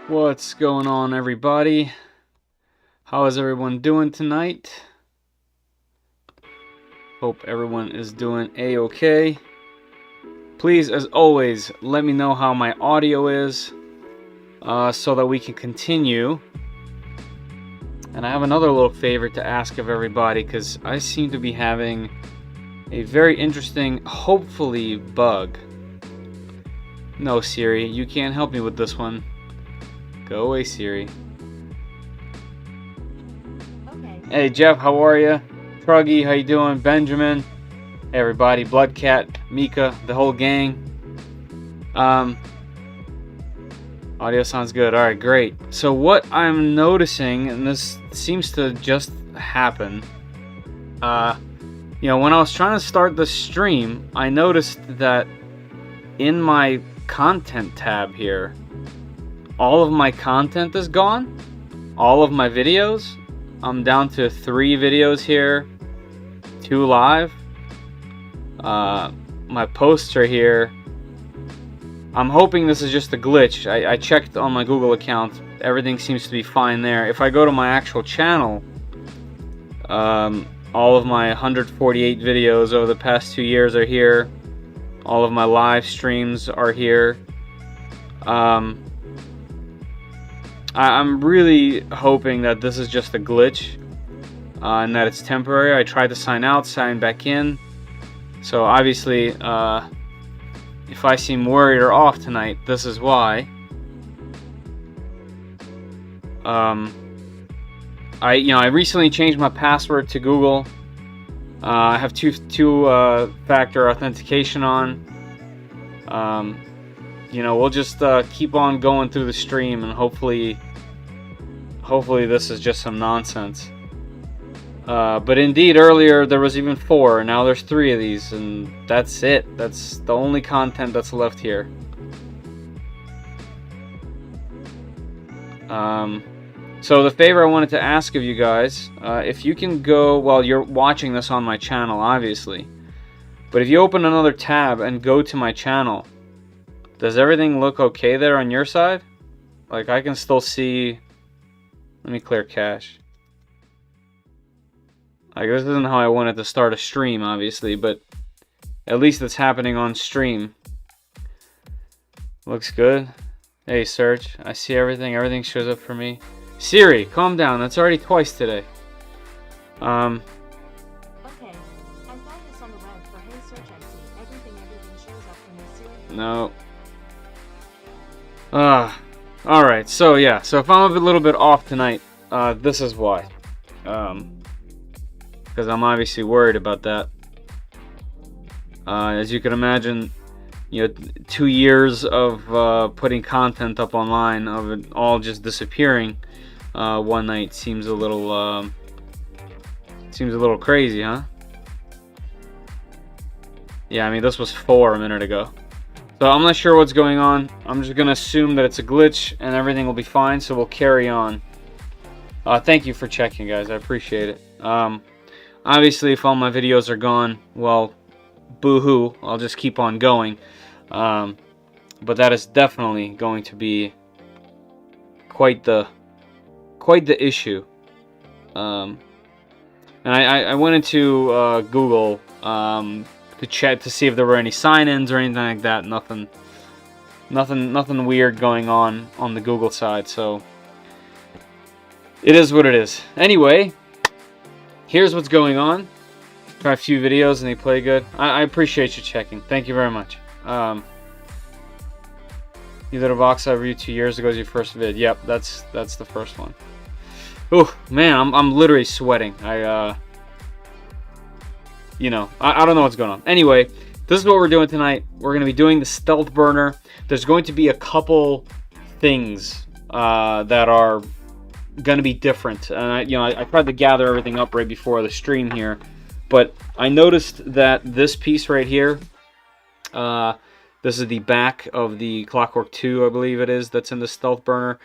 What's going on, everybody? How is everyone doing tonight? Hope everyone is doing a-okay. Please, as always, let me know how my audio is so that we can continue. And I have another little favor to ask of everybody, because I seem to be having a very interesting, hopefully, bug. No, Siri, you can't help me with this one. Go away, Siri. Okay. Hey, Jeff, how are you? Truggy, how you doing? Benjamin, hey, everybody, Bloodcat, Mika, the whole gang. Audio sounds good. All right, great. So what I'm noticing, and this seems to just happen, you know, when I was trying to start the stream, I noticed that in my content tab here, all of my content is gone. All of my videos. I'm down to 3 videos here, 2 live. My posts are here. I'm hoping this is just a glitch. I checked on my Google account. Everything seems to be fine there. If I go to my actual channel, all of my 148 videos over the past 2 years are here. All of my live streams are here. I'm really hoping that this is just a glitch and that it's temporary. I tried to sign out, sign back in. So obviously, if I seem worried or off tonight, this is why. I recently changed my password to Google. I have two-factor authentication on. You know, we'll just keep on going through the stream, and hopefully this is just some nonsense. But indeed, earlier there was even 4, and now there's 3 of these, and that's it. That's the only content that's left here. So the favor I wanted to ask of you guys, if you can go, well, you're watching this on my channel, obviously, but if you open another tab and go to my channel, does everything look okay there on your side? Like, I can still see... Let me clear cache. Like, this isn't how I wanted to start a stream, obviously, but at least it's happening on stream. Looks good. Hey, search. I see everything. Everything shows up for me. Siri, calm down. That's already twice today. Okay. I found this on the web for hey search I see. Everything shows up for me, Siri. No. Alright, so yeah. So if I'm a little bit off tonight, this is why. Because I'm obviously worried about that. As you can imagine, you know, 2 years of putting content up online, of it all just disappearing one night seems a little crazy, huh? Yeah, I mean, this was 4 a minute ago. So I'm not sure what's going on. I'm just gonna assume that it's a glitch and everything will be fine, so we'll carry on. Thank you for checking, guys. I appreciate it. Obviously, if all my videos are gone, well, boo-hoo. I'll just keep on going. But that is definitely going to be quite the issue. And I went into Google to check to see if there were any sign-ins or anything like that. Nothing weird going on the Google side. So it is what it is. Anyway, here's what's going on. Try a few videos and they play good. I appreciate you checking. Thank you very much. You did a Voxelab review 2 years ago as your first vid. Yep, that's the first one. Oh man, I'm literally sweating. You know, I don't know what's going on. Anyway, this is what we're doing tonight. We're going to be doing the stealth burner. There's going to be a couple things that are going to be different. And I tried to gather everything up right before the stream here, but I noticed that this piece right here, this is the back of the Clockwork 2, I believe it is, that's in the stealth burner.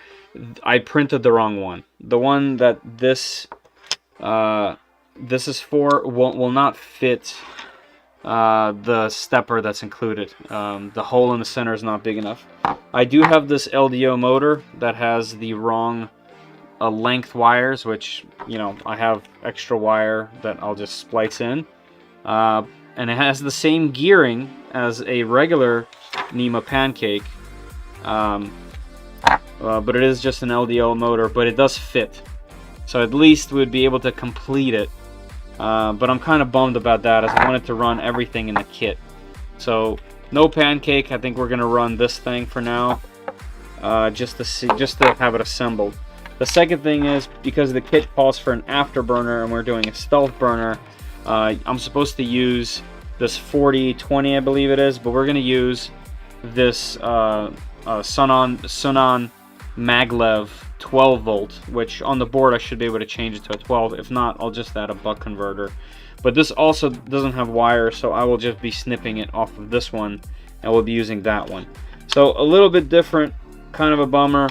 I printed the wrong one. The one that this is for will not fit the stepper that's included. The hole in the center is not big enough. I do have this LDO motor that has the wrong length wires, which, you know, I have extra wire that I'll just splice in. And it has the same gearing as a regular NEMA pancake. But it is just an LDO motor, but it does fit. So at least we'd be able to complete it. But I'm kind of bummed about that, as I wanted to run everything in the kit. So no pancake. I think we're gonna run this thing for now, just to have it assembled. The second thing is, because the kit calls for an afterburner and we're doing a stealth burner, I'm supposed to use this 4020, I believe it is, but we're gonna use this Sunon maglev 12 volt, which on the board I should be able to change it to a 12. If not, I'll just add a buck converter. But this also doesn't have wire, so I will just be snipping it off of this one, and we'll be using that one. So a little bit different, kind of a bummer.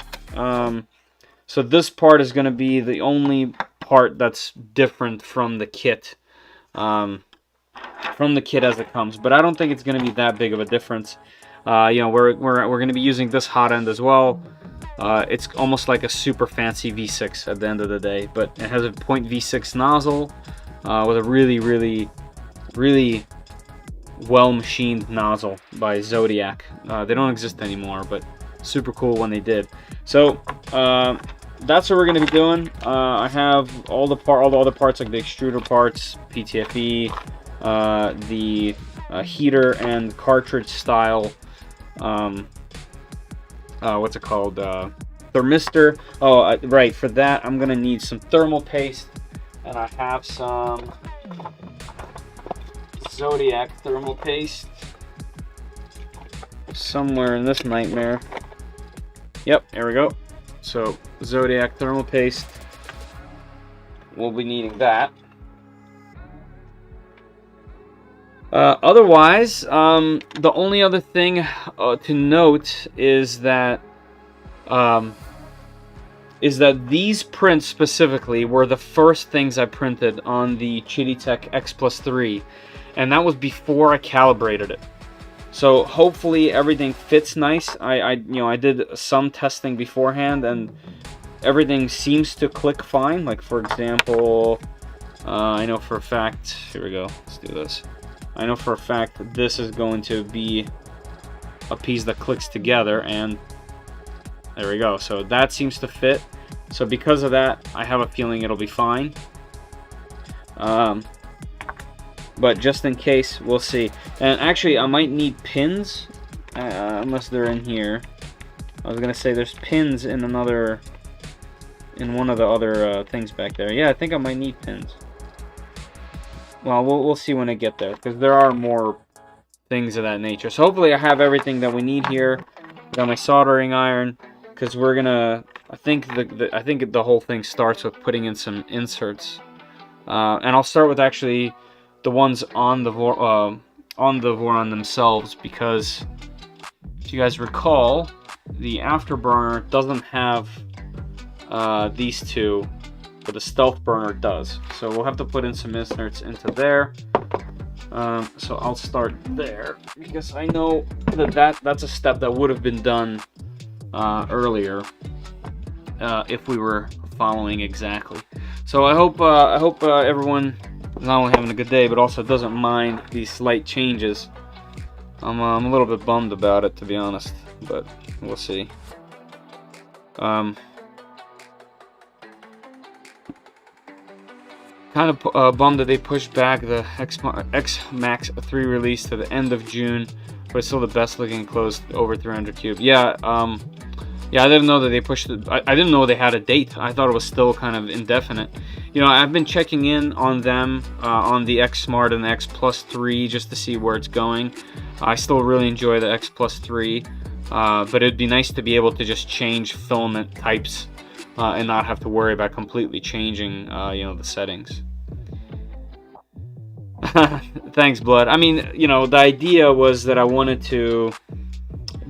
So this part is going to be the only part that's different from the kit. From the kit as it comes, but I don't think it's going to be that big of a difference. You know, we're going to be using this hot end as well. It's almost like a super fancy V6 at the end of the day, but it has a point V6 nozzle with a really well machined nozzle by Zodiac. They don't exist anymore, but super cool when they did. So that's what we're going to be doing. I have all the other parts, like the extruder parts, PTFE, the heater and cartridge style, what's it called, thermistor. Oh, right, for that I'm gonna need some thermal paste, and I have some Zodiac thermal paste somewhere in this nightmare. Yep, here we go. So Zodiac thermal paste, we'll be needing that. Otherwise, the only other thing to note is that these prints specifically were the first things I printed on the Chitty-Tech X+3, and that was before I calibrated it. So hopefully everything fits nice. I did some testing beforehand, and everything seems to click fine. Like, for example, I know for a fact, here we go, let's do this. I know for a fact that this is going to be a piece that clicks together, and there we go. So that seems to fit. So because of that, I have a feeling it'll be fine. But just in case, we'll see. And actually, I might need pins, unless they're in here. I was gonna say there's pins in one of the other things back there. Yeah, I think I might need pins. Well, we'll see when I get there, because there are more things of that nature. So hopefully I have everything that we need here. Got my soldering iron, because we're gonna. I think the whole thing starts with putting in some inserts, and I'll start with actually the ones on the Voron themselves, because if you guys recall, the Afterburner doesn't have these two, but the STEALTHBURNER does. So we'll have to put in some inserts into there. So I'll start there, because I know that's a step that would have been done earlier if we were following exactly. So I hope everyone is not only having a good day, but also doesn't mind these slight changes. I'm a little bit bummed about it, to be honest, but we'll see. Kind of bummed that they pushed back the X Max 3 release to the end of June, but it's still the best looking closed over 300 cube. Yeah, yeah, I didn't know that they pushed it. I didn't know they had a date. I thought it was still kind of indefinite. You know, I've been checking in on them on the X Smart and the X Plus 3 just to see where it's going. I still really enjoy the X Plus 3, but it'd be nice to be able to just change filament types and not have to worry about completely changing, you know, the settings. Thanks, Blood. I mean, you know, the idea was that I wanted to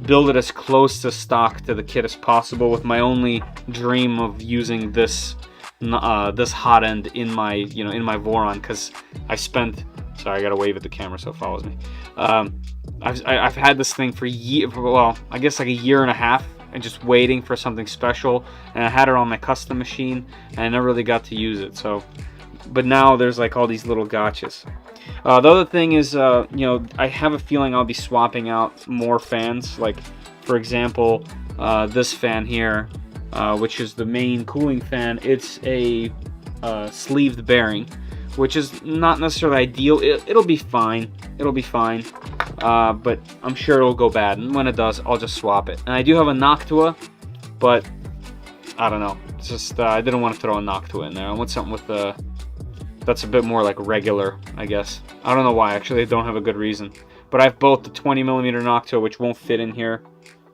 build it as close to stock to the kit as possible, with my only dream of using this this hot end in my, you know, in my Voron, because I spent. Sorry, I gotta wave at the camera so it follows me. I've had this thing for well, I guess like a year and a half, and just waiting for something special, and I had it on my custom machine, and I never really got to use it. So, but now there's like all these little gotchas. The other thing is, you know, I have a feeling I'll be swapping out more fans. Like, for example, this fan here, which is the main cooling fan. It's a sleeved bearing, which is not necessarily ideal. It'll be fine. It'll be fine. But I'm sure it'll go bad. And when it does, I'll just swap it. And I do have a Noctua, but I don't know. It's just I didn't want to throw a Noctua in there. I want something with that's a bit more like regular, I guess. I don't know why. Actually, I don't have a good reason. But I have both the 20mm Noctua, which won't fit in here.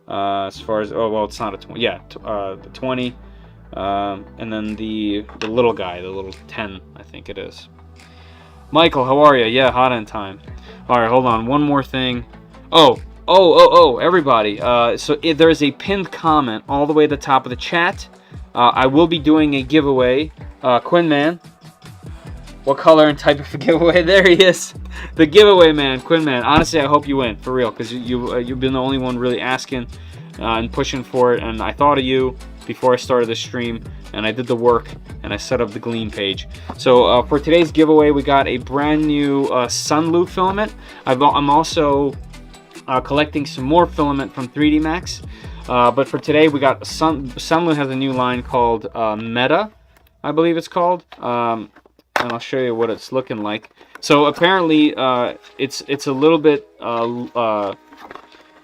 As far as, oh well, it's not a 20. Yeah, the 20. And then the little guy, the little 10, I think it is. Michael, how are you? Yeah, hot end time. All right, hold on. One more thing. Oh, everybody. So there is a pinned comment all the way at the top of the chat. I will be doing a giveaway. Quinn Man. What color and type of giveaway? There he is. The giveaway man, Quinn Man. Honestly, I hope you win, for real, because you've been the only one really asking and pushing for it, and I thought of you before I started the stream, and I did the work, and I set up the Gleam page. So for today's giveaway, we got a brand new Sunlu filament. I'm also collecting some more filament from 3D Max, but for today, we got Sunlu has a new line called Meta, I believe it's called. And I'll show you what it's looking like. So apparently, it's a little bit.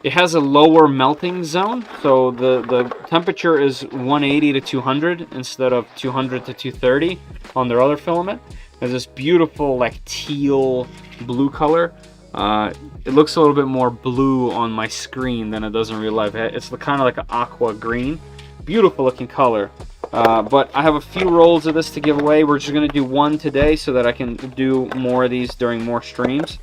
It has a lower melting zone, so the temperature is 180 to 200 instead of 200 to 230 on their other filament. There's this beautiful like teal blue color. It looks a little bit more blue on my screen than it does in real life. It's kind of like an aqua green. Beautiful looking color. But I have a few rolls of this to give away. We're just going to do one today so that I can do more of these during more streams.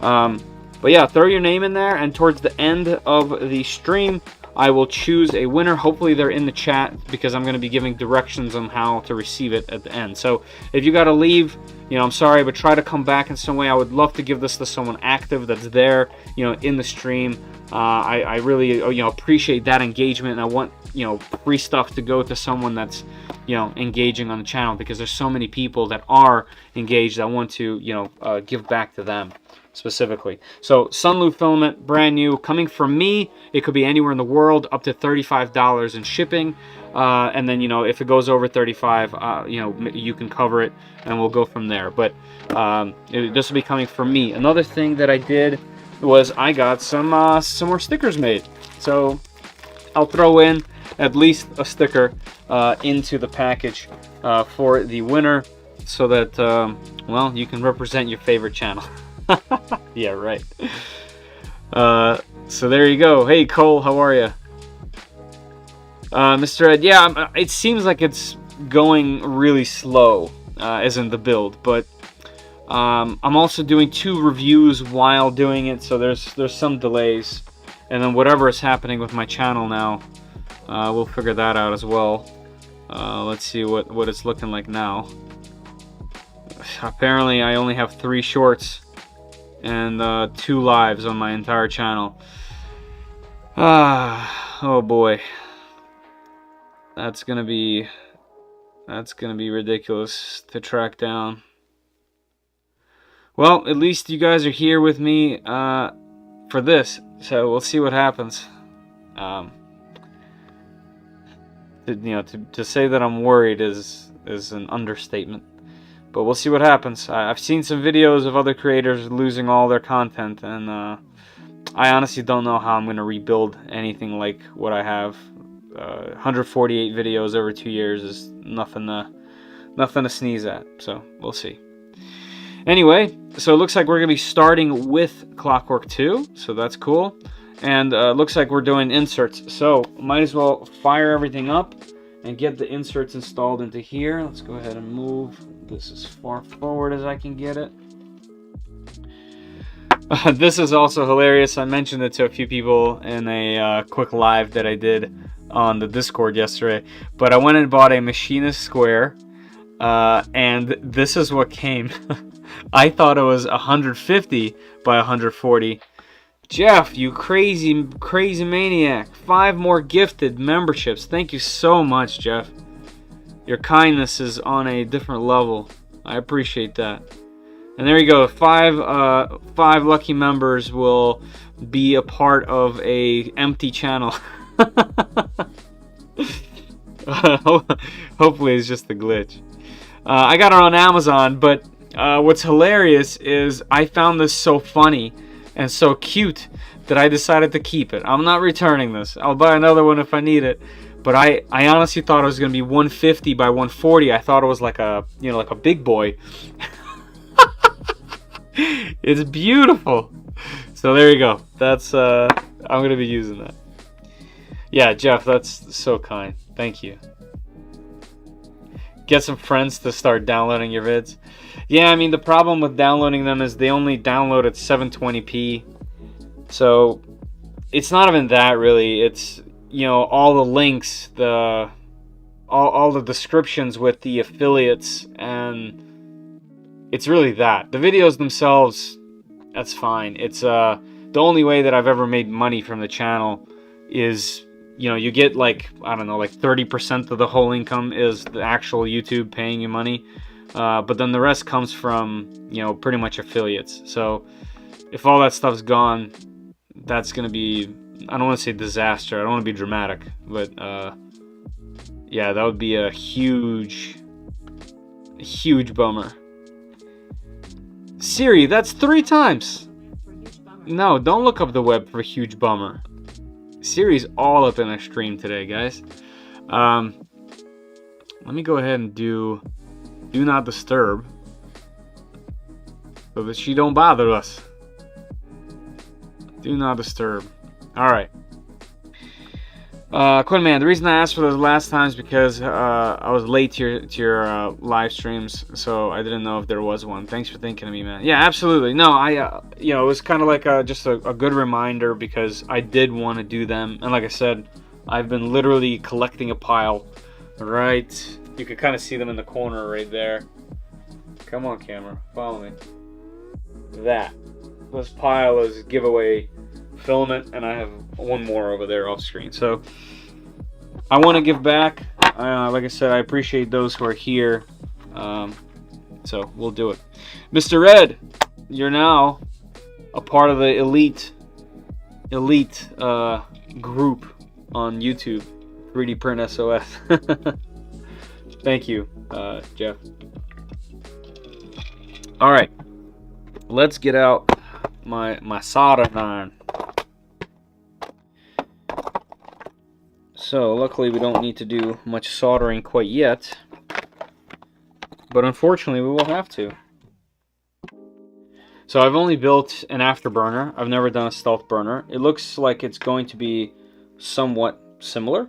But yeah, throw your name in there, and towards the end of the stream, I will choose a winner. Hopefully they're in the chat, because I'm going to be giving directions on how to receive it at the end. So if you got to leave, you know, I'm sorry, but try to come back in some way. I would love to give this to someone active that's there, you know, in the stream. I really, you know, appreciate that engagement, and I want, you know, free stuff to go to someone that's, you know, engaging on the channel, because there's so many people that are engaged. I want to, you know, give back to them specifically. So Sunlu filament, brand new, coming from me. It could be anywhere in the world, up to $35 in shipping, and then, you know, if it goes over 35, you know, you can cover it, and we'll go from there. But this will be coming from me. Another thing that I did was I got some more stickers made. So I'll throw in at least a sticker into the package for the winner, so that well, you can represent your favorite channel. Yeah, right. So there you go. Hey Cole, how are you? Mr. Ed, yeah, it seems like it's going really slow, as in the build, but I'm also doing 2 reviews while doing it, so there's some delays, and then whatever is happening with my channel now, we'll figure that out as well. Let's see what it's looking like now. Apparently I only have 3 shorts and 2 lives on my entire channel. Oh boy, that's gonna be ridiculous to track down. Well, at least you guys are here with me for this, so we'll see what happens. You know, to say that I'm worried is an understatement, but we'll see what happens. I've seen some videos of other creators losing all their content, and I honestly don't know how I'm going to rebuild anything like what I have. 148 videos over 2 years is nothing to sneeze at, so we'll see. Anyway, so it looks like we're going to be starting with Clockwork 2, so that's cool. And looks like we're doing inserts, so might as well fire everything up and get the inserts installed into here. Let's go ahead and move this as far forward as I can get it. This is also hilarious. I mentioned it to a few people in a quick live that I did on the Discord yesterday, but I went and bought a machinist square, and this is what came. I thought it was 150 by 140. Jeff, you crazy maniac. 5 more gifted memberships. Thank you so much, Jeff. Your kindness is on a different level. I appreciate that. And there you go. 5 lucky members will be a part of a empty channel. Hopefully it's just a glitch. I got it on Amazon, but what's hilarious is I found this so funny and so cute that I decided to keep it. I'm not returning this. I'll buy another one if I need it. But I honestly thought it was going to be 150 by 140. I thought it was like a, you know, like a big boy. It's beautiful. So there you go. That's I'm going to be using that. Yeah, Jeff, that's so kind. Thank you. Get some friends to start downloading your vids. Yeah, I mean, the problem with downloading them is they only download at 720p. So it's not even that really. It's, you know, all the links, all the descriptions with the affiliates, and it's really that. The videos themselves, that's fine. It's the only way that I've ever made money from the channel is, you know, you get like, I don't know, like 30% of the whole income is the actual YouTube paying you money. But then the rest comes from, you know, pretty much affiliates. So if all that stuff's gone, that's going to be, I don't want to say disaster. I don't want to be dramatic. But yeah, that would be a huge bummer. Siri, that's 3 times. No, don't look up the web for huge bummer. Siri's all up in our stream today, guys. Let me go ahead and do not disturb so that she don't bother us. Do not disturb. Alright. Quinn, man, the reason I asked for those last times because I was late to your live streams, so I didn't know if there was one. Thanks for thinking of me, man. Yeah, absolutely. No, I you know, it was kind of like just a good reminder because I did want to do them, and like I said, I've been literally collecting a pile. Right, you can kind of see them in the corner right there. Come on, camera, follow me. This pile is giveaway filament, and I have one more over there off screen. So I want to give back. Like I said, I appreciate those who are here. So we'll do it. Mr. Red, you're now a part of the elite group on YouTube, 3D Print SOS. Thank you, Jeff. All right, let's get out my soldering iron. So luckily we don't need to do much soldering quite yet, but unfortunately we will have to. So I've only built an afterburner. I've never done a stealth burner. It looks like it's going to be somewhat similar.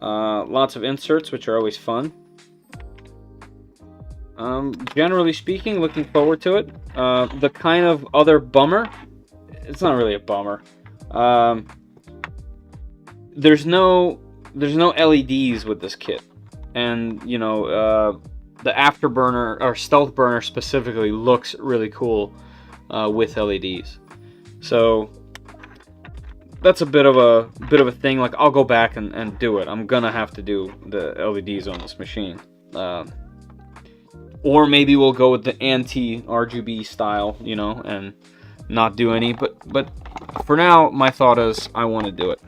Lots of inserts, which are always fun. Generally speaking, looking forward to it. The kind of other bummer, it's not really a bummer. There's no LEDs with this kit, and you know, the afterburner or stealth burner specifically looks really cool with LEDs. So that's a bit of a thing. Like, I'll go back and do it. I'm gonna have to do the LEDs on this machine. Or maybe we'll go with the anti-RGB style, you know, and not do any. But for now, my thought is I want to do it.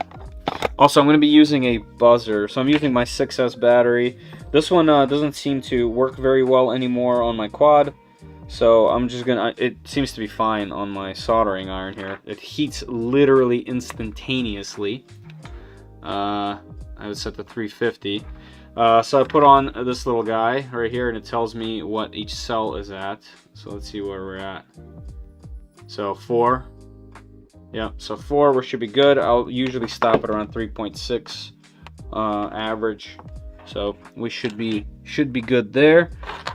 Also, I'm going to be using a buzzer. So I'm using my 6S battery. This one doesn't seem to work very well anymore on my quad. So I'm just going to... It seems to be fine on my soldering iron here. It heats literally instantaneously. I would set to 350. So I put on this little guy right here, and it tells me what each cell is at. So let's see where we're at. So 4. Yeah, so 4, we should be good. I'll usually stop at around 3.6 average. So we should be good there.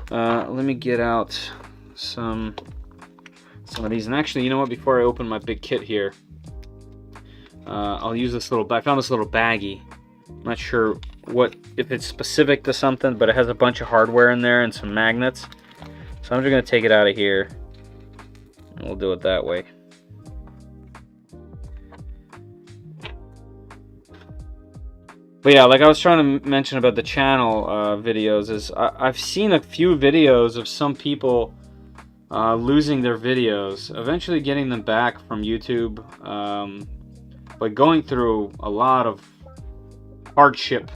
Let me get out some of these. And actually, you know what? Before I open my big kit here, I'll use this little. I found this little baggie. I'm not sure if it's specific to something, but it has a bunch of hardware in there and some magnets. So I'm just gonna take it out of here, and we'll do it that way. But yeah, like I was trying to mention about the channel videos, is I've seen a few videos of some people losing their videos, eventually getting them back from YouTube, but going through a lot of hardship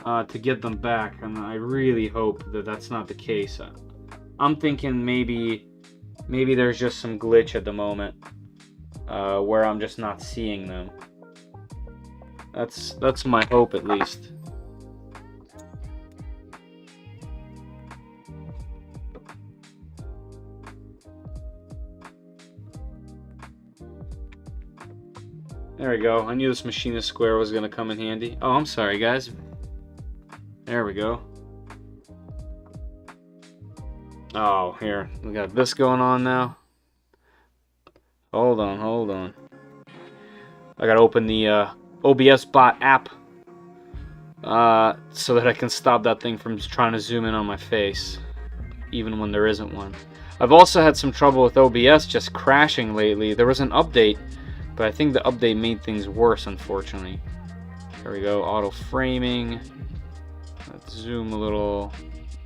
to get them back, and I really hope that that's not the case. I'm thinking maybe there's just some glitch at the moment where I'm just not seeing them. That's my hope, at least. There we go. I knew this machinist square was going to come in handy. Oh, I'm sorry, guys. There we go. Oh, here. We got this going on now. Hold on. I got to open the OBS bot app so that I can stop that thing from trying to zoom in on my face, even when there isn't one. I've also had some trouble with OBS just crashing lately. There was an update, but I think the update made things worse, unfortunately. There we go, auto framing. Let's zoom a little.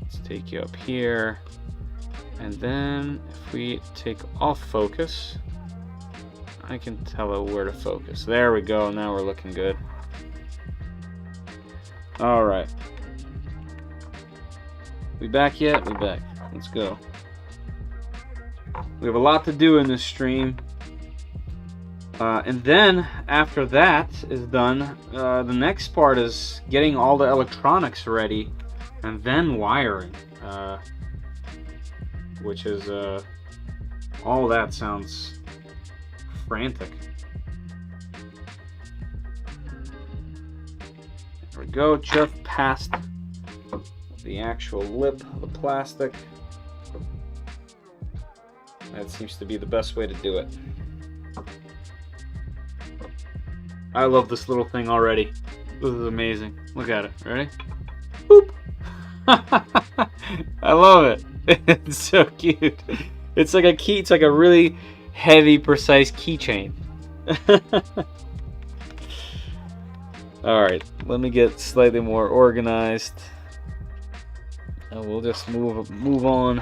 Let's take you up here. And then if we take off focus, I can tell it where to focus. There we go, now we're looking good. Alright. We back yet? We back. Let's go. We have a lot to do in this stream. And then, after that is done, the next part is getting all the electronics ready, and then wiring. Which is, all that sounds frantic. go, just past the actual lip of the plastic. That seems to be the best way to do it. I love this little thing already. This is amazing. Look at it. Ready? Boop! I love it. It's so cute. It's like a key. It's like a really heavy, precise keychain. Alright, let me get slightly more organized. And we'll just move on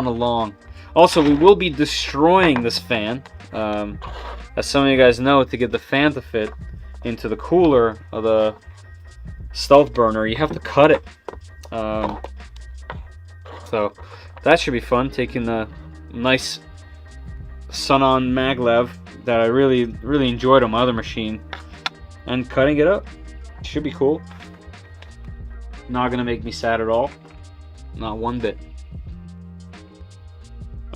along. Also, we will be destroying this fan. As some of you guys know, to get the fan to fit into the cooler of the STEALTHBURNER, you have to cut it. So that should be fun, taking the nice Sun-On maglev that I really enjoyed on my other machine and cutting it up. Should be cool. Not gonna make me sad at all. Not one bit.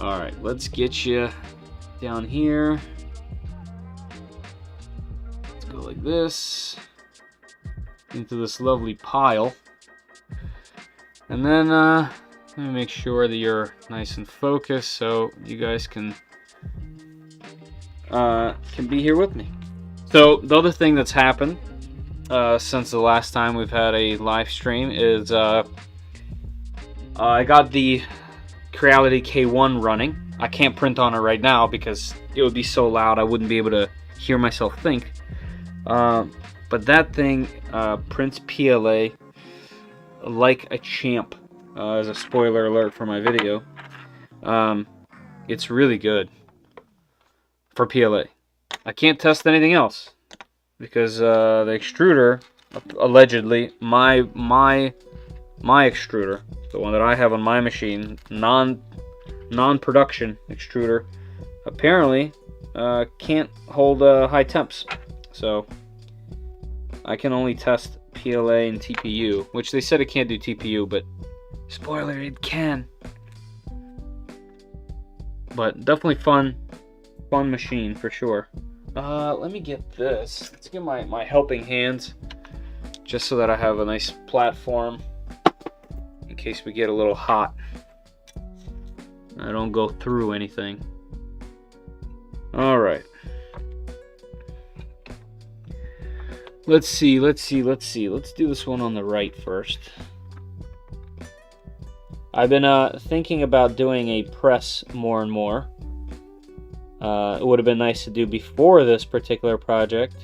Alright, let's get you down here. Let's go like this into this lovely pile. And then let me make sure that you're nice and focused so you guys can be here with me. So the other thing that's happened since the last time we've had a live stream is I got the Creality K1 running. I can't print on it right now because it would be so loud I wouldn't be able to hear myself think. But that thing prints PLA like a champ. As a spoiler alert for my video, it's really good for PLA. I can't test anything else because the extruder, allegedly, my extruder, the one that I have on my machine, non-production extruder, apparently can't hold high temps. So I can only test PLA and TPU, which they said it can't do TPU, but spoiler, it can. But definitely fun machine for sure. Let me get this. Let's get my helping hands, just so that I have a nice platform in case we get a little hot. I don't go through anything. All right. Let's see. Let's do this one on the right first. I've been thinking about doing a press more and more. It would have been nice to do before this particular project.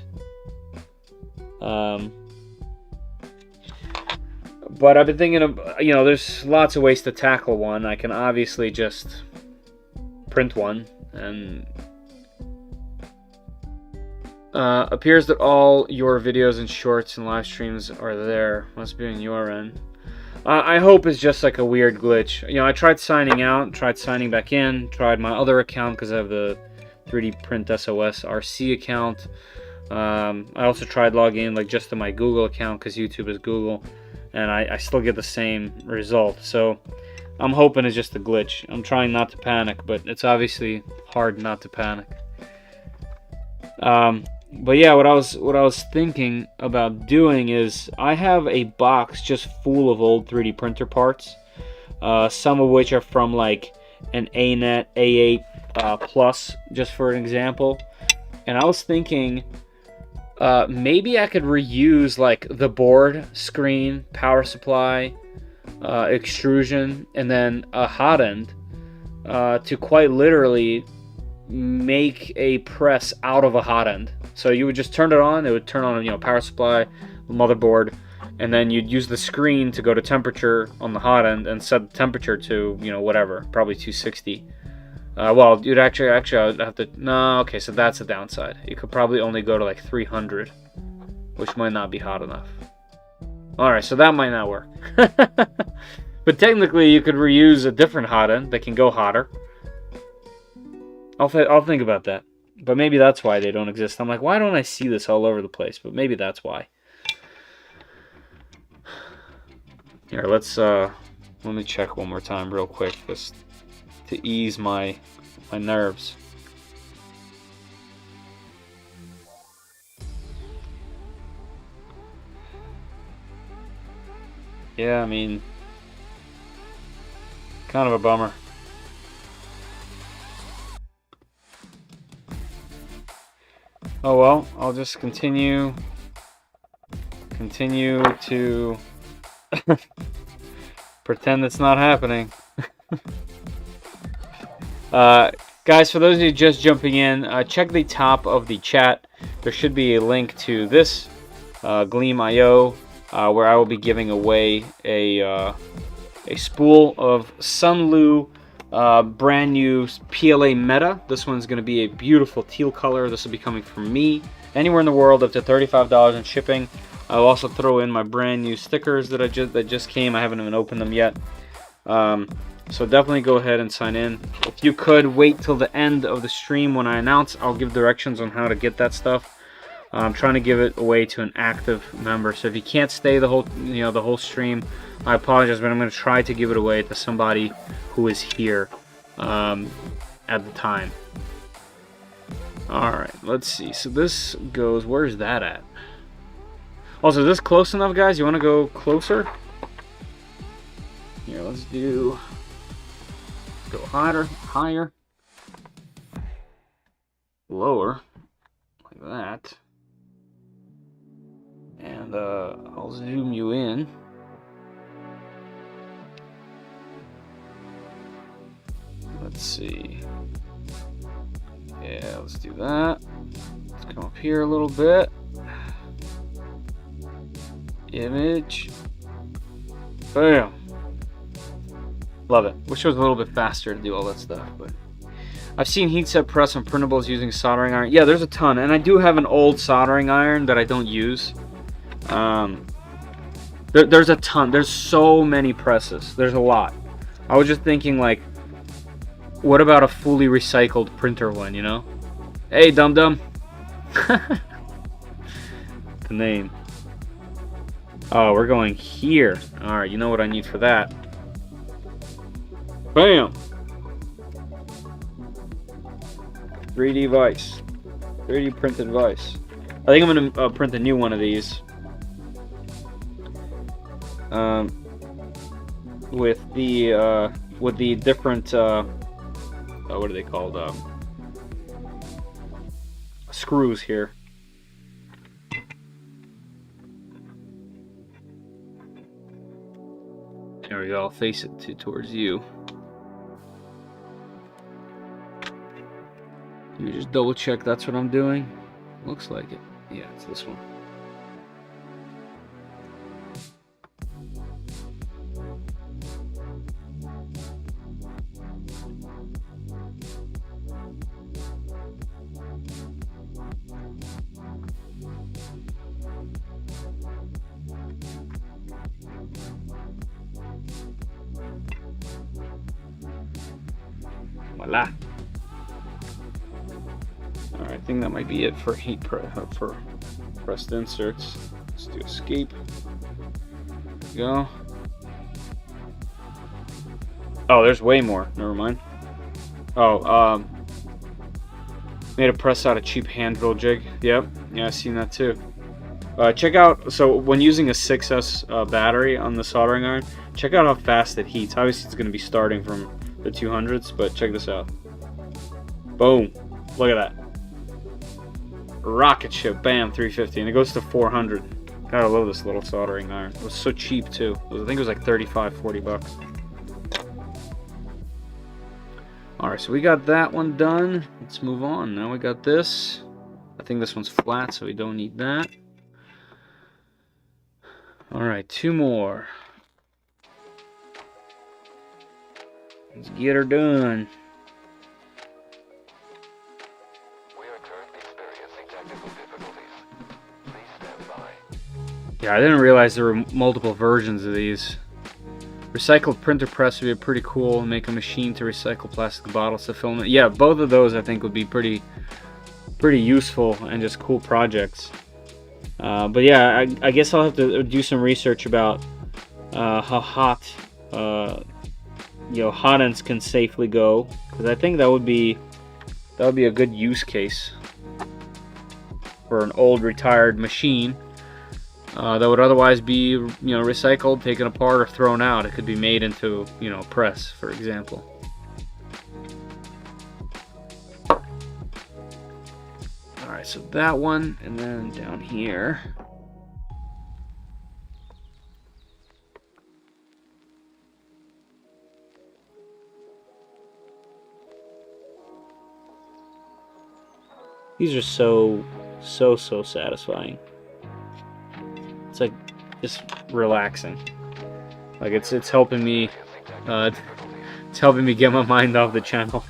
But I've been thinking of, there's lots of ways to tackle one. I can obviously just print one, and appears that all your videos and shorts and live streams are there. Must be on your end. I hope it's just like a weird glitch. I tried signing out, tried signing back in, tried my other account because I have the 3D Print SOS RC account. I also tried logging in just to my Google account because YouTube is Google, and I still get the same result. So I'm hoping it's just a glitch. I'm trying not to panic, but it's obviously hard not to panic. But yeah, what I was thinking about doing is I have a box just full of old 3D printer parts, some of which are from like an ANET A8 Plus, just for an example. And I was thinking maybe I could reuse like the board, screen, power supply, extrusion, and then a hot end to quite literally make a press out of a hot end. So you would just turn it on, it would turn on, power supply, motherboard, and then you'd use the screen to go to temperature on the hot end and set the temperature to, whatever, probably 260. Well, you'd actually I'd have to, no, okay, so that's the downside. You could probably only go to like 300, which might not be hot enough. Alright, so that might not work. But technically you could reuse a different hot end that can go hotter. I'll think about that. But maybe that's why they don't exist. I'm like, why don't I see this all over the place? But maybe that's why. Here, let me check one more time real quick, just to ease my nerves. Yeah, I mean, kind of a bummer. Oh well, I'll just continue to pretend it's not happening. Guys, for those of you just jumping in, check the top of the chat. There should be a link to this Gleam.io, where I will be giving away a spool of Sunlu brand new PLA Meta. This one's going to be a beautiful teal color. This will be coming from me anywhere in the world, up to $35 in shipping. I'll also throw in my brand new stickers that just came. I haven't even opened them yet. So definitely go ahead and sign in. If you could wait till the end of the stream when I announce, I'll give directions on how to get that stuff. I'm trying to give it away to an active member. So if you can't stay the whole stream, I apologize, but I'm going to try to give it away to somebody who is here at the time. All right, let's see. So this goes. Where's that at? Also, is this close enough, guys? You want to go closer? Here, let's go higher, lower, like that. And I'll zoom you in. Let's see. Yeah, let's do that. Let's come up here a little bit. Image. Bam. Love it. Wish it was a little bit faster to do all that stuff, but I've seen heat set press on printables using soldering iron. Yeah, there's a ton, and I do have an old soldering iron that I don't use. There's a ton. There's so many presses. There's a lot. I was just thinking, like, what about a fully recycled printer one, you know? Hey, dum-dum. The name. Oh, we're going here. Alright, you know what I need for that. Bam! 3D vise. 3D printed vise. I think I'm going to print a new one of these. With the different, what are they called? Screws here. There we go. I'll face it towards you. Let me just double check that's what I'm doing. Looks like it. Yeah, it's this one. Voila. Alright, I think that might be it for for pressed inserts. Let's do escape. There we go. Oh, there's way more. Never mind. Oh, made a press out of cheap hand drill jig. Yep, yeah, I've seen that too. Check out, so when using a 6S battery on the soldering iron, check out how fast it heats. Obviously it's going to be starting from the 200s, but check this out. Boom. Look at that. Rocket ship. Bam, 350. And it goes to 400. God, I love this little soldering iron. It was so cheap too. I think it was like 35, 40 bucks. Alright, so we got that one done. Let's move on. Now we got this. I think this one's flat, so we don't need that. Alright, two more. Let's get her done. We are currently experiencing technical difficulties. Please stand by. Yeah, I didn't realize there were multiple versions of these. Recycled printer press would be pretty cool. Make a machine to recycle plastic bottles to filament. Yeah, both of those I think would be pretty useful and just cool projects. But yeah, I guess I'll have to do some research about how hot hot ends can safely go, because I think that would be a good use case for an old retired machine. that would otherwise be, you know, recycled, taken apart, or thrown out. It could be made into, you know, a press, for example. Alright, so that one, and then down here. These are so satisfying. It's like just relaxing. Like it's helping me it's helping me get my mind off the channel.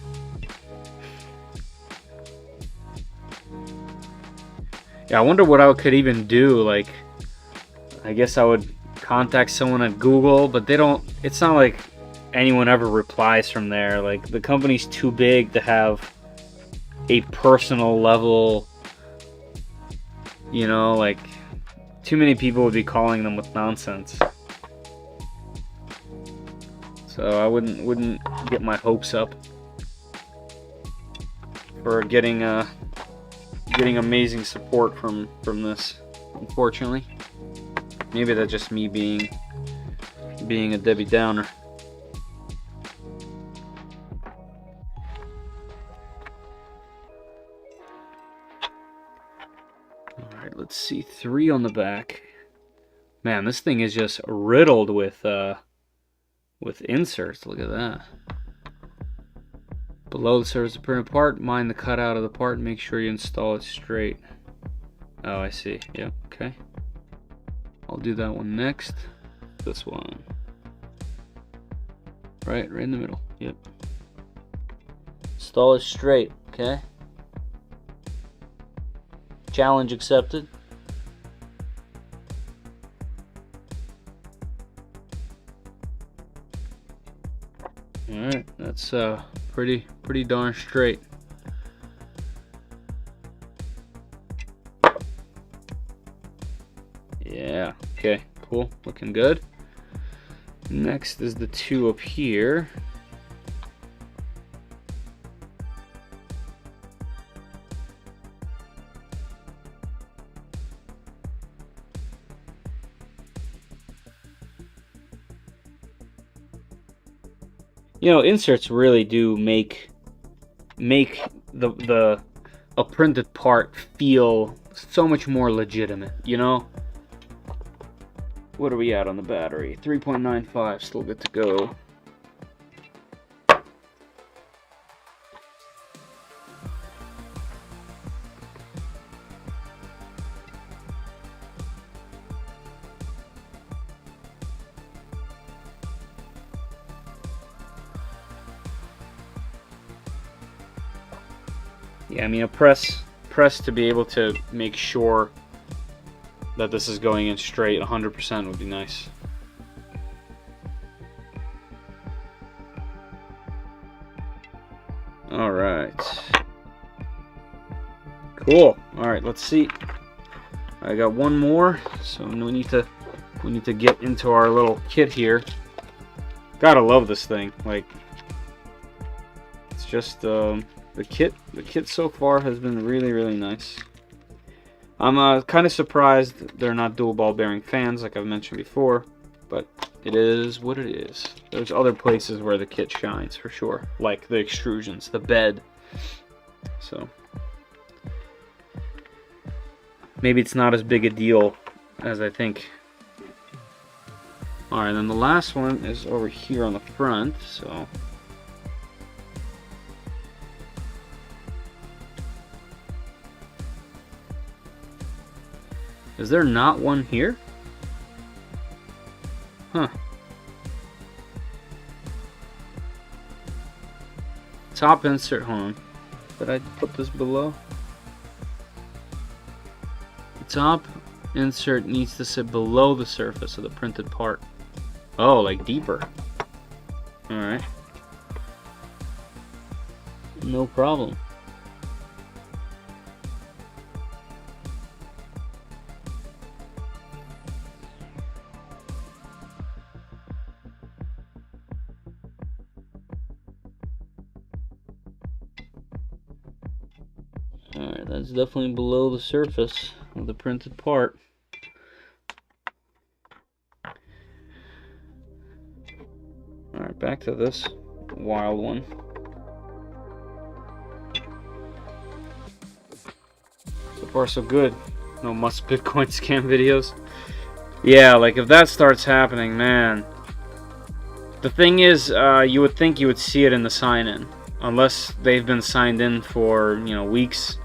Yeah, I wonder what I could even do. Like, I guess I would contact someone at Google, but they don't, it's not like anyone ever replies from there. Like, the company's too big to have a personal level, you know, like, too many people would be calling them with nonsense. So I wouldn't get my hopes up for getting amazing support from this, unfortunately. Maybe that's just me being a Debbie Downer. Alright, let's see, 3 on the back. Man, this thing is just riddled with inserts. Look at that. Below the surface of the printed part, mine the cutout of the part and make sure you install it straight. Oh, I see. Yep, okay. I'll do that one next. This one. Right in the middle. Yep. Install it straight, okay? Challenge accepted. Alright, that's pretty darn straight. Yeah, okay, cool, looking good. Next is the 2 up here. You know, inserts really do make a printed part feel so much more legitimate, you know? What are we at on the battery? 3.95, still good to go. Yeah, I mean, a press to be able to make sure that this is going in straight 100% would be nice. All right. Cool. All right, let's see. I got one more, so we need to get into our little kit here. Gotta love this thing. Like, it's just the kit so far has been really nice. I'm kind of surprised they're not dual ball bearing fans like I've mentioned before, but it is what it is. There's other places where the kit shines for sure, like the extrusions, the bed. So maybe it's not as big a deal as I think. Alright, then the last one is over here on the front, so is there not one here? Huh. Top insert, hold on. Did I put this below? The top insert needs to sit below the surface of the printed part. Oh, like deeper. Alright. No problem. Alright, that's definitely below the surface of the printed part. back to this wild one. So far so good. No must Bitcoin scam videos. Yeah, like if that starts happening, man. The thing is, you would think you would see it in the sign-in. Unless they've been signed in for, you know, weeks.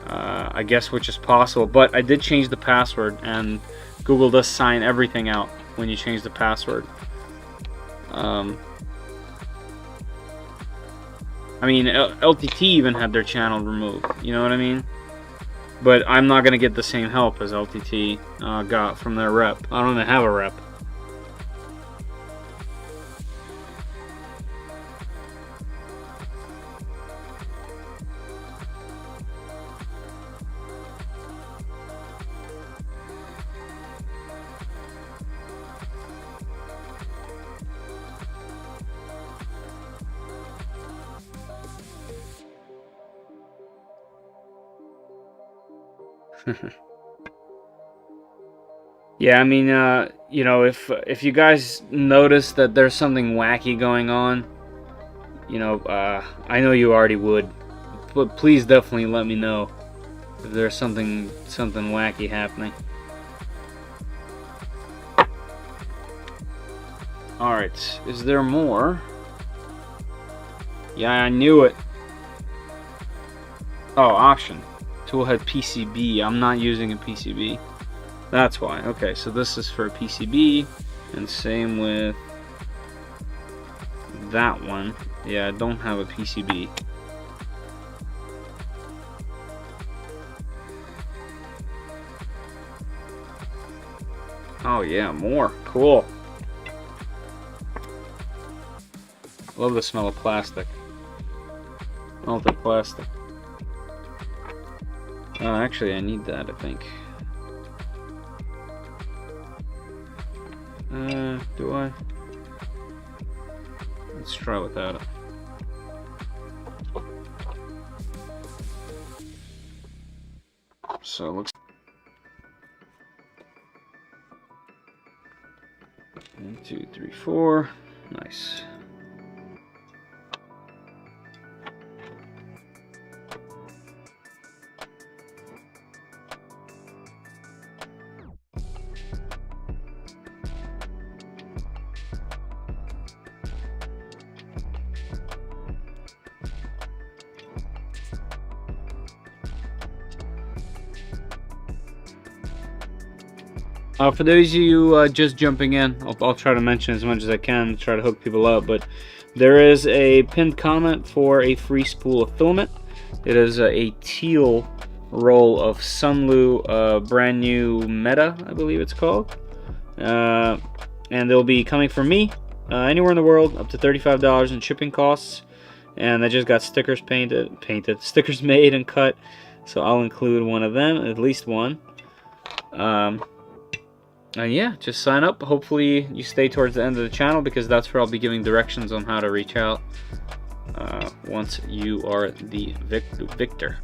I guess, which is possible. But I did change the password, and Google does sign everything out when you change the password. I mean, LTT even had their channel removed. You know what I mean? But I'm not going to get the same help as LTT got from their rep. I don't even have a rep. Yeah, I mean, you know, if you guys notice that there's something wacky going on, you know, I know you already would, but please definitely let me know if there's something wacky happening. All right, is there more? Yeah, I knew it. Oh, option. Toolhead PCB. I'm not using a PCB. That's why. Okay, so this is for a PCB, and same with that one. Yeah, I don't have a PCB. Oh yeah, more. Cool. Love the smell of plastic. Melted plastic. Oh, actually, I need that, I think. Do I? Let's try without it. So it looks 1, 2, 3, 4. Nice. For those of you just jumping in, I'll try to mention as much as I can, try to hook people up, but there is a pinned comment for a free spool of filament. It is a teal roll of Sunlu brand new Meta, I believe it's called. And they'll be coming from me anywhere in the world, up to $35 in shipping costs. And I just got stickers stickers made and cut, so I'll include one of them, at least one. And yeah, just sign up. Hopefully you stay towards the end of the channel, because that's where I'll be giving directions on how to reach out once you are the victor.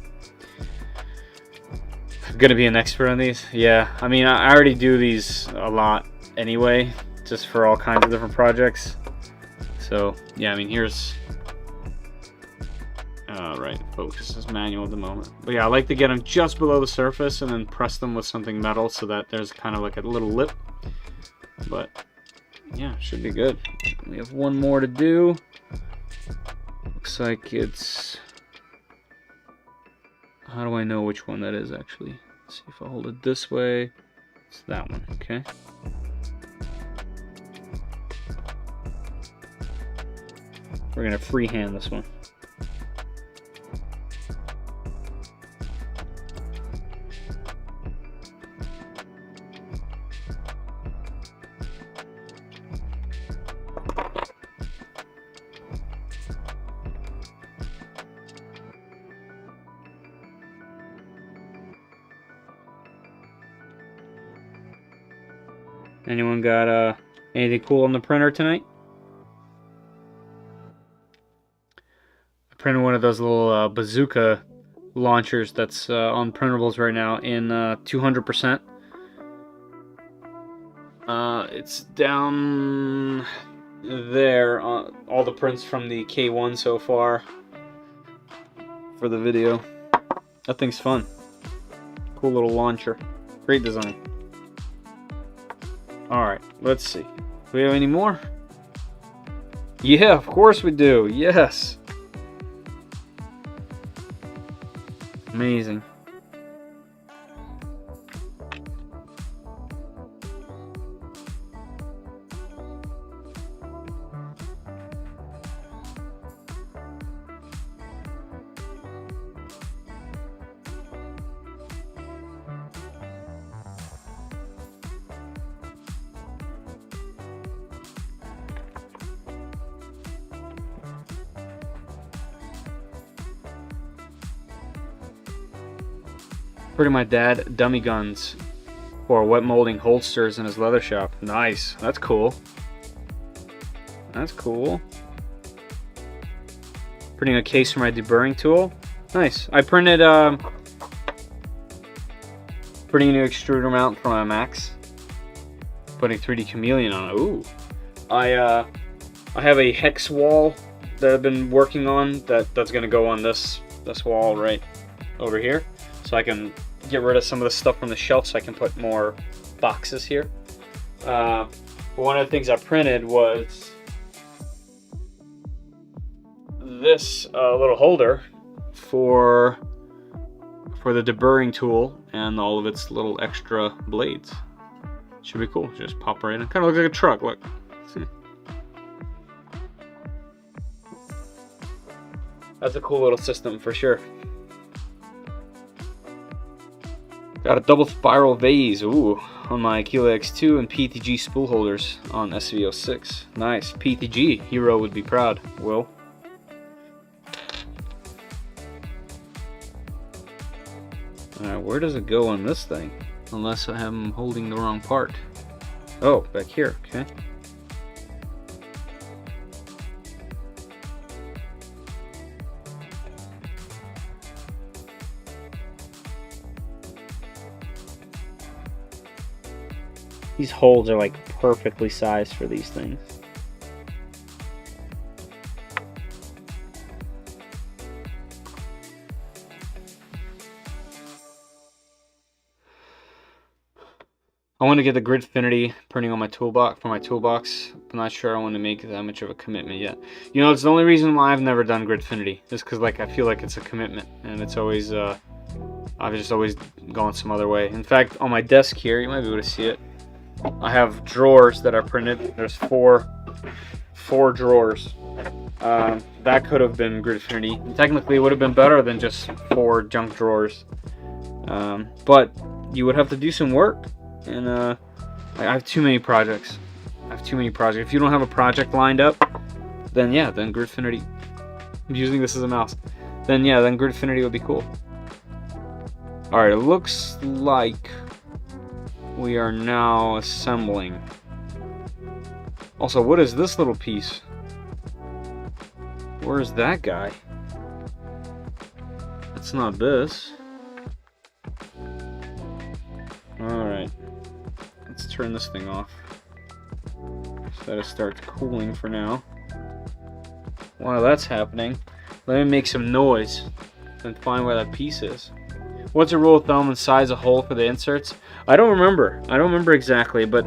I'm gonna be an expert on these. Yeah, I mean, I already do these a lot anyway, just for all kinds of different projects. So yeah, I mean, here's right, focus is manual at the moment. But yeah, I like to get them just below the surface and then press them with something metal so that there's kind of like a little lip. But yeah, should be good. We have one more to do. Looks like it's... How do I know which one that is actually? Let's see if I hold it this way. It's that one, okay. We're gonna freehand this one. Anyone got anything cool on the printer tonight? I printed one of those little bazooka launchers that's on printables right now in 200%. It's down there, all the prints from the K1 so far for the video. That thing's fun. Cool little launcher. Great design. Alright, let's see. Do we have any more? Yeah, of course we do. Yes. Amazing. Printing my dad dummy guns for wet molding holsters in his leather shop. Nice. That's cool. That's cool. Printing a case for my deburring tool. Nice. I printed printing a new extruder mount for my Max. Putting 3D chameleon on it. Ooh. I have a hex wall that I've been working on that's gonna go on this wall right over here. So I can get rid of some of the stuff from the shelf so I can put more boxes here. One of the things I printed was this little holder for the deburring tool and all of its little extra blades. Should be cool. Just pop right in. Kind of looks like a truck. Look. That's a cool little system for sure. Got a double spiral vase, ooh, on my Aquila X2 and PTG spool holders on SV06. Nice, PTG, hero would be proud, Will. Alright, where does it go on this thing? Unless I am holding the wrong part. Oh, back here, okay. These holes are like perfectly sized for these things. I want to get the Gridfinity printing on my toolbox I'm not sure I want to make that much of a commitment yet. You know, it's the only reason why I've never done Gridfinity, is because like I feel like it's a commitment and it's always I've just always gone some other way. In fact, on my desk here, you might be able to see it. I have drawers that are printed. There's four drawers. That could have been Gridfinity. Technically, it would have been better than just 4 junk drawers. But you would have to do some work, and I have too many projects. If you don't have a project lined up, then yeah, then Gridfinity. I'm using this as a mouse. Then yeah, then Gridfinity would be cool. All right, it looks like we are now assembling. Also, what is this little piece? Where is that guy? It's not this. Alright. Let's turn this thing off. So that it starts cooling for now. While that's happening, let me make some noise and find where that piece is. What's a rule of thumb and size a hole for the inserts? I don't remember exactly, but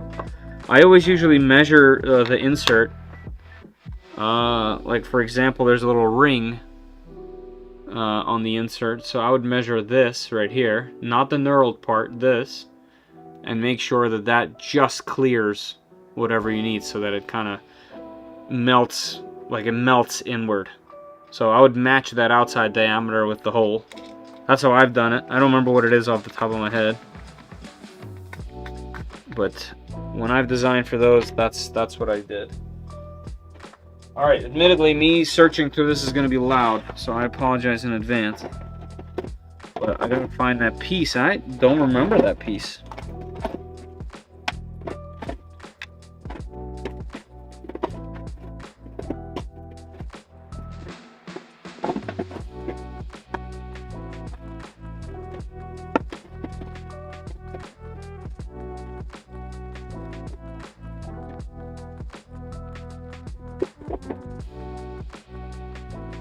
I always usually measure the insert. Like for example, there's a little ring on the insert, so I would measure this right here, not the knurled part, this, and make sure that that just clears whatever you need, so that it kind of melts, like it melts inward. So I would match that outside diameter with the hole. That's how I've done it. I don't remember what it is off the top of my head, but when I've designed for those, that's what I did. Alright, admittedly, me searching through this is going to be loud, so I apologize in advance. But I gotta find that piece. I don't remember that piece.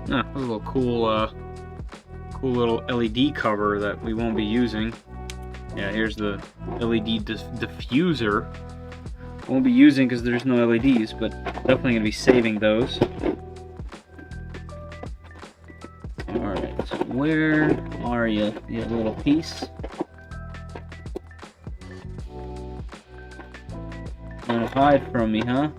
a little cool, cool little LED cover that we won't be using. Yeah, here's the LED diffuser. Won't be using because there's no LEDs, but definitely gonna be saving those. Alright, so where are you, you little piece? Gonna hide from me, huh?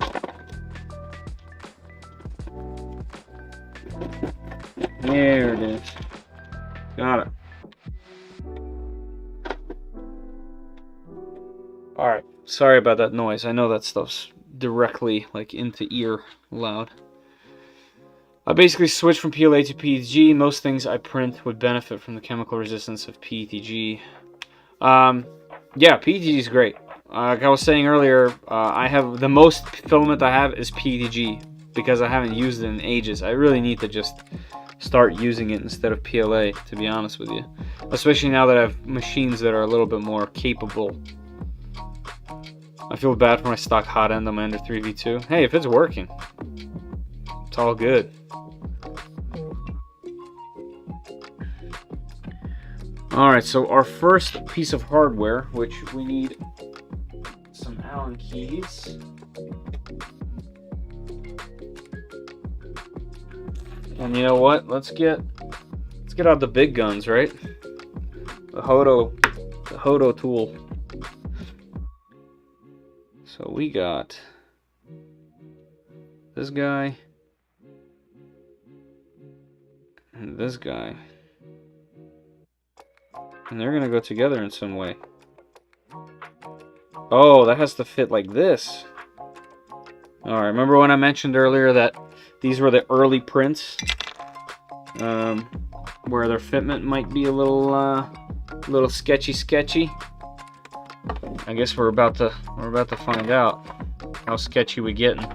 There it is. Got it. Alright, sorry about that noise. I know that stuff's directly like into ear loud. I basically switched from PLA to PETG. Most things I print would benefit from the chemical resistance of PETG. Yeah, PETG is great. Like I was saying earlier, I have the most filament I have is PETG because I haven't used it in ages. I really need to just start using it instead of PLA, to be honest with you. Especially now that I have machines that are a little bit more capable. I feel bad for my stock hot end on my Ender 3v2. Hey, if it's working, it's all good. Alright, so our first piece of hardware, which we need some Allen keys. And you know what? Let's get out the big guns, right? The Hodo tool. So we got this guy and this guy. And they're gonna go together in some way. Oh, that has to fit like this. Alright, remember when I mentioned earlier that these were the early prints? Where their fitment might be a little sketchy. I guess we're about to find out how sketchy we getting.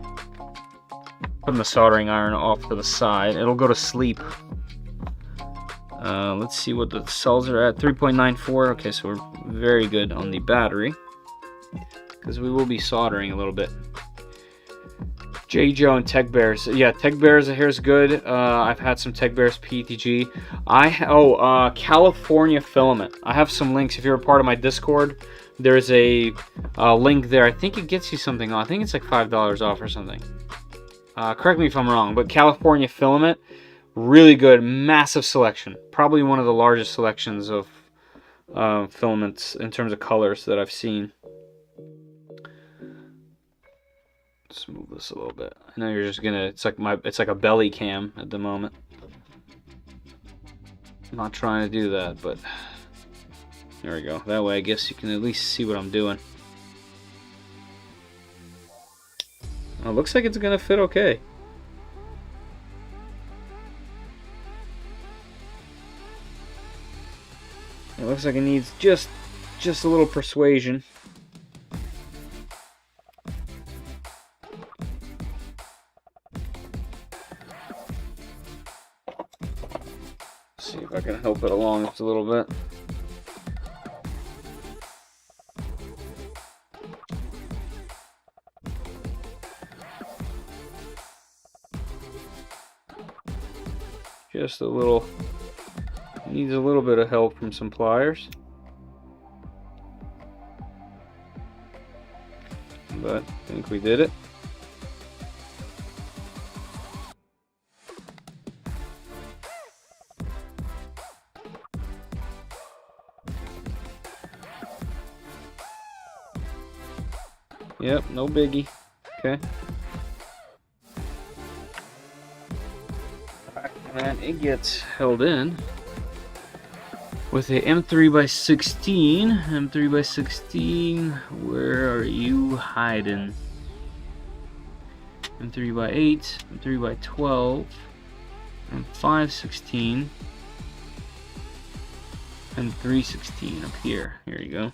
Putting the soldering iron off to the side. It'll go to sleep. Let's see what the cells are at. 3.94. Okay, so we're very good on the battery because we will be soldering a little bit. J. Joe and Tech Bears. Yeah, Tech Bears here's good. I've had some Tech Bears PETG. California Filament. I have some links. If you're a part of my Discord, there's a link there. I think it gets you something on. I think it's like $5 off or something. Correct me if I'm wrong, but California Filament, really good, massive selection. Probably one of the largest selections of filaments in terms of colors that I've seen. Let's move this a little bit. I know you're just gonna. It's like a belly cam at the moment. I'm not trying to do that, but there we go. That way, I guess you can at least see what I'm doing. Oh, looks like it's gonna fit okay. It looks like it needs just a little persuasion. See if I can help it along just a little bit. Just a little, needs a little bit of help from some pliers. But I think we did it. Yep, no biggie. Okay. And it gets held in with a M3x16. M3x16, where are you hiding? M3x8, M3x12, M516, and 316 up here. Here you go.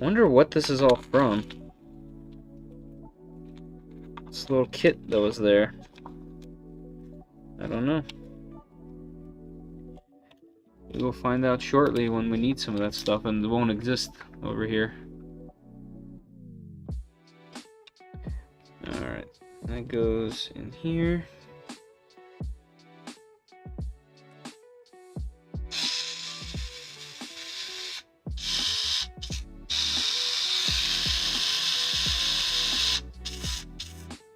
Wonder what this is all from. This little kit that was there. I don't know. We will find out shortly when we need some of that stuff, and it won't exist over here. That goes in here.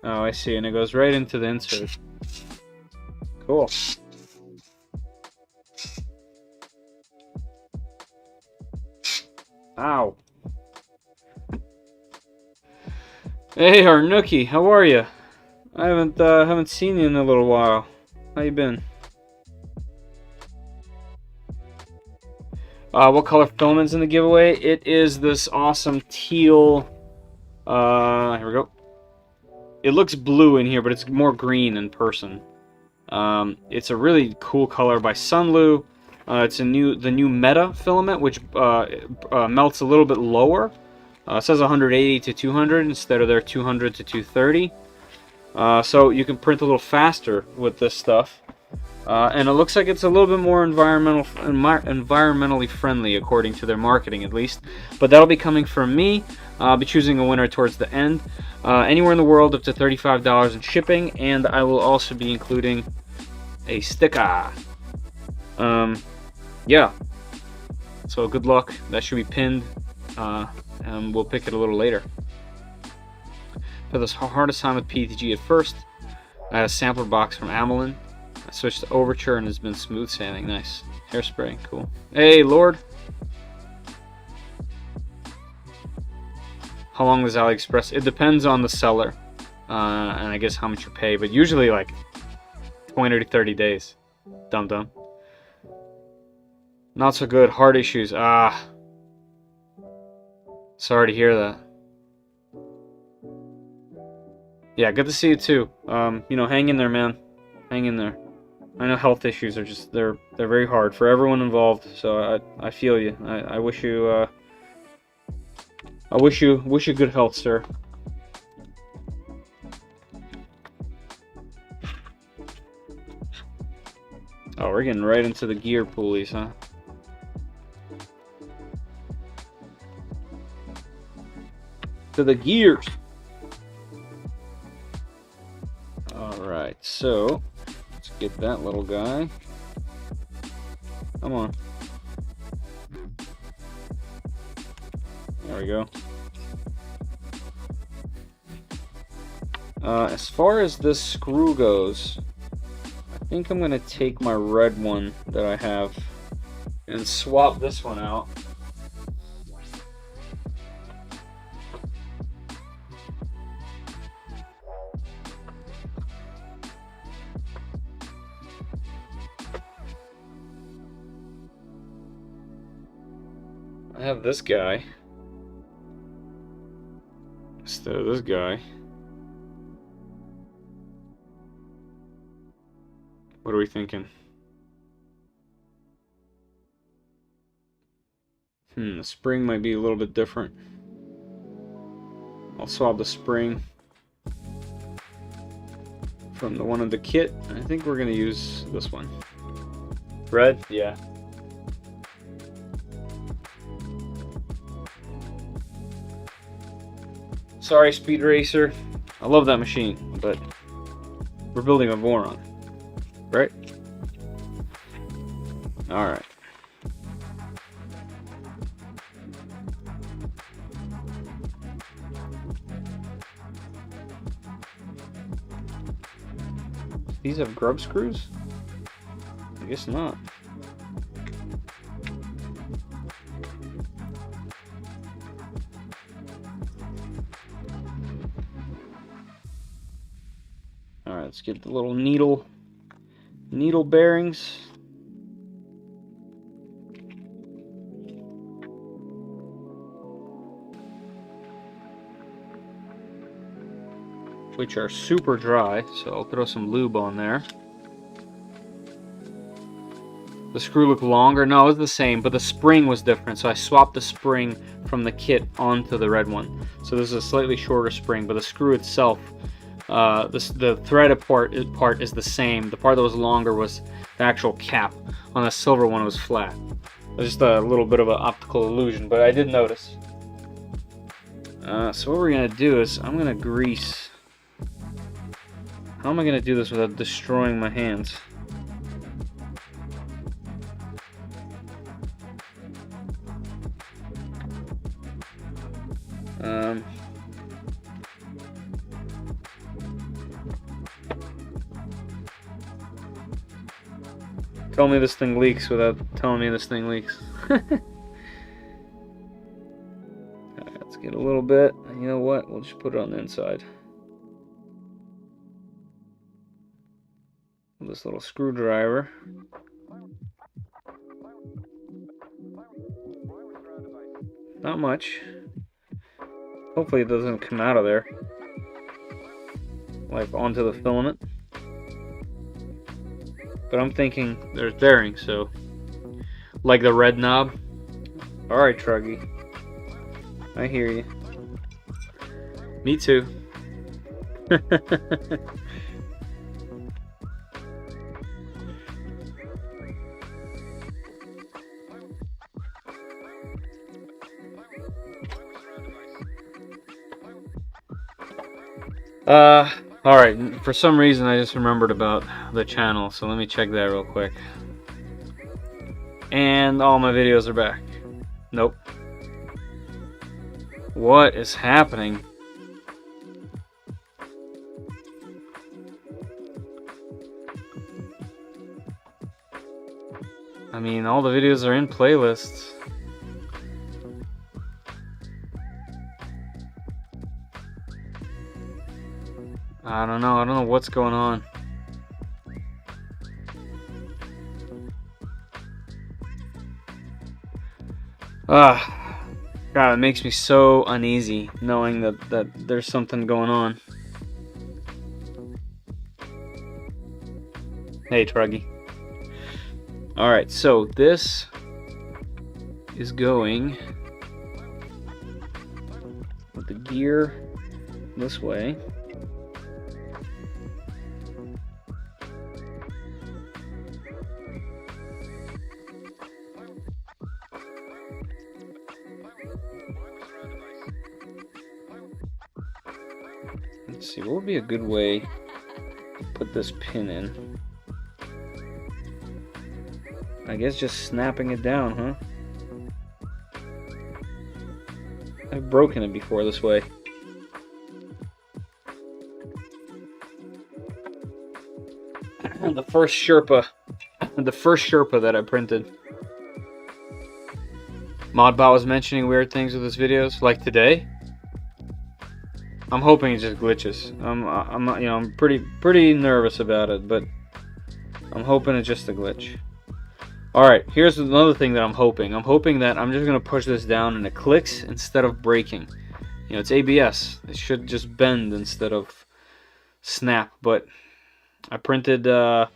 Oh, I see, and it goes right into the insert. Cool. Ow. Hey, Arnookie, how are you? I haven't seen you in a little while. How you been? What color filament's in the giveaway? It is this awesome teal. Here we go. It looks blue in here, but it's more green in person. It's a really cool color by Sunlu. It's the new Meta filament, which melts a little bit lower. It says 180 to 200 instead of their 200 to 230. So you can print a little faster with this stuff. And it looks like it's a little bit more environmentally friendly, according to their marketing at least. But that'll be coming from me. I'll be choosing a winner towards the end. Anywhere in the world up to $35 in shipping, and I will also be including a sticker. Yeah. So good luck. That should be pinned, and we'll pick it a little later. For the hardest time with PETG at first, I had a sampler box from Amelin. I switched to Overture and it's been smooth sailing. Nice. Hairspray, cool. Hey, Lord. How long does AliExpress? It depends on the seller, and I guess how much you pay, but usually like 20 to 30 days. Dum dum. Not so good. Heart issues. Sorry to hear that. Yeah, good to see you too. You know, hang in there, man. Hang in there. I know health issues are just they're very hard for everyone involved. So I feel you. I wish you wish you good health, sir. Oh, we're getting right into the gear pulleys, huh? To the gears. Alright, so let's get that little guy. Come on. There we go. As far as this screw goes, I think I'm going to take my red one that I have and swap this one out. I have this guy instead of this guy. What are we thinking? The spring might be a little bit different. I'll swap the spring from the one in the kit. I think we're gonna use this one. Red? Yeah. Sorry, Speed Racer. I love that machine, but we're building a Voron. Right? Alright. These have grub screws? I guess not. Alright, let's get the little needle bearings. Which are super dry, so I'll throw some lube on there. The screw looked longer. No, it was the same, but the spring was different, so I swapped the spring from the kit onto the red one. So this is a slightly shorter spring, but the screw itself, the threaded part is the same. The part that was longer was the actual cap. On the silver one, it was flat. It was just a little bit of an optical illusion, but I did notice. So what we're gonna do is I'm gonna grease How am I going to do this without destroying my hands? Tell me this thing leaks without telling me this thing leaks. Alright, let's get a little bit. You know what? We'll just put it on the inside. With this little screwdriver. Not much. Hopefully it doesn't come out of there. Like onto the filament. But I'm thinking there's bearings, so like the red knob. Alright, Truggy. I hear you. Me too. Alright, for some reason I just remembered about the channel, so let me check that real quick. And all my videos are back. Nope. What is happening? I mean, all the videos are in playlists. I don't know what's going on. God, it makes me so uneasy knowing that there's something going on. Hey, Truggy. Alright, so this is going with the gear this way. Let's see, what would be a good way to put this pin in? I guess just snapping it down, huh? I've broken it before this way. The first Sherpa that I printed. Modbot was mentioning weird things with his videos, like today. I'm hoping it just glitches. I'm pretty nervous about it, but I'm hoping it's just a glitch. Alright, here's another thing that I'm hoping. I'm hoping that I'm just going to push this down and it clicks instead of breaking. You know, it's ABS. It should just bend instead of snap. But I printed the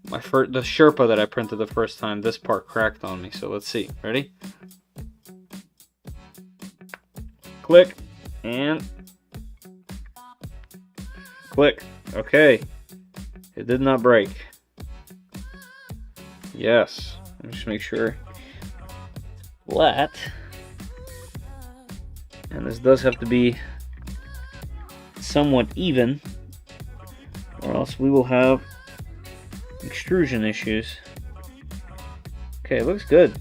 Sherpa that I printed the first time. This part cracked on me. So let's see. Ready? Click. And click. Okay. It did not break. Yes. Let me just make sure. Flat. And this does have to be somewhat even, or else we will have extrusion issues. Okay, it looks good.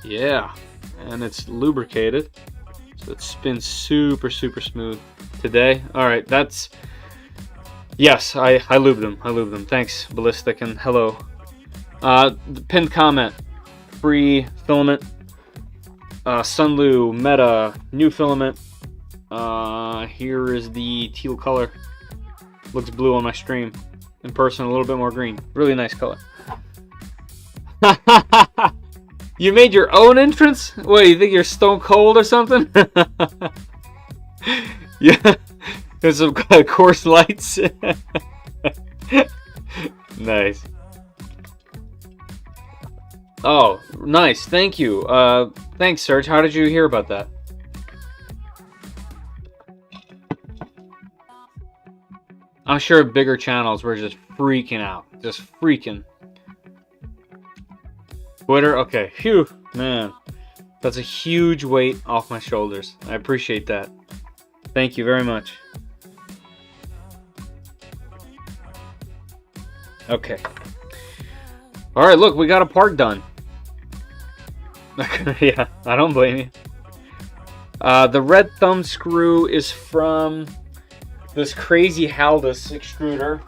Yeah. And it's lubricated. So it spins super smooth today. Alright, that's... Yes, I lubed them. Thanks, Ballistic, and hello. The pinned comment. Free filament. Sunlu, Meta, new filament. Here is the teal color. Looks blue on my stream. In person, a little bit more green. Really nice color. You made your own entrance? What, you think you're stone cold or something? Yeah. There's some coarse lights. Nice. Oh, nice. Thank you. Thanks, Serge. How did you hear about that? I'm sure bigger channels were just freaking out. Just freaking. Twitter? Okay. Phew. Man. That's a huge weight off my shoulders. I appreciate that. Thank you very much. Okay. Alright, look, we got a part done. Yeah, I don't blame you. The red thumb screw is from this crazy Haldus extruder.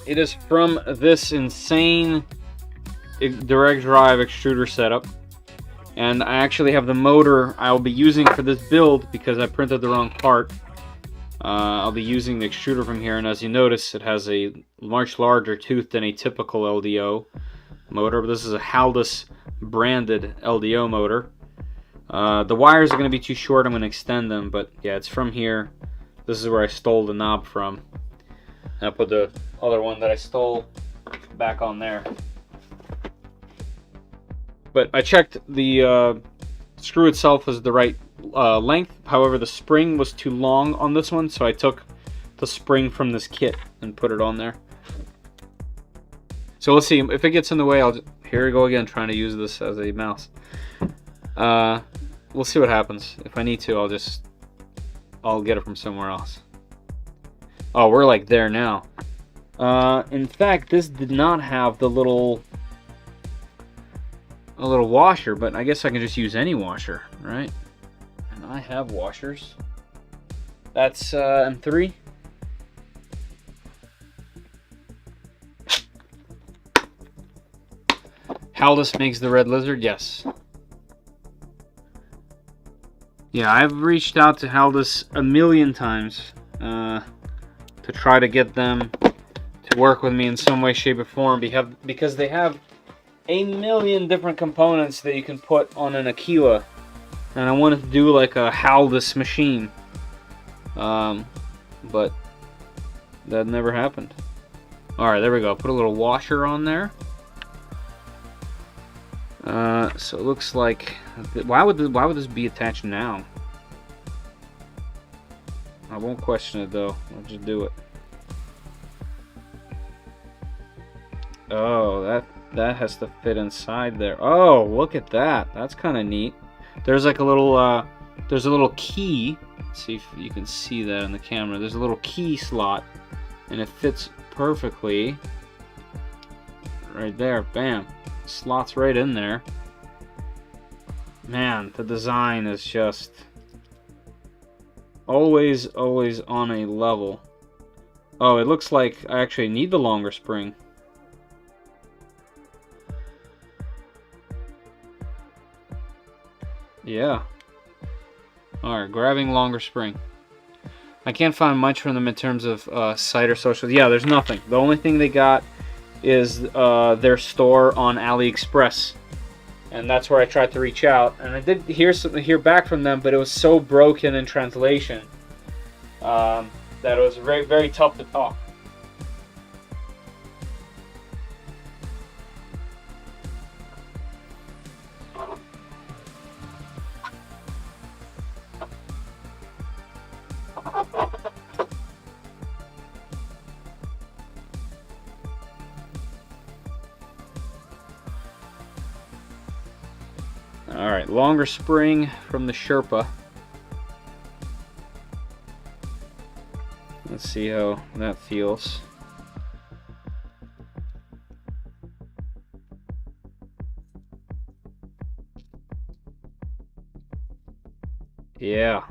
It is from this insane direct drive extruder setup. And I actually have the motor I'll be using for this build because I printed the wrong part. I'll be using the extruder from here, and as you notice, it has a much larger tooth than a typical LDO motor. But this is a Haldus branded LDO motor. The wires are going to be too short. I'm going to extend them, but yeah, it's from here. This is where I stole the knob from. And I put the other one that I stole back on there. But I checked the screw itself was the right length. However, the spring was too long on this one, so I took the spring from this kit and put it on there. So let's see if it gets in the way. Here we go again, trying to use this as a mouse. We'll see what happens. If I need to, I'll get it from somewhere else. Oh, we're like there now. In fact, this did not have the little washer, but I guess I can just use any washer, right? And I have washers. That's M3. Haldus makes the red lizard, yes. Yeah, I've reached out to Haldus a million times to try to get them to work with me in some way, shape, or form because they have a million different components that you can put on an Aquila, and I wanted to do like a Haldus machine, but that never happened. Alright, there we go. Put a little washer on there. So it looks like, why would this be attached now? I won't question it though. I'll just do it. Oh, that has to fit inside there. Oh, look at that. That's kind of neat. There's like a little there's a little key. Let's see if you can see that in the camera. There's a little key slot, and it fits perfectly right there. Bam. Slots right in there. Man, the design is just always on a level. Oh, it looks like I actually need the longer spring. Yeah. Alright, grabbing longer spring. I can't find much from them in terms of site or social. Yeah, there's nothing. The only thing they got is their store on AliExpress. And that's where I tried to reach out. And I did hear back from them, but it was so broken in translation that it was very, very tough to talk. Alright, longer spring from the Sherpa. Let's see how that feels. Yeah.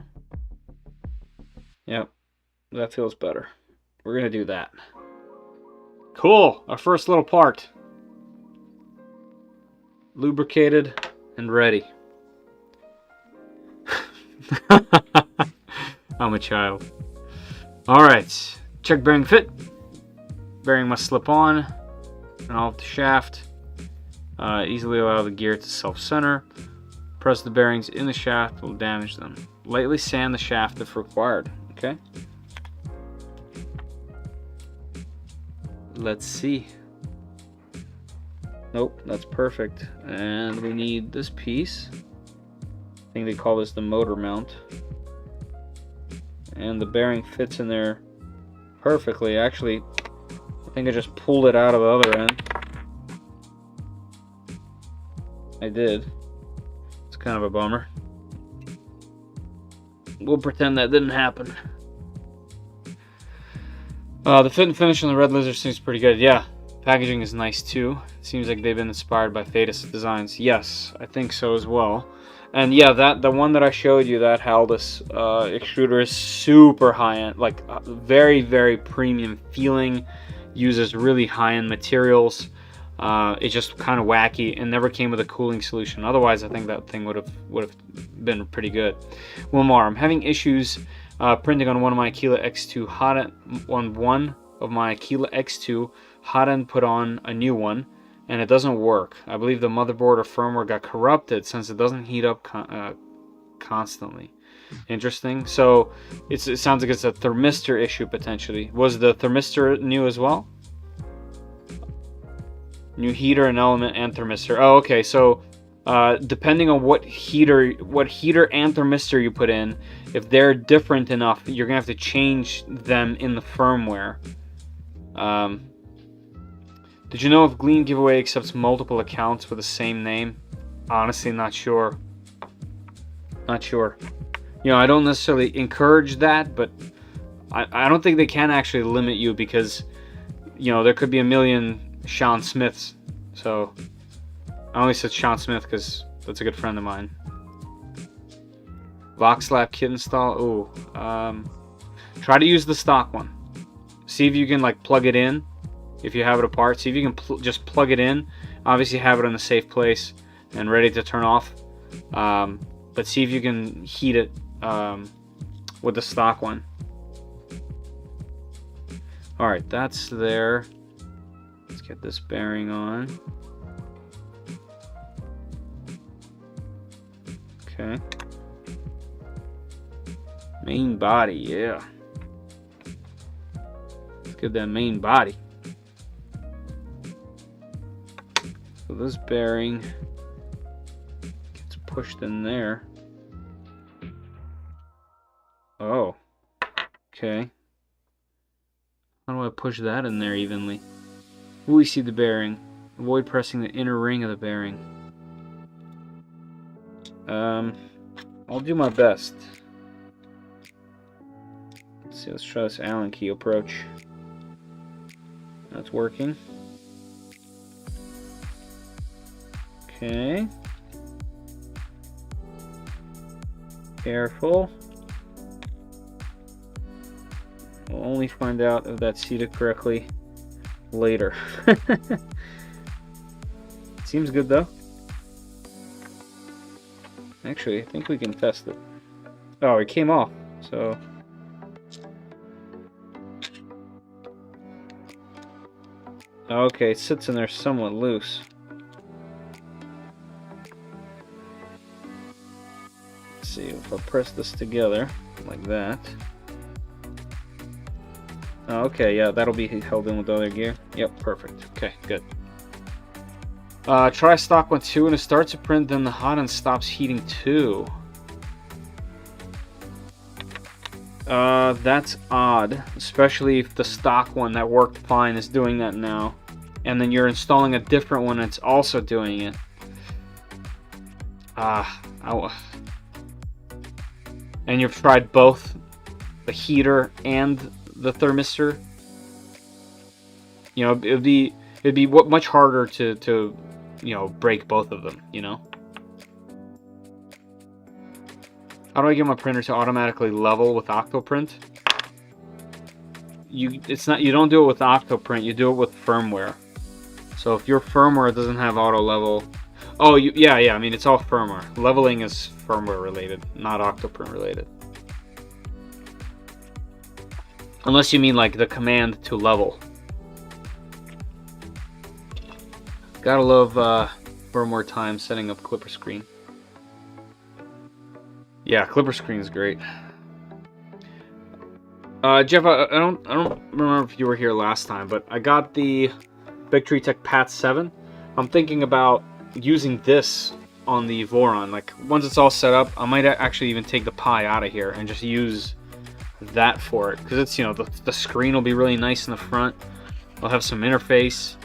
Yep, that feels better. We're gonna do that. Cool, our first little part. Lubricated and ready. I'm a child. Alright, check bearing fit. Bearing must slip on and off the shaft. Easily allow the gear to self-center. Press the bearings in the shaft will damage them. Lightly sand the shaft if required. Okay. Let's see. Nope, that's perfect. And we need this piece. I think they call this the motor mount. And the bearing fits in there perfectly. Actually, I think I just pulled it out of the other end. I did. kind of a bummer. We'll pretend that didn't happen. The fit and finish on the Red Lizard seems pretty good. Yeah, packaging is nice too. Seems like they've been inspired by Fysetc designs. Yes, I think so as well. And yeah, the one that I showed you, that Haldus extruder, is super high-end, like very, very premium feeling. Uses really high-end materials. It's just kind of wacky and never came with a cooling solution. Otherwise, I think that thing would have been pretty good. One more. I'm having issues printing on one of my Aquila X2 hot end, on one of my Aquila X2 hot end put on a new one, and it doesn't work. I believe the motherboard or firmware got corrupted since it doesn't heat up constantly. Interesting. So it sounds like it's a thermistor issue potentially. Was the thermistor new as well? New heater and element and thermistor. Oh, okay. So depending on what heater and thermistor you put in, if they're different enough, you're gonna have to change them in the firmware. Did you know if Gleam Giveaway accepts multiple accounts with the same name? Honestly, not sure. Not sure. You know, I don't necessarily encourage that, but I don't think they can actually limit you, because, you know, there could be a million Sean Smiths. So I only said Sean Smith because that's a good friend of mine. Voxelab kit install. Ooh. Try to use the stock one. See if you can like plug it in. If you have it apart, see if you can just plug it in. Obviously have it in a safe place and ready to turn off. But see if you can heat it with the stock one. Alright, that's there. Let's get this bearing on. Okay. Main body, yeah. Let's get that main body. So this bearing gets pushed in there. Oh, okay. How do I push that in there evenly? Will we see the bearing? Avoid pressing the inner ring of the bearing. I'll do my best. Let's see, let's try this Allen key approach. That's working. Okay. Careful. We'll only find out if that's seated correctly later. Seems good though. Actually, I think we can test it. Oh, it came off, so... Okay, it sits in there somewhat loose. Let's see, if I press this together, like that... Oh, okay, yeah, that'll be held in with the other gear. Yep, perfect. Okay, good. Try stock one too, and it starts to print, then the hot end stops heating too. That's odd, especially if the stock one that worked fine is doing that now, and then you're installing a different one that's also doing it. And you've tried both the heater and the thermistor. You know, it'd be much harder to you know, break both of them, you know. How do I get my printer to automatically level with Octoprint? You don't do it with Octoprint, you do it with firmware. So if your firmware doesn't have auto level, oh, yeah, I mean, it's all firmware. Leveling is firmware related, not Octoprint related. Unless you mean like the command to level. Gotta love firmware time setting up Clipper screen. Yeah, Clipper screen is great. Jeff, I don't remember if you were here last time, but I got the Victorytech PAT 7. I'm thinking about using this on the Voron. Like, once it's all set up, I might actually even take the Pi out of here and just use that for it, because it's, you know, the screen will be really nice in the front. I'll have some interface.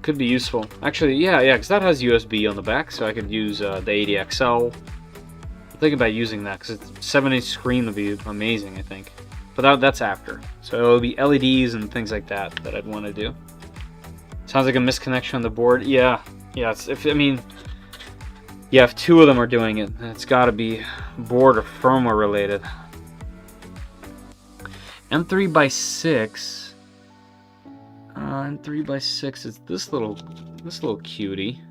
could be useful. Actually, yeah, because that has USB on the back, so I could use the 80XL. I'm thinking about using that because it's 7-inch screen would be amazing, I think. But that's after. So it'll be LEDs and things like that I'd want to do. Sounds like a misconnection on the board. Yeah. It's, if if 2 of them are doing it, then it's got to be board or firmware related. M3x6. M3x6 is this little cutie.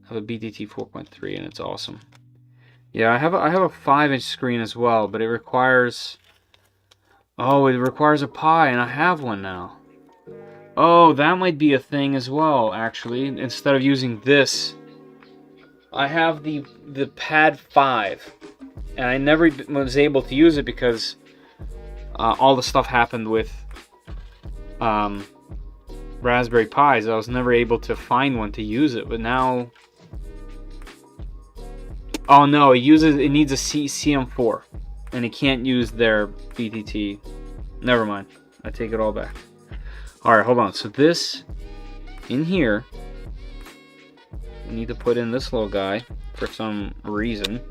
I have a BTT 4.3 and it's awesome. Yeah, I have a 5-inch screen as well, but it requires a Pi, and I have one now. Oh, that might be a thing as well, actually. Instead of using this, I have the Pad 5, and I never was able to use it because all the stuff happened with Raspberry Pis. I was never able to find one to use it, but now... Oh no, it needs a CM4, and it can't use their BTT. Never mind, I take it all back. Alright, hold on. So this, in here, we need to put in this little guy for some reason.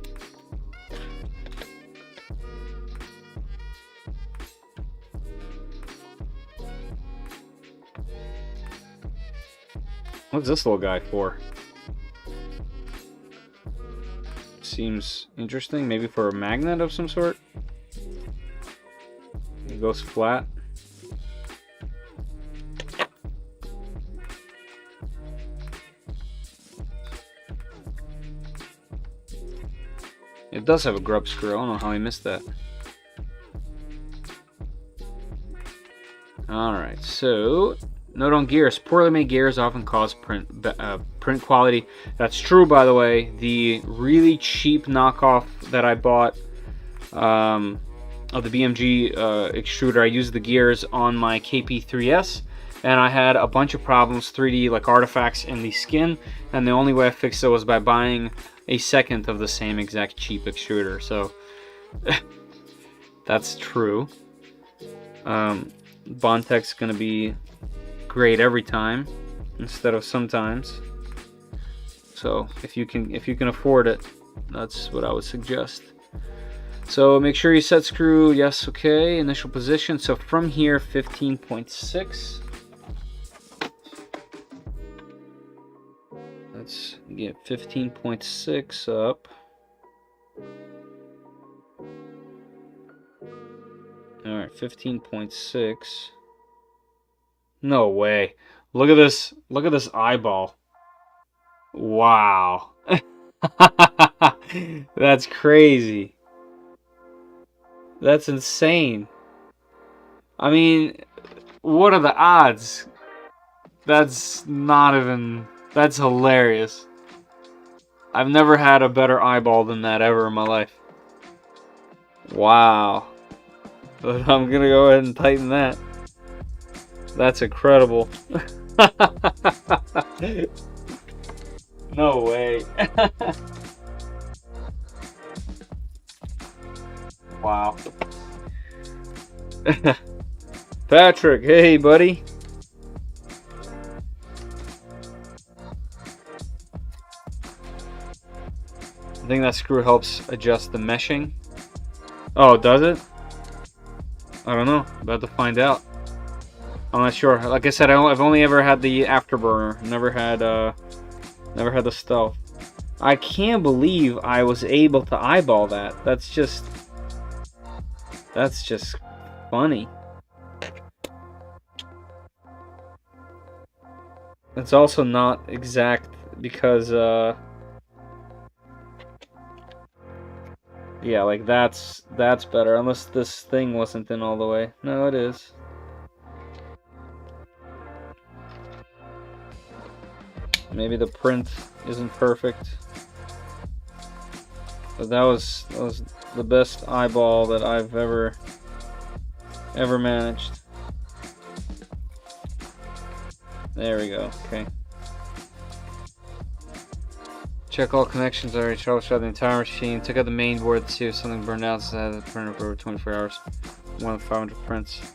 What's this little guy for? Seems interesting. Maybe for a magnet of some sort. It goes flat. It does have a grub screw. I don't know how I missed that. Alright, so note on gears. Poorly made gears often cause print quality. That's true, by the way. The really cheap knockoff that I bought of the BMG extruder, I used the gears on my KP3S, and I had a bunch of problems, 3D like artifacts in the skin, and the only way I fixed it was by buying a second of the same exact cheap extruder. So that's true. Bondtech's gonna be great every time instead of sometimes. So if you can afford it, that's what I would suggest. So make sure you set screw, yes, okay, initial position. So from here, 15.6. Let's get 15.6 up. Alright, 15.6. No way. Look at this eyeball. Wow. That's crazy. That's insane. I mean, what are the odds? That's hilarious. I've never had a better eyeball than that ever in my life. Wow. But I'm gonna go ahead and tighten that. That's incredible. No way. Wow. Patrick, hey buddy. I think that screw helps adjust the meshing. Oh, does it? I don't know. About to find out. I'm not sure. Like I said, I've only ever had the afterburner. Never had the stealth. I can't believe I was able to eyeball that. That's just funny. It's also not exact because yeah, like that's better, unless this thing wasn't in all the way. No, it is. Maybe the print isn't perfect. But that was the best eyeball that I've ever managed. There we go. Okay. Check all connections. I already troubleshot the entire machine. Took out the main board to see if something burned out. So I had the printer for over 24 hours. More than 500 prints.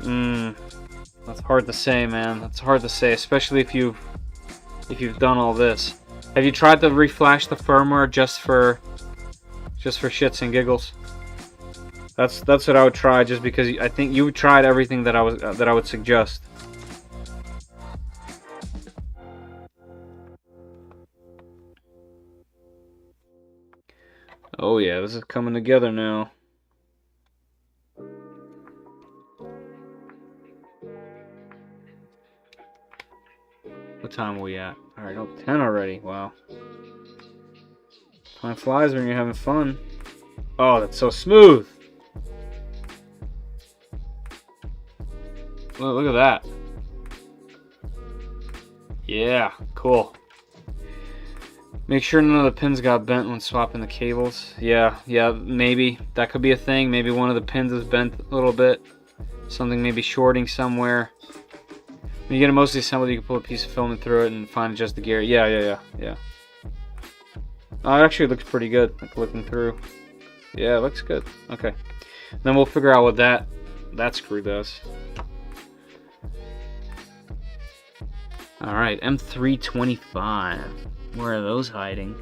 That's hard to say, man. That's hard to say, especially if you've done all this. Have you tried to reflash the firmware just for shits and giggles? That's what I would try, just because I think you tried everything that I would suggest. Oh yeah, this is coming together now. What time are we at? Alright, 10 already. Wow. Time flies when you're having fun. Oh, that's so smooth. Look at that. Yeah, cool. Make sure none of the pins got bent when swapping the cables. Yeah, maybe. That could be a thing. Maybe one of the pins is bent a little bit. Something maybe shorting somewhere. When you get it mostly assembled, you can pull a piece of filament through it and find just the gear. Yeah. Oh, it actually looks pretty good, like looking through. Yeah, it looks good. Okay. Then we'll figure out what that screw does. Alright, M325. Where are those hiding?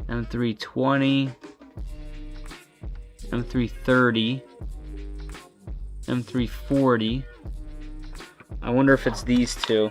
M320, M330, M340. I wonder if it's these two.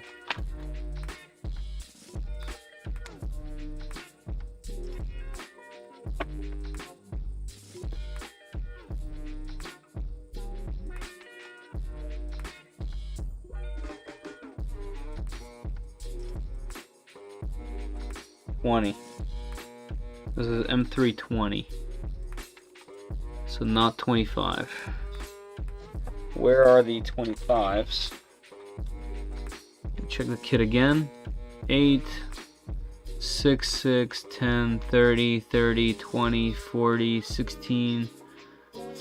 This is M320. So not 25. Where are the 25s? Check the kit again. 8, 6, 6, 10, 30, 30, 20, 40, 16,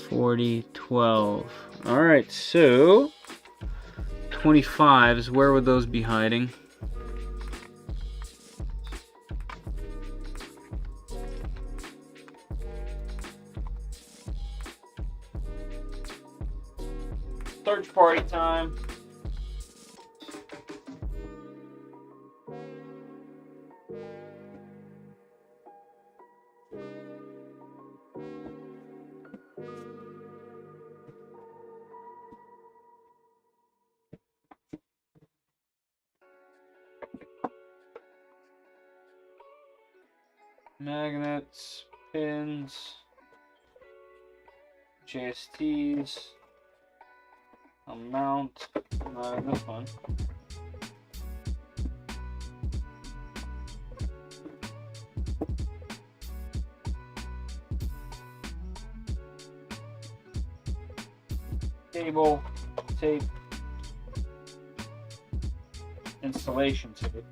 40, 12. Alright, so 25s, where would those be hiding? Search party time. Magnets, pins, JSTs, a mount, this one. Cable, tape, installation tape.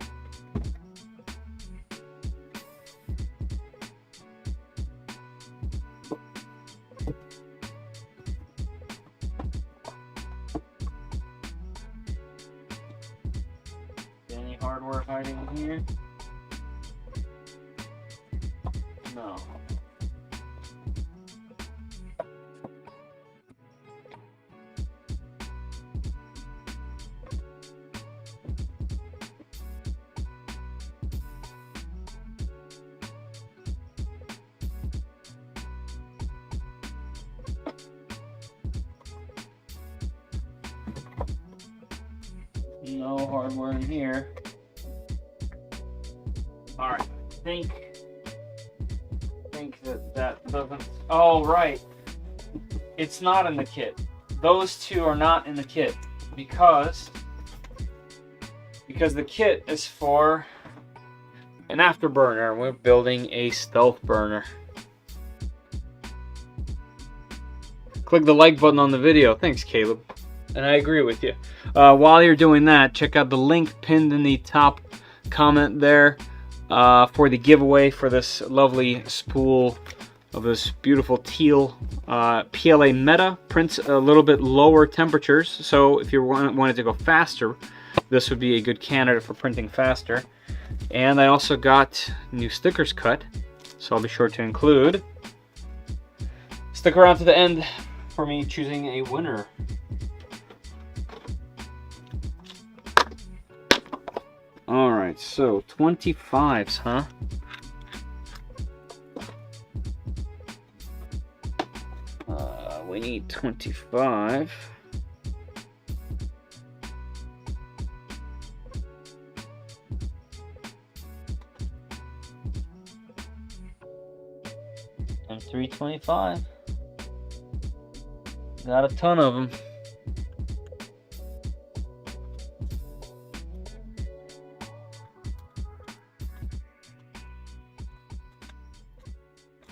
Any hardware hiding in here? No. No hardware in here. Alright, think that doesn't... Oh, right. It's not in the kit. Those two are not in the kit because the kit is for an afterburner, and we're building a stealth burner. Click the like button on the video. Thanks, Caleb. And I agree with you. While you're doing that, check out the link pinned in the top comment there for the giveaway for this lovely spool of this beautiful teal PLA Meta. Prints a little bit lower temperatures, so if you wanted to go faster, this would be a good candidate for printing faster. And I also got new stickers cut, so I'll be sure to include. Stick around to the end for me choosing a winner Alright, so 25s, huh? We need 25. And 325. Got a ton of them.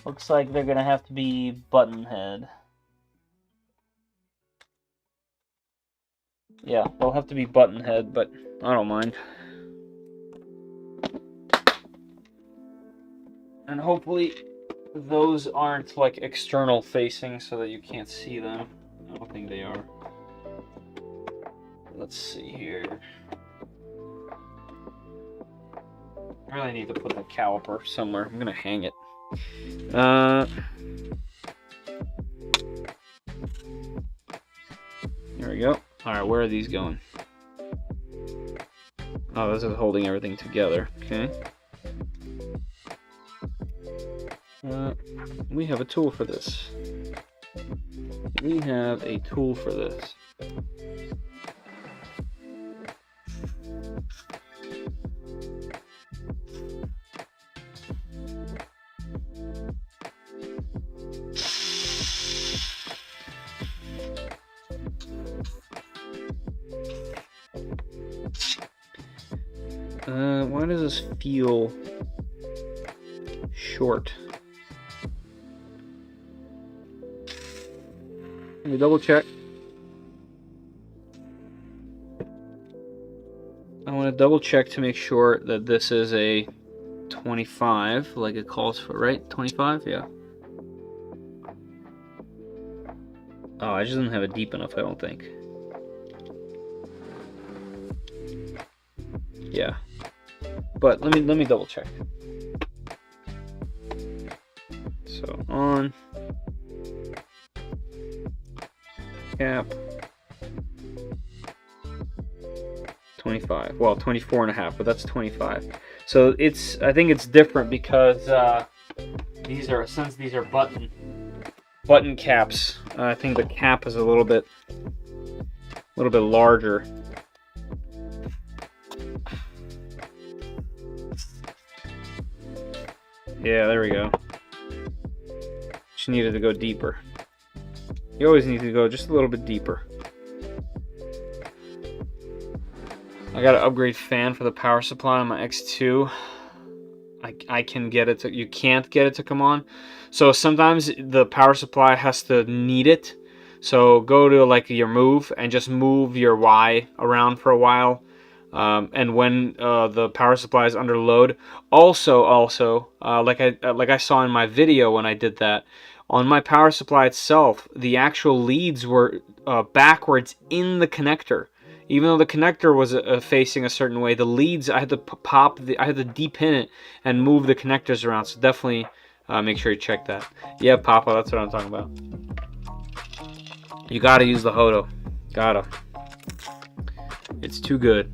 Looks like they're gonna have to be button head. Yeah, they'll have to be button head, but I don't mind. And hopefully those aren't like external facing so that you can't see them. I don't think they are. Let's see here. I really need to put the caliper somewhere. I'm gonna hang it. There we go. Alright, where are these going? Oh, this is holding everything together. Okay. We have a tool for this. We have a tool for this. Why does this feel short? Let me double check. I want to double check to make sure that this is a 25, like it calls for, right? 25, yeah. Oh, I just didn't have it deep enough, I don't think. Yeah. But let me double check. So on cap 25. Well, 24 and a half, but that's 25. So I think it's different because since these are button caps, I think the cap is a little bit larger. Yeah, there we go. Just needed to go deeper. You always need to go just a little bit deeper. I got to upgrade fan for the power supply on my X2. I can get it to, you can't get it to come on. So sometimes the power supply has to need it. So go to like your move and just move your Y around for a while. And when the power supply is under load, also like I saw in my video when I did that, on my power supply itself, the actual leads were backwards in the connector. Even though the connector was facing a certain way, the leads I had to I had to depin it and move the connectors around. So definitely make sure you check that. Yeah, Papa, that's what I'm talking about. You gotta use the Hodo. Gotta. It's too good.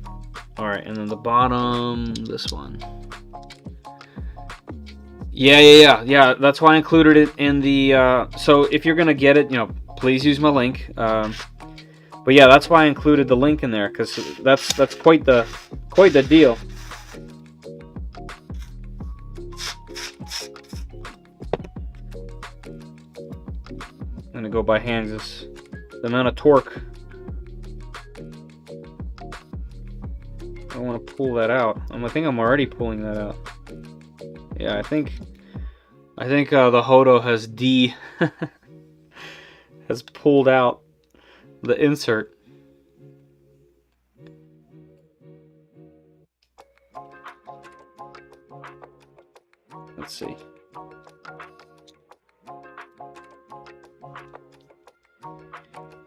Alright, and then the bottom, this one. Yeah, that's why I included it in the, so if you're gonna get it, please use my link. But yeah, that's why I included the link in there, because that's quite the deal. I'm gonna go by hand, because the amount of torque. I want to pull that out. I think I'm already pulling that out. Yeah, I think the Hodo has has pulled out the insert. Let's see.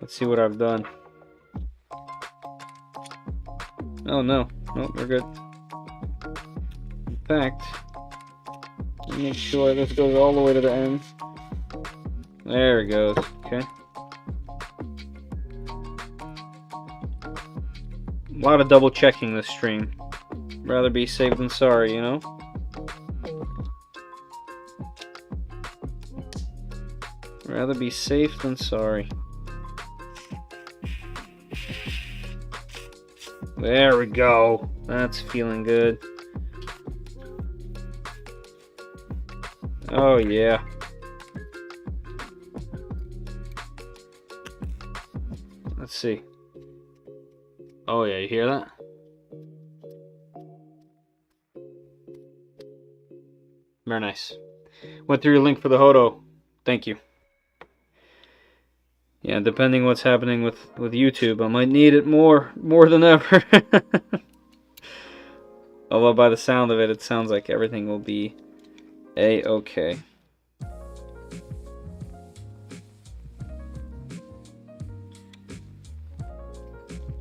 Let's see what I've done. Oh no, we're good. In fact, make sure this goes all the way to the end. There it goes. Okay. A lot of double checking this stream. Rather be safe than sorry, you know? Rather be safe than sorry. There we go. That's feeling good. Oh yeah. Let's see. Oh yeah, you hear that? Very nice. Went through your link for the Hodo. Thank you. Yeah, depending what's happening with YouTube, I might need it more than ever. Although by the sound of it, it sounds like everything will be a-okay.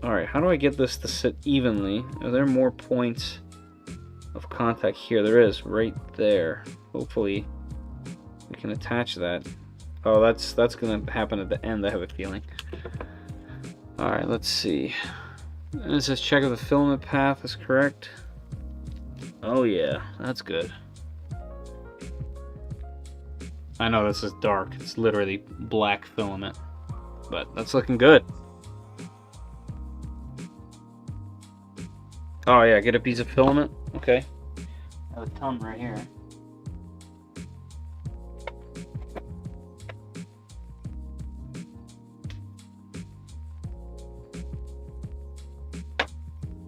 Alright, how do I get this to sit evenly? Are there more points of contact here? There is, right there. Hopefully we can attach that. Oh, that's gonna happen at the end, I have a feeling. Alright, let's see. It says check if the filament path is correct. Oh yeah, that's good. I know this is dark, it's literally black filament, but that's looking good. Oh yeah, get a piece of filament. Okay. I have a ton right here.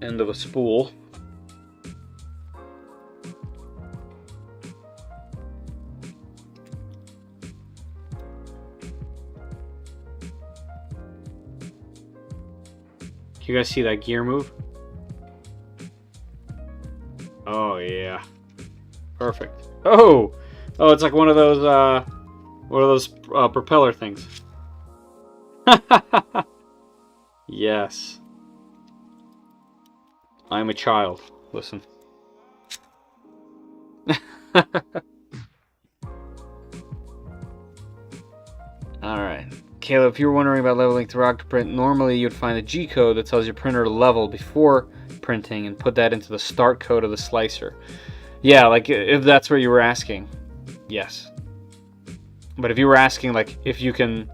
End of a spool. Can you guys see that gear move? Oh yeah, perfect. Oh, it's like one of those propeller things. Yes, I'm a child. Listen. All right, Caleb. If you're wondering about leveling through Octoprint, normally you'd find a G code that tells your printer to level before printing and put that into the start code of the slicer. Yeah, like if that's what you were asking, yes. But if you were asking like if you can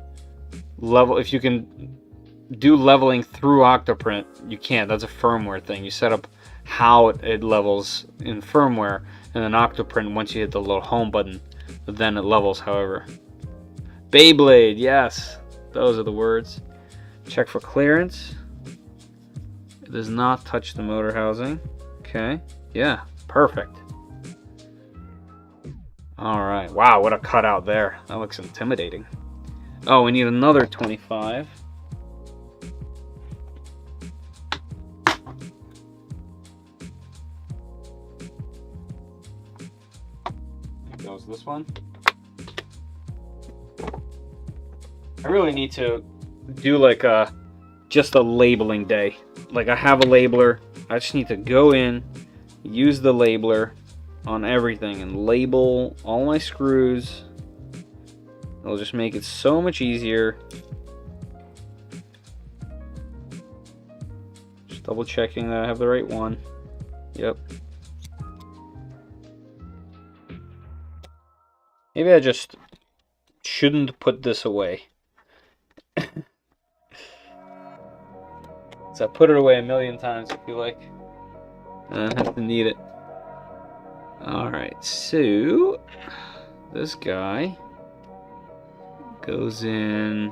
do leveling through Octoprint, you can't. That's a firmware thing. You set up how it levels in firmware, and then Octoprint, once you hit the little home button, then it levels however. Beyblade, yes, those are the words. Check for clearance. It does not touch the motor housing. Okay, yeah, perfect. Alright, wow, what a cutout there. That looks intimidating. Oh, we need another 25. There goes this one. I really need to do like just a labeling day. Like I have a labeler, I just need to go in, use the labeler on everything and label all my screws. It'll just make it so much easier. Just double checking that I have the right one. Yep. Maybe I just shouldn't put this away. So I put it away a million times, I feel like. I have to need it. Alright, so this guy goes in.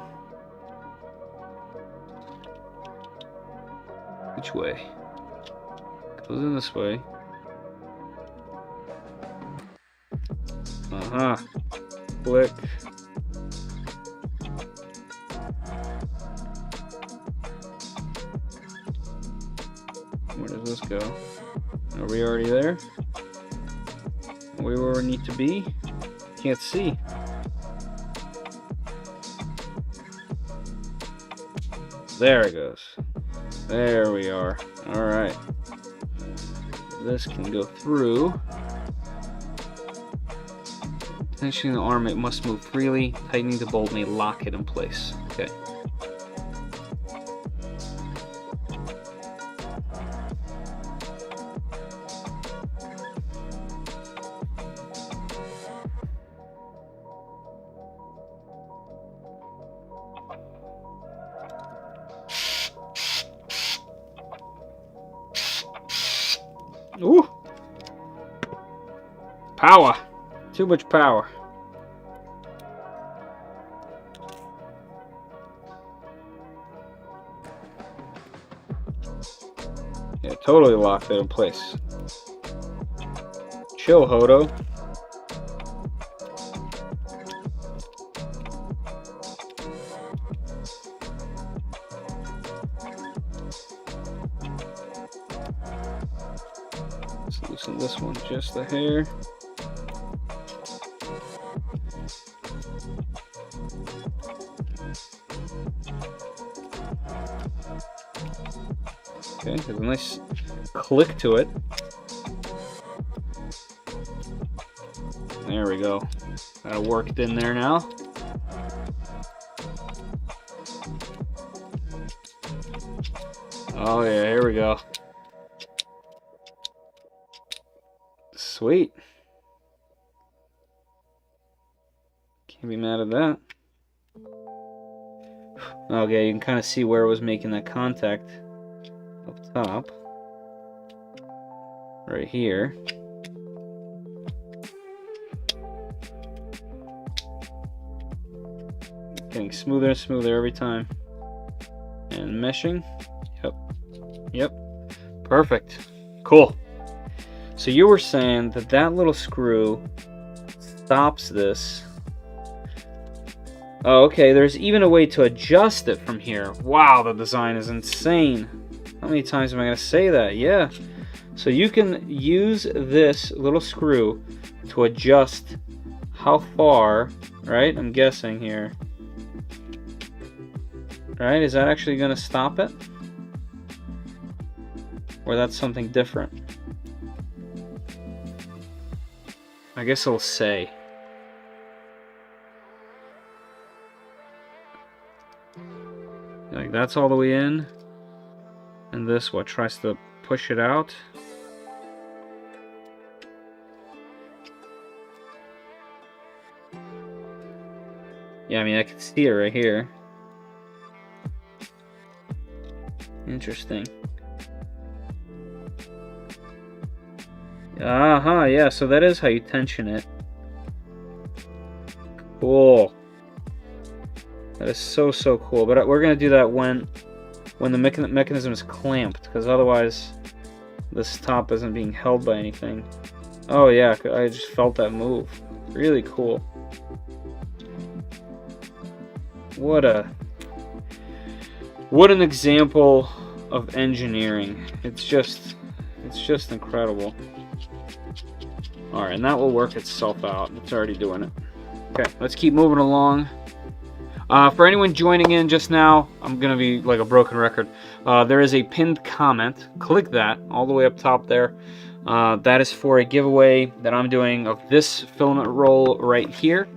Which way? Goes in this way. Click. Where does this go? Are we already there? Are we where we need to be? Can't see. There it goes. There we are. Alright. This can go through. Tensioning the arm, it must move freely. Tightening the bolt may lock it in place. Okay. Ooh! Power! Too much power. Yeah, totally locked it in place. Chill, Hodo. Let's loosen this one just a hair. Okay, there's a nice click to it. There we go. Got it worked in there now. Oh yeah, here we go. Sweet. Can't be mad at that. Okay, you can kind of see where it was making that contact up top. Right here. Getting smoother and smoother every time. And meshing. Yep. Yep. Perfect. Cool. So you were saying that that little screw stops this. Oh, okay. There's even a way to adjust it from here. Wow, the design is insane. How many times am I going to say that? Yeah. So you can use this little screw to adjust how far, right? I'm guessing here. Right? Is that actually going to stop it? Or that's something different? I guess it'll say. Like that's all the way in. And this, what, tries to push it out? Yeah, I mean, I can see it right here. Interesting. Aha, yeah, so that is how you tension it. Cool. That is so cool. But we're going to do that when the mechanism is clamped, because otherwise this top isn't being held by anything. Oh yeah, I just felt that move. Really cool. What an example of engineering. It's just incredible. Alright, and that will work itself out. It's already doing it. Okay, let's keep moving along. For anyone joining in just now, I'm going to be like a broken record. There is a pinned comment. Click that all the way up top there. That is for a giveaway that I'm doing of this filament roll right here.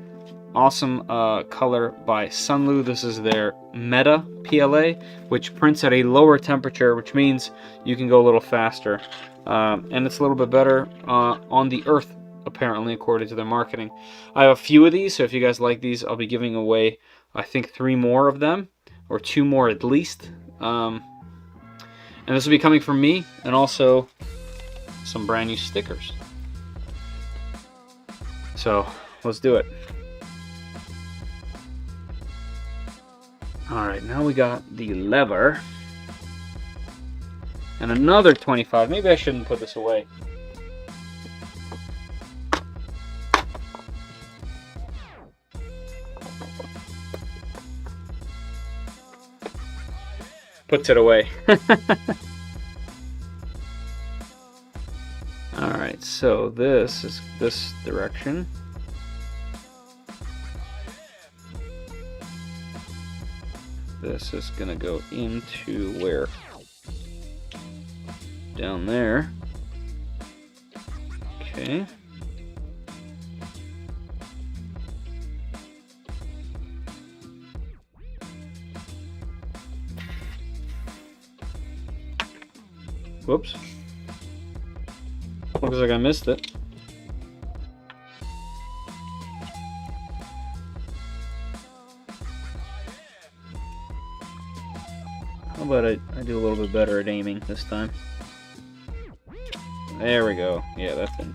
Awesome color by Sunlu. This is their Meta PLA, which prints at a lower temperature, which means you can go a little faster. And it's a little bit better on the earth, apparently, according to their marketing. I have a few of these, so if you guys like these, I'll be giving away, I think, 3 more of them, or 2 more at least. And this will be coming from me, and also some brand new stickers. So, let's do it. Alright, now we got the lever. And another 25. Maybe I shouldn't put this away. Puts it away. Alright, so this is this direction. This is going to go into where? Down there. Okay. Whoops. Looks like I missed it. How about I do a little bit better at aiming this time? There we go. Yeah, that's in.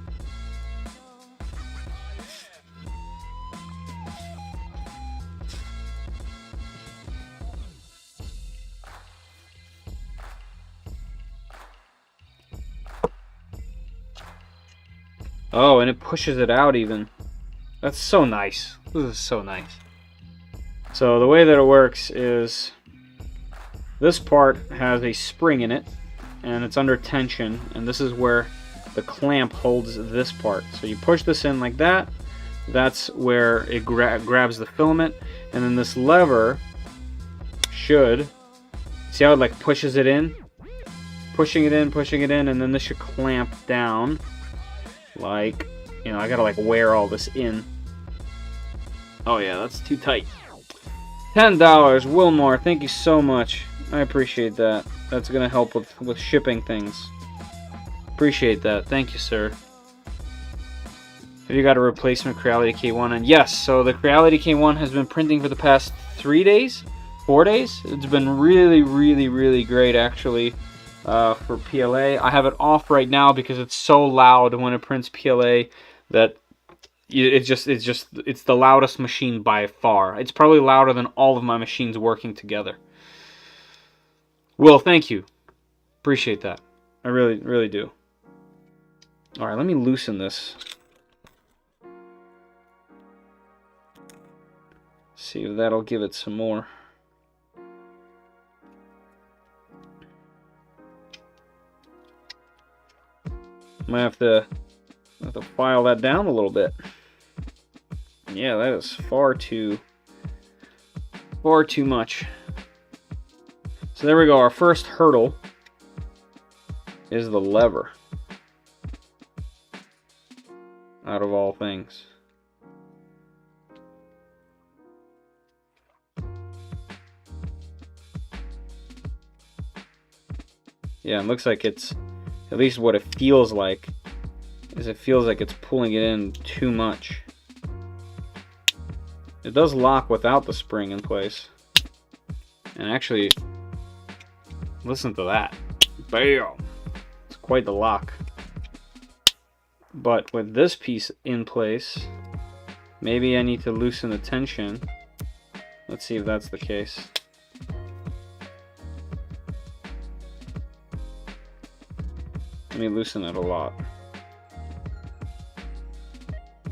Oh, and it pushes it out even. That's so nice. This is so nice. So the way that it works is this part has a spring in it, and it's under tension, and this is where the clamp holds this part. So you push this in like that, that's where it grabs the filament, and then this lever should, see how it like pushes it in? Pushing it in, and then this should clamp down. Like, you know, I gotta like wear all this in. Oh yeah, that's too tight. $10, Wilmore, thank you so much. I appreciate that. That's gonna help with shipping things. Appreciate that. Thank you, sir. Have you got a replacement Creality K1? And yes, so the Creality K1 has been printing for the past 3 days? 4 days? It's been really, really, really great, actually, for PLA. I have it off right now because it's so loud when it prints PLA that it's the loudest machine by far. It's probably louder than all of my machines working together. Will, thank you. Appreciate that. I really, really do. Alright, let me loosen this. See if that'll give it some more. Might have to file that down a little bit. Yeah, that is far too much. So there we go. Our first hurdle is the lever. Out of all things. Yeah, it looks like it's, at least what it feels like, is it feels like it's pulling it in too much. It does lock without the spring in place. And actually, listen to that. Bam! It's quite the lock. But with this piece in place, maybe I need to loosen the tension. Let's see if that's the case. Let me loosen it a lot.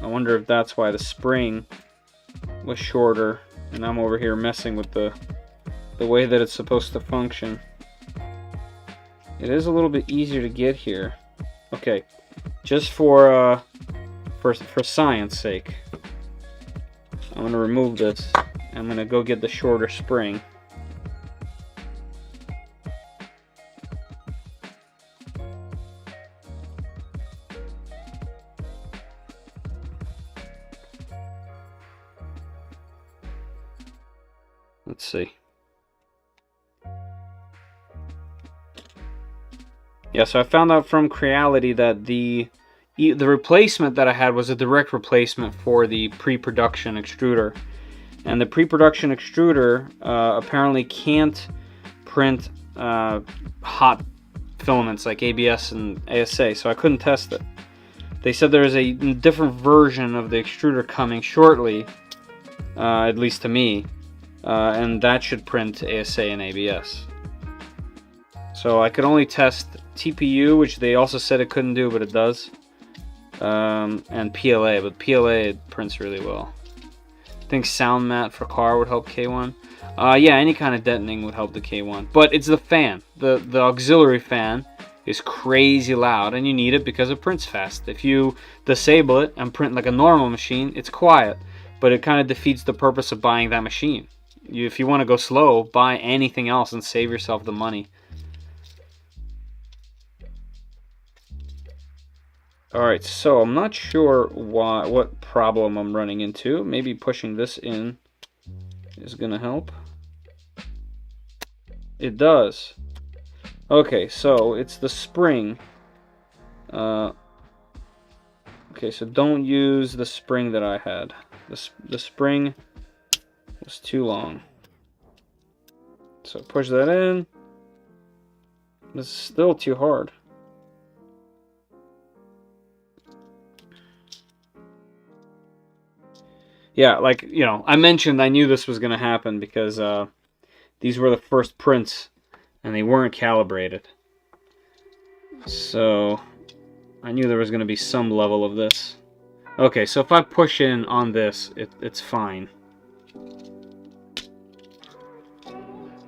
I wonder if that's why the spring was shorter and I'm over here messing with the way that it's supposed to function. It is a little bit easier to get here. Okay, just for science sake, I'm gonna remove this. I'm gonna go get the shorter spring. Let's see. Yeah, so I found out from Creality that the replacement that I had was a direct replacement for the pre-production extruder. And the pre-production extruder apparently can't print hot filaments like ABS and ASA, so I couldn't test it. They said there is a different version of the extruder coming shortly, at least to me, and that should print ASA and ABS. So I could only test TPU, which they also said it couldn't do, but it does, and PLA, but PLA it prints really well. I think sound mat for car would help K1. Yeah, any kind of detonating would help the K1, but it's the fan. The auxiliary fan is crazy loud, and you need it because it prints fast. If you disable it and print like a normal machine, it's quiet, but it kind of defeats the purpose of buying that machine. If you want to go slow, buy anything else and save yourself the money. Alright, so I'm not sure what problem I'm running into. Maybe pushing this in is going to help. It does. Okay, so it's the spring. Okay, so don't use the spring that I had. The spring was too long. So push that in. This is still too hard. yeah, like, you know, I mentioned I knew this was going to happen because these were the first prints and they weren't calibrated. So I knew there was going to be some level of this. Okay, so if I push in on this, it's fine.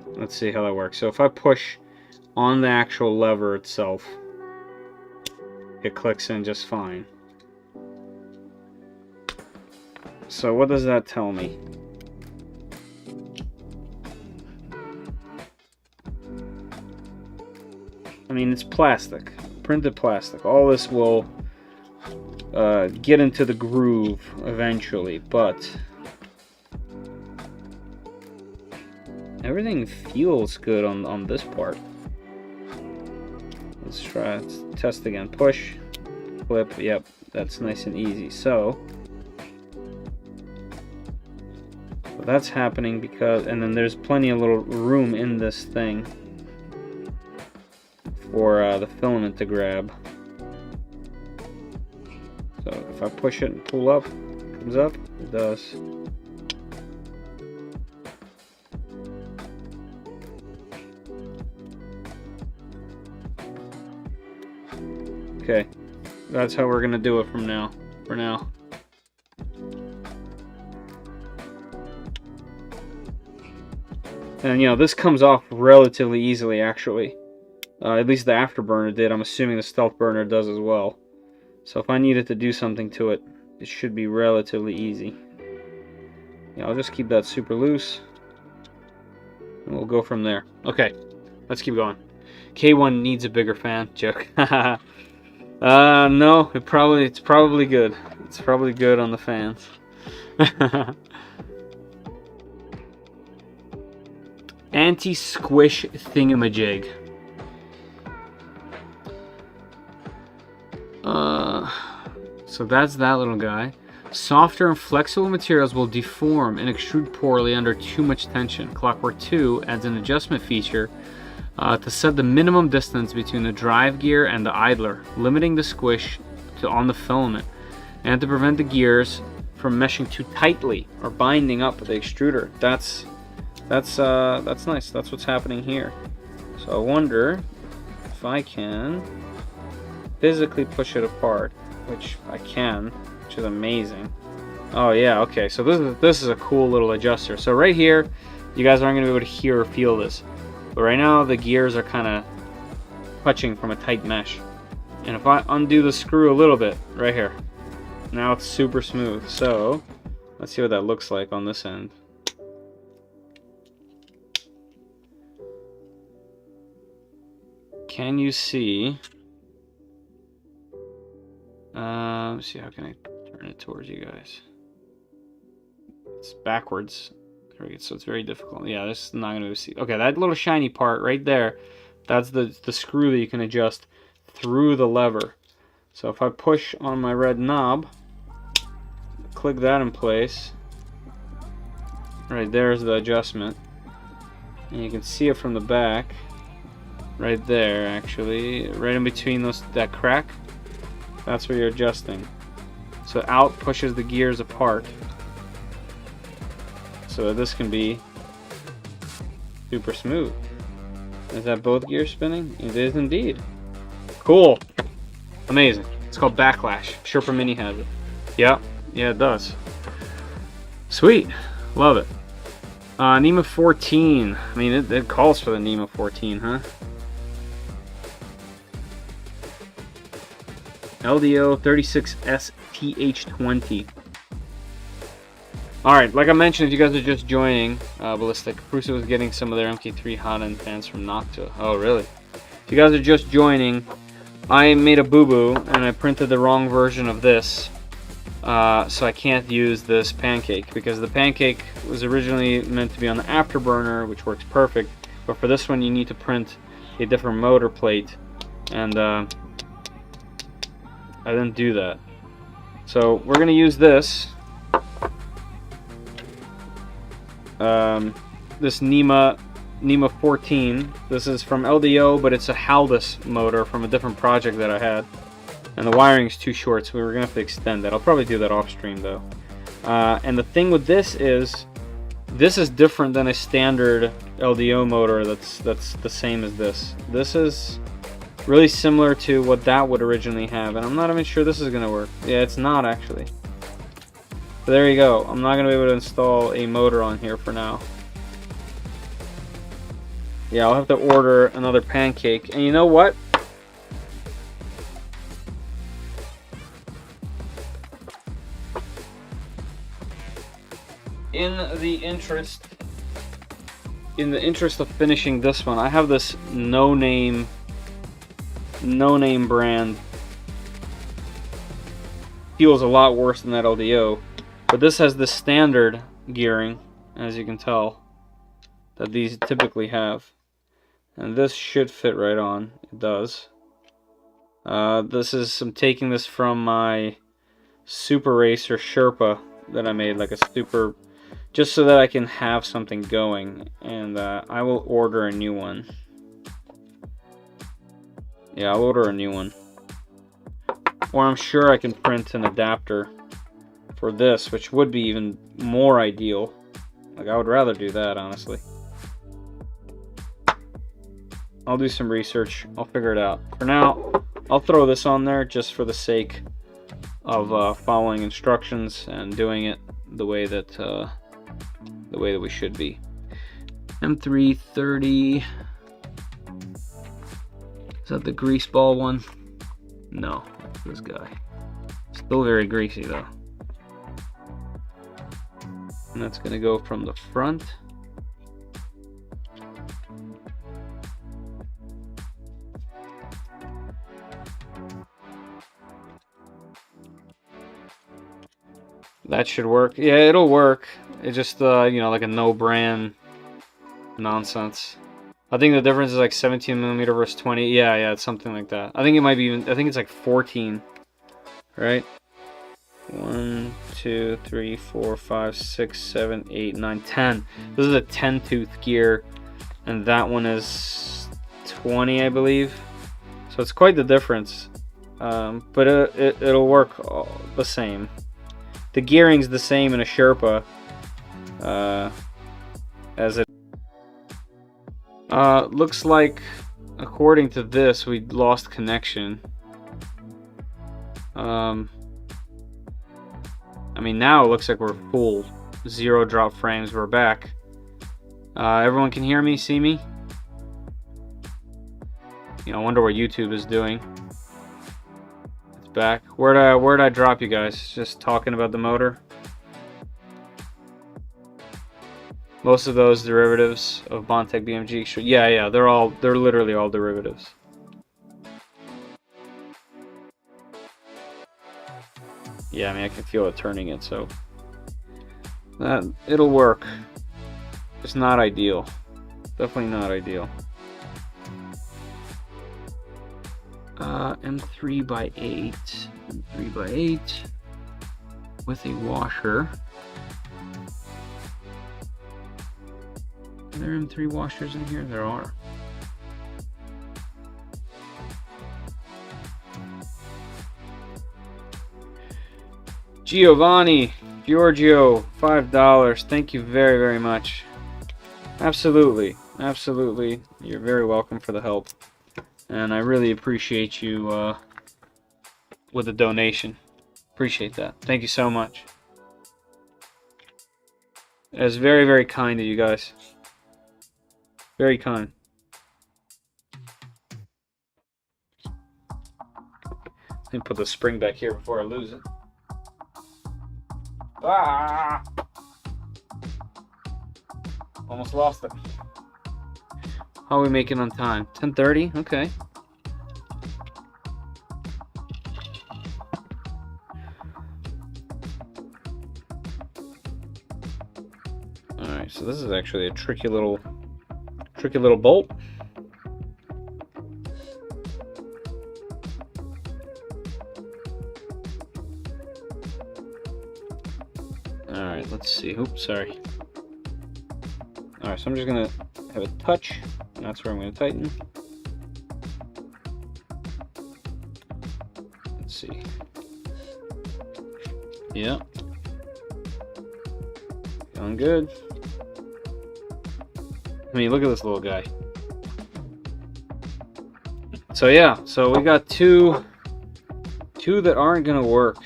Let's see how that works. So if I push on the actual lever itself, it clicks in just fine. So what does that tell me? I mean, it's plastic, printed plastic. All this will get into the groove eventually, but everything feels good on this part. Let's try, let's test again. Push, flip, yep, that's nice and easy. So that's happening because, and then there's plenty of little room in this thing for the filament to grab. So if I push it and pull up, it comes up, it does. Okay, that's how we're gonna do it from now, for now. And you know, this comes off relatively easily actually. At least the afterburner did. I'm assuming the stealth burner does as well. So if I needed to do something to it, it should be relatively easy. Yeah, I'll just keep that super loose. And we'll go from there. Okay, let's keep going. K1 needs a bigger fan. Joke. No, it's probably good. It's probably good on the fans. Anti-squish thingamajig. So that's that little guy. Softer and flexible materials will deform and extrude poorly under too much tension. Clockwork 2 adds an adjustment feature to set the minimum distance between the drive gear and the idler, limiting the squish on the filament, and to prevent the gears from meshing too tightly or binding up the extruder. That's nice. That's what's happening here. So I wonder if I can physically push it apart, which I can, which is amazing. Oh yeah, okay. So this is a cool little adjuster. So right here, you guys aren't going to be able to hear or feel this, but right now the gears are kind of touching from a tight mesh. And if I undo the screw a little bit, right here, now it's super smooth. So let's see what that looks like on this end. Can you see? Let's see, how can I turn it towards you guys? It's backwards. There we go. So it's very difficult. Yeah, this is not going to be able to see. Okay, that little shiny part right there, that's the screw that you can adjust through the lever. So if I push on my red knob, click that in place. Right there's the adjustment. And you can see it from the back. Right there, actually, right in between that crack. That's where you're adjusting. So out pushes the gears apart. So this can be super smooth. Is that both gears spinning? It is indeed. Cool. Amazing. It's called Backlash. Sherpa Mini has it. Yeah, it does. Sweet. Love it. NEMA 14. I mean, it calls for the NEMA 14, huh? LDO 36STH20. Alright, like I mentioned, if you guys are just joining, Ballistic, Prusa was getting some of their MK3 hot end fans from Noctua. Oh, really? If you guys are just joining, I made a boo-boo and I printed the wrong version of this. So I can't use this pancake because the pancake was originally meant to be on the afterburner, which works perfect. But for this one, you need to print a different motor plate, and I didn't do that. So we're gonna use this. This NEMA 14. This is from LDO, but it's a Haldus motor from a different project that I had. And the wiring's too short, so we were gonna have to extend that. I'll probably do that off stream though. And the thing with this is different than a standard LDO motor that's the same as this. This is really similar to what that would originally have, and I'm not even sure this is going to work. Yeah, it's not actually. So there you go. I'm not going to be able to install a motor on here for now. Yeah, I'll have to order another pancake. And you know what? In the interest of finishing this one, I have this no-name brand. Feels a lot worse than that LDO, but this has the standard gearing, as you can tell, that these typically have, and this should fit right on. It does. I'm taking this from my Super Racer Sherpa that I made, like a super, just so that I can have something going, and I will order a new one. Yeah, I'll order a new one. Or I'm sure I can print an adapter for this, which would be even more ideal. Like, I would rather do that, honestly. I'll do some research. I'll figure it out. For now, I'll throw this on there just for the sake of following instructions and doing it the way that we should be. M330. Is that the grease ball one? No, that's this guy. Still very greasy though. And that's gonna go from the front. That should work. Yeah, it'll work. It's just, you know, like a no brand nonsense. I think the difference is like 17mm versus 20. Yeah, it's something like that. I think it might be even, I think it's like 14. Right? 1, 2, 3, 4, 5, 6, 7, 8, 9, 10. This is a 10-tooth gear, and that one is 20, I believe. So it's quite the difference. But it'll work the same. The gearing's the same in a Sherpa as it. Looks like, according to this, we lost connection. I mean, now it looks like we're full. 0 drop frames. We're back. Everyone can hear me, see me? You know, I wonder what YouTube is doing. It's back. Where'd I drop you guys? Just talking about the motor. Most of those derivatives of Bondtech BMG. Yeah, they're literally all derivatives. Yeah, I mean, I can feel it turning it, so that it'll work. It's not ideal. Definitely not ideal. M3x8. M3x8 with a washer. Are there M3 washers in here? There are. Giovanni, Giorgio, $5. Thank you very, very much. Absolutely. You're very welcome for the help. And I really appreciate you with the donation. Appreciate that. Thank you so much. It's very, very kind of you guys. Very kind. Let me put the spring back here before I lose it. Ah! Almost lost it. How are we making on time? 10:30? Okay. Alright, so this is actually a tricky little bolt. Alright, let's see. Oops, sorry. Alright, so I'm just gonna have a touch, and that's where I'm gonna tighten. Let's see. Yeah. Sound good. I mean, look at this little guy. So yeah, so we got two that aren't gonna work.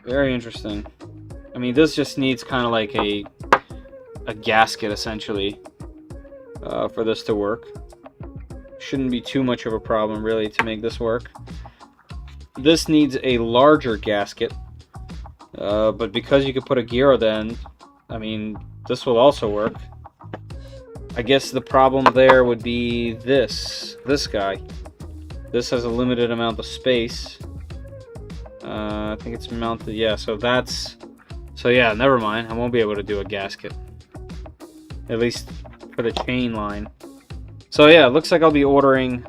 Very interesting. I mean, this just needs kind of like a gasket essentially for this to work. Shouldn't be too much of a problem really to make this work. This needs a larger gasket, but because you could put a gear at the end, I mean, this will also work. I guess the problem there would be this guy. This has a limited amount of space. I think it's mounted, yeah, so yeah, never mind. I won't be able to do a gasket. At least for the chain line. So yeah, it looks like I'll be ordering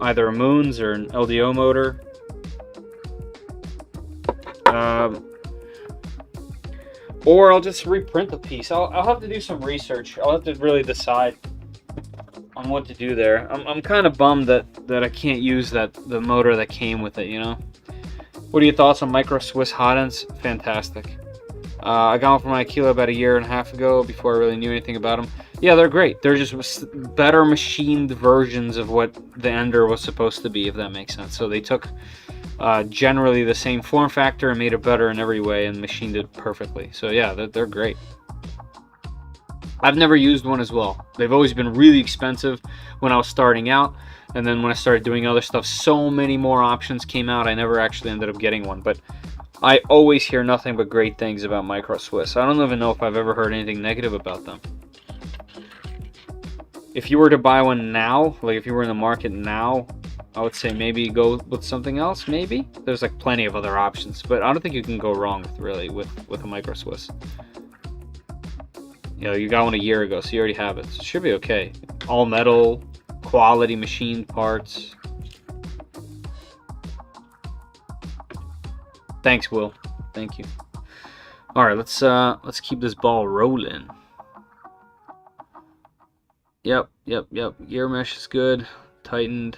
either a Moons or an LDO motor. Or I'll just reprint the piece. I'll have to do some research. I'll have to really decide on what to do there. I'm kind of bummed that I can't use the motor that came with it, you know? What are your thoughts on micro Swiss hot ends? Fantastic. I got one from Aquila about 1.5 years ago before I really knew anything about them. Yeah, they're great. They're just better machined versions of what the Ender was supposed to be, if that makes sense. So they took generally the same form factor and made it better in every way and machined it perfectly. So yeah, they're great. I've never used one as well. They've always been really expensive when I was starting out, and then when I started doing other stuff, so many more options came out, I never actually ended up getting one. But I always hear nothing but great things about Micro Swiss. I don't even know if I've ever heard anything negative about them. If you were to buy one now, like if you were in the market now, I would say maybe go with something else, maybe. There's like plenty of other options, but I don't think you can go wrong with a Micro Swiss. You know, you got one 1 year ago, so you already have it. So it should be okay. All metal, quality machined parts. Thanks, Will. Thank you. All right, let's keep this ball rolling. Yep. Gear mesh is good. Tightened.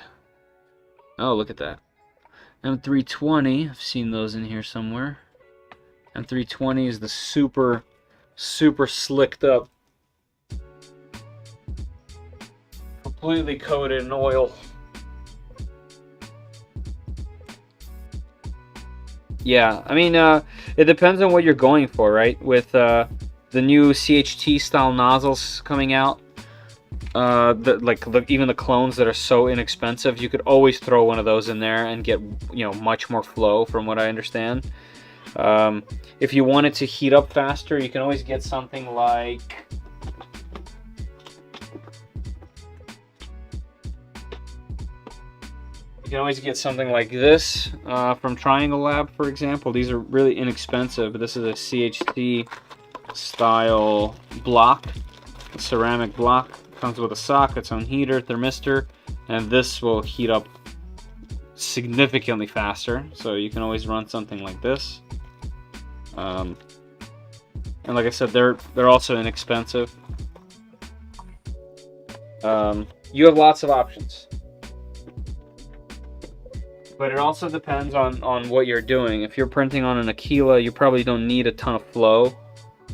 Oh, look at that. M320. I've seen those in here somewhere. M320 is the super slicked up, completely coated in oil. Yeah, I mean, it depends on what you're going for, right? With the new CHT style nozzles coming out, even the clones that are so inexpensive, you could always throw one of those in there and get, you know, much more flow, from what I understand. If you want it to heat up faster, you can always get something like this from Triangle Lab, for example. These are really inexpensive. This is a CHT style block, a ceramic block. Comes with a sock, its own heater, thermistor, and this will heat up significantly faster. So you can always run something like this. And like I said, they're also inexpensive. You have lots of options, but it also depends on what you're doing. If you're printing on an Aquila, you probably don't need a ton of flow.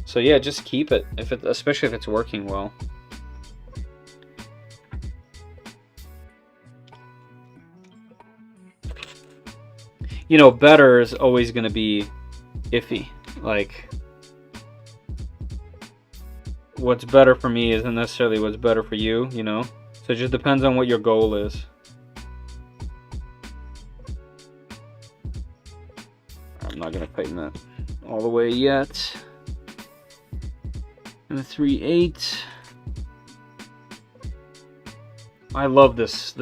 So yeah, just keep it, especially if it's working well. You know, better is always going to be iffy. Like, what's better for me isn't necessarily what's better for you, you know? So it just depends on what your goal is. I'm not going to tighten that all the way yet. And the 3/8. I love this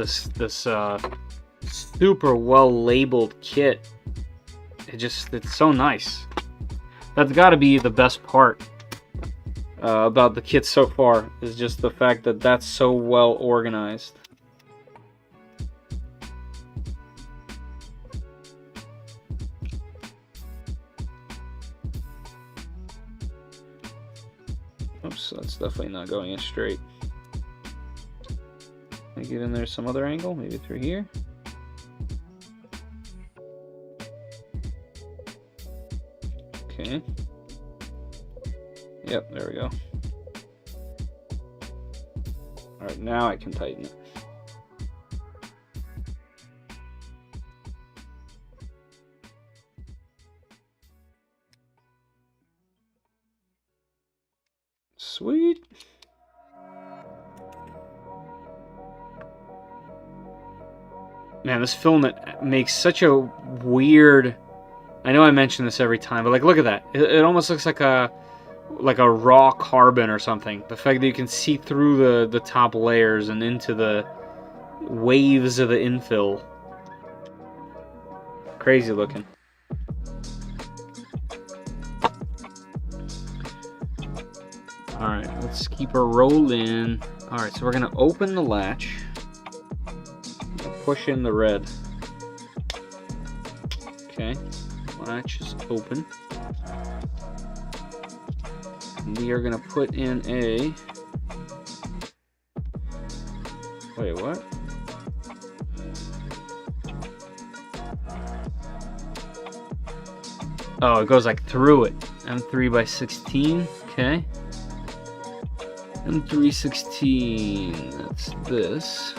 super well labeled kit. It's so nice. That's got to be the best part about the kit so far, is just the fact that that's so well organized. Oops, that's definitely not going in straight. Can I get in there some other angle, maybe through here? Okay. Yep, there we go. Alright, now I can tighten it. Sweet. Man, this filament makes such a weird... I know I mention this every time, but like, look at that. It almost looks like a raw carbon or something. The fact that you can see through the top layers and into the waves of the infill. Crazy looking. Alright, let's keep her rolling. Alright, so we're going to open the latch. Push in the red. Okay, latch is open. And we are going to put in a... Wait, what? Oh, it goes like through it. M3 by 16, okay. M316, that's this.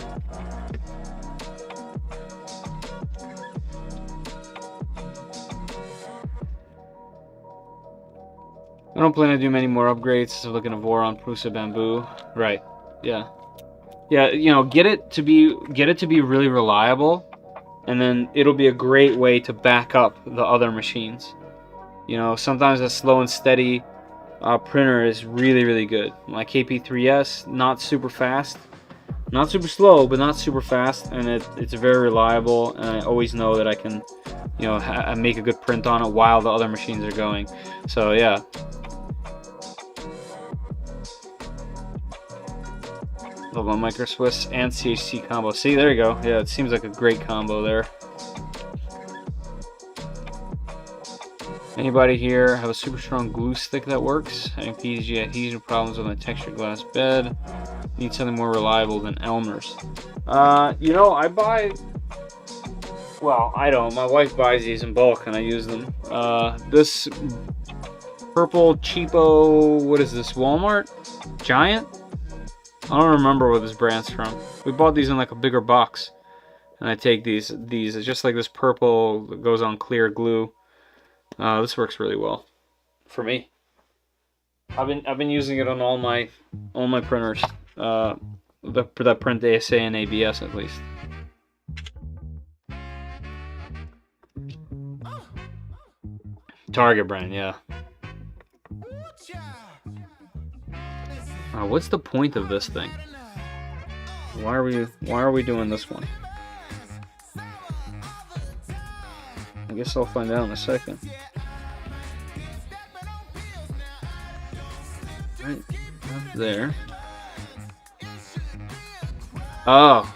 I don't plan to do many more upgrades, so looking at Voron, Prusa, Bamboo. Right, yeah. Yeah, you know, get it to be really reliable, and then it'll be a great way to back up the other machines. You know, sometimes a slow and steady printer is really, really good. My KP3S, not super fast. Not super slow, but not super fast, and it's very reliable, and I always know that I can, you know, make a good print on it while the other machines are going. So, yeah. Love my Micro Swiss and CHC combo. See, there you go. Yeah, it seems like a great combo there. Anybody here have a super strong glue stick that works? Having PG adhesion problems with my textured glass bed. Need something more reliable than Elmer's. You know, I buy... Well, I don't. My wife buys these in bulk and I use them. This purple cheapo... What is this? Walmart? Giant? I don't remember where this brand's from. We bought these in like a bigger box. And I take these. It's just like this purple that goes on clear glue. This works really well for me. I've been using it on all my printers. That print ASA and ABS at least. Target brand, yeah. What's the point of this thing? Why are we doing this one? I guess I'll find out in a second. Right up there. Oh,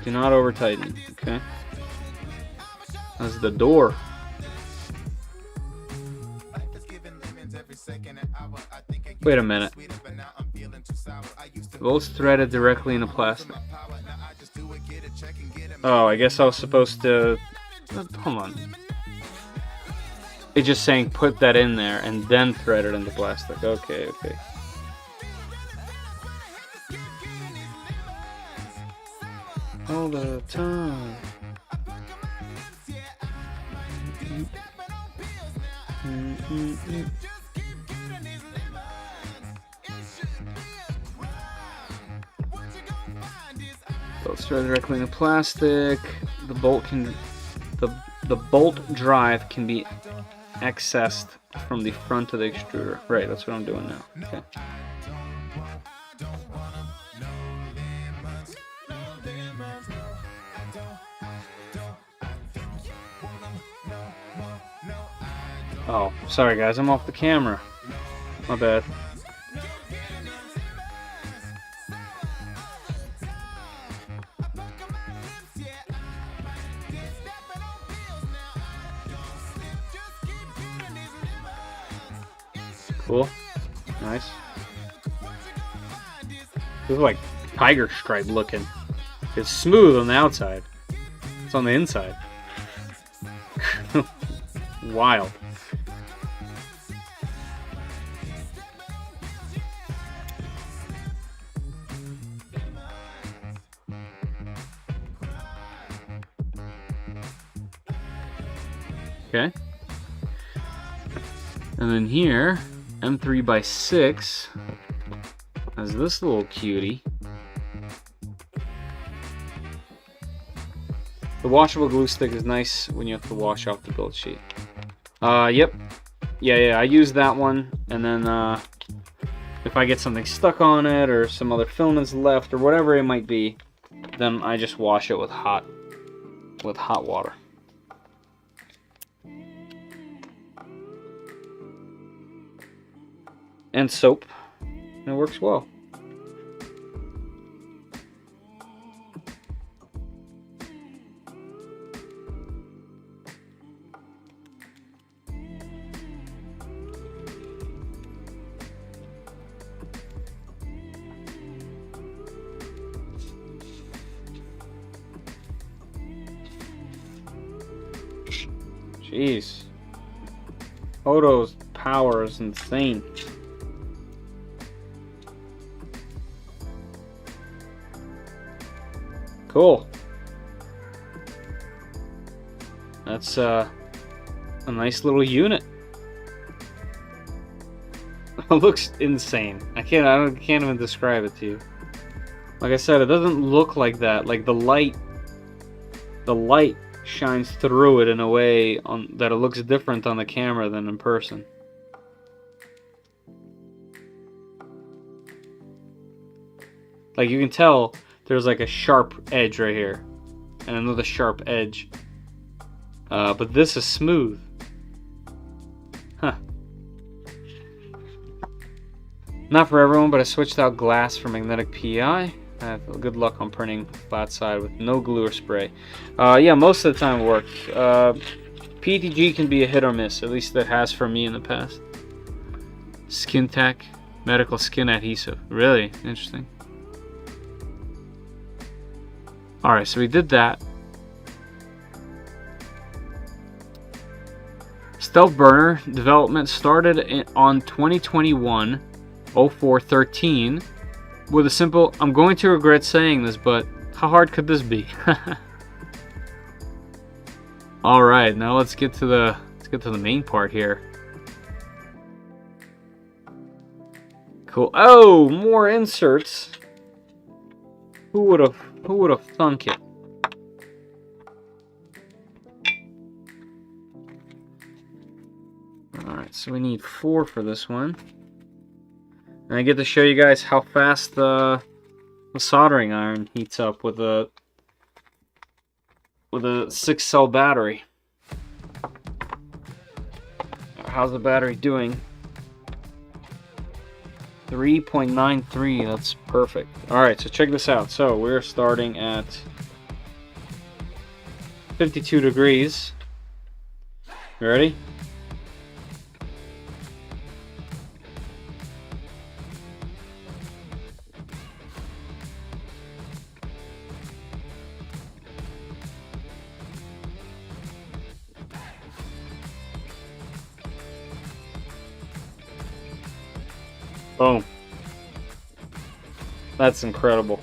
do not over tighten. Okay, that's the door. Wait a minute. Bolts threaded directly into plastic. Oh, I guess I was supposed to... Hold on. It's just saying put that in there and then thread it into plastic. Okay, okay. All the time. Bolts thread directly into plastic. The bolt can, the bolt drive can be accessed from the front of the extruder. Right, that's what I'm doing now. Okay. Oh, sorry guys, I'm off the camera. My bad. Cool. Nice. This is like tiger stripe looking. It's smooth on the outside. It's on the inside. Wild. Okay. And then here, M3x6 has this little cutie. The washable glue stick is nice when you have to wash off the build sheet. Yep. Yeah, I use that one, and then if I get something stuck on it or some other filaments left or whatever it might be, then I just wash it with hot water. And soap, and it works well. Jeez. Photo's power is insane. Cool. That's a nice little unit. It looks insane. I can't even describe it to you. Like I said, it doesn't look like that. Like the light shines through it in a way that it looks different on the camera than in person. Like you can tell there's like a sharp edge right here and another sharp edge, but this is smooth. Huh. Not for everyone, but I switched out glass for magnetic PI. I have good luck on printing flat side with no glue or spray. Yeah, most of the time it works. PETG can be a hit or miss, at least it has for me in the past. Skin Tech, medical skin adhesive. Really interesting. Alright, so we did that. STEALTHBURNER development started on 2021-04-13 with a simple, I'm going to regret saying this, but how hard could this be? Alright, now let's get to the main part here. Cool. Oh, more inserts. Who would have thunk it? Alright, so we need 4 for this one. And I get to show you guys how fast the soldering iron heats up with a 6-cell battery. How's the battery doing? 3.93, that's perfect. Alright, so check this out. So we're starting at 52 degrees. You ready? Boom. That's incredible.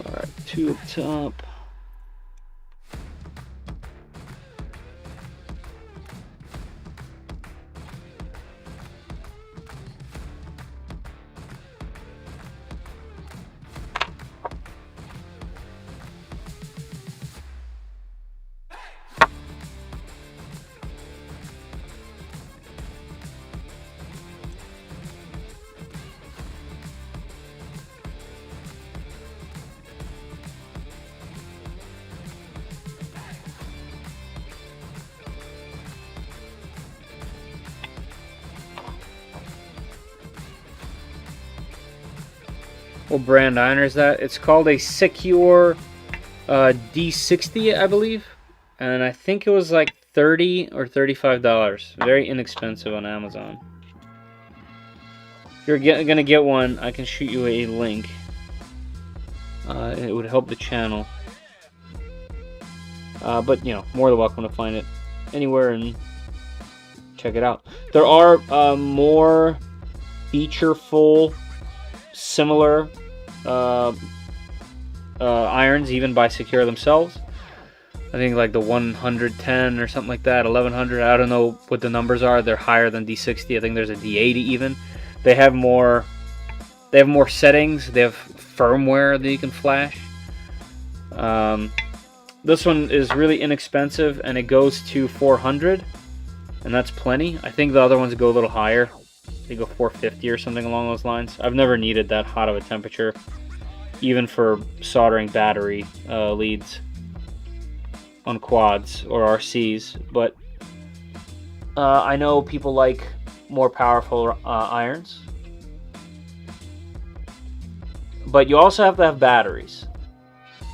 Alright, 2 up top. What brand iron is that? It's called a Secure D60, I believe. And I think it was like $30 or $35. Very inexpensive on Amazon. If you're gonna get one, I can shoot you a link. It would help the channel. But, you know, more than welcome to find it anywhere and check it out. There are more featureful, similar irons even by Secure themselves. I think like the 110 or something like that, 1100. I don't know what the numbers are. They're higher than D60. I think there's a D80 even. They have more settings. They have firmware that you can flash. This one is really inexpensive, and it goes to 400, and that's plenty. I think the other ones go a little higher. They go 450 or something along those lines. I've never needed that hot of a temperature, even for soldering battery leads on quads or RCs, but I know people like more powerful irons. But you also have to have batteries.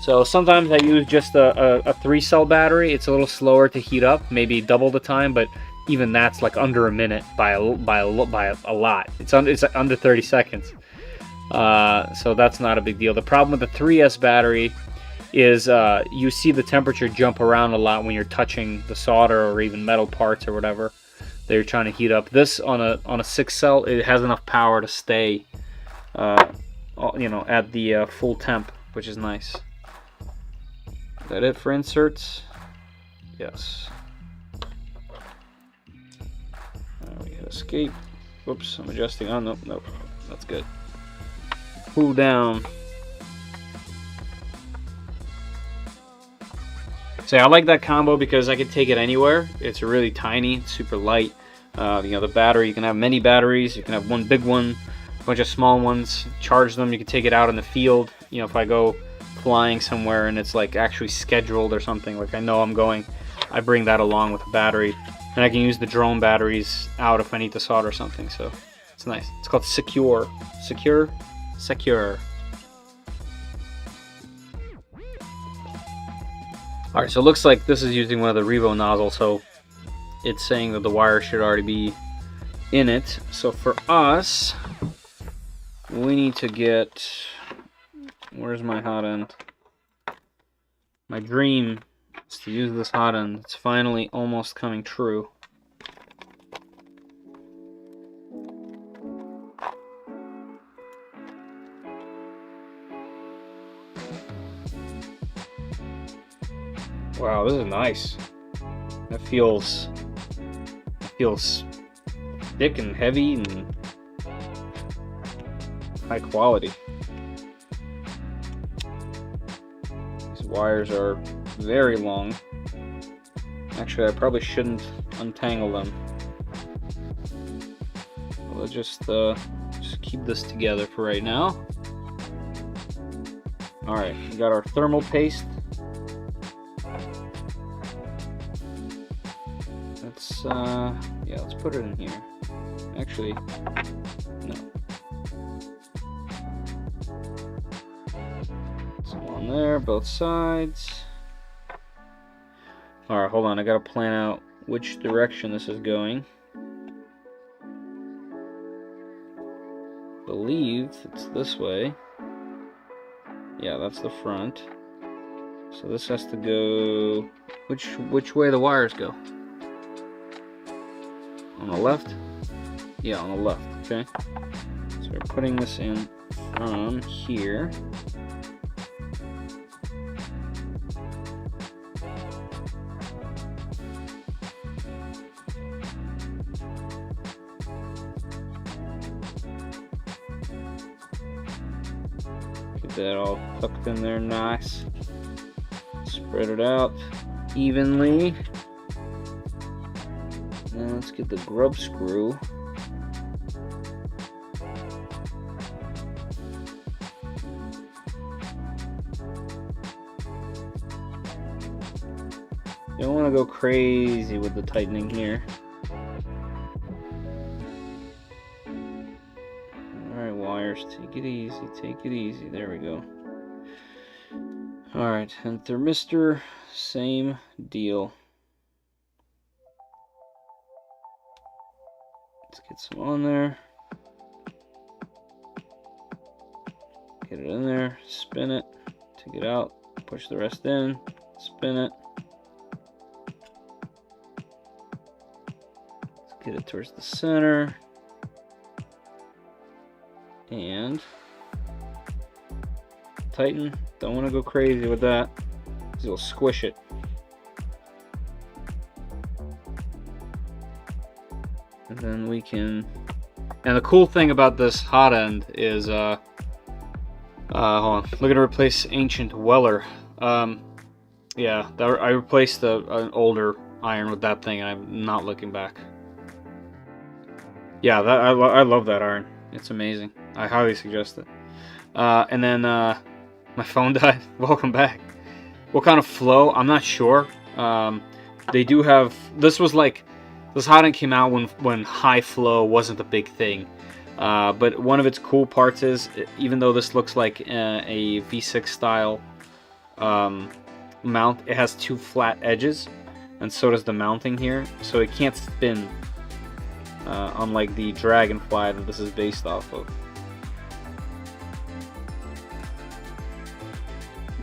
So sometimes I use just a 3-cell battery. It's a little slower to heat up, maybe double the time, but even that's like under a minute by a lot. It's under 30 seconds. So that's not a big deal. The problem with the 3S battery is you see the temperature jump around a lot when you're touching the solder or even metal parts or whatever that you're trying to heat up. This on a 6-cell, it has enough power to stay you know, at the full temp, which is nice. Is that it for inserts? Yes. We hit escape. Whoops, I'm adjusting. Oh, nope, nope. That's good. Pull down. So I like that combo because I can take it anywhere. It's really tiny, it's super light. You know, the battery, you can have many batteries. You can have one big one, a bunch of small ones, charge them. You can take it out in the field. You know, if I go flying somewhere and it's like actually scheduled or something, like I know I'm going, I bring that along with the battery. And I can use the drone batteries out if I need to solder something, so it's nice. It's called Secure. Secure? Secure. Alright, so it looks like this is using one of the Revo nozzles, so it's saying that the wire should already be in it. So for us, we need to get... Where's my hot end? My dream is to use this hot end. It's finally almost coming true. Wow, this is nice. That feels thick and heavy and high quality. These wires are very long. Actually, I probably shouldn't untangle them. Let's just keep this together for right now. Alright, we got our thermal paste. Let's yeah, let's put it in here. Actually, no. Some on there, both sides. Alright, hold on, I gotta plan out which direction this is going. I believe it's this way. Yeah, that's the front. So this has to go... Which way the wires go? On the left? Yeah, on the left, okay. So we're putting this in from here. Get that all tucked in there nice. Spread it out evenly. Now let's get the grub screw. You don't want to go crazy with the tightening here. Alright, wires, take it easy, take it easy. There we go. Alright, and thermistor, same deal. Let's get some on there. Get it in there, spin it, take it out, push the rest in, spin it. Let's get it towards the center. And tighten. Don't want to go crazy with that, because it'll squish it. And then we can... And the cool thing about this hot end is, hold on, looking to replace Ancient Weller. Yeah, I replaced an older iron with that thing, and I'm not looking back. Yeah, I love that iron. It's amazing. I highly suggest it. And then my phone died. Welcome back. What kind of flow? I'm not sure. They do have... This was like... This hot end came out when high flow wasn't a big thing. But one of its cool parts is, even though this looks like a V6 style mount, it has two flat edges, and so does the mounting here, so it can't spin, unlike the Dragonfly that this is based off of.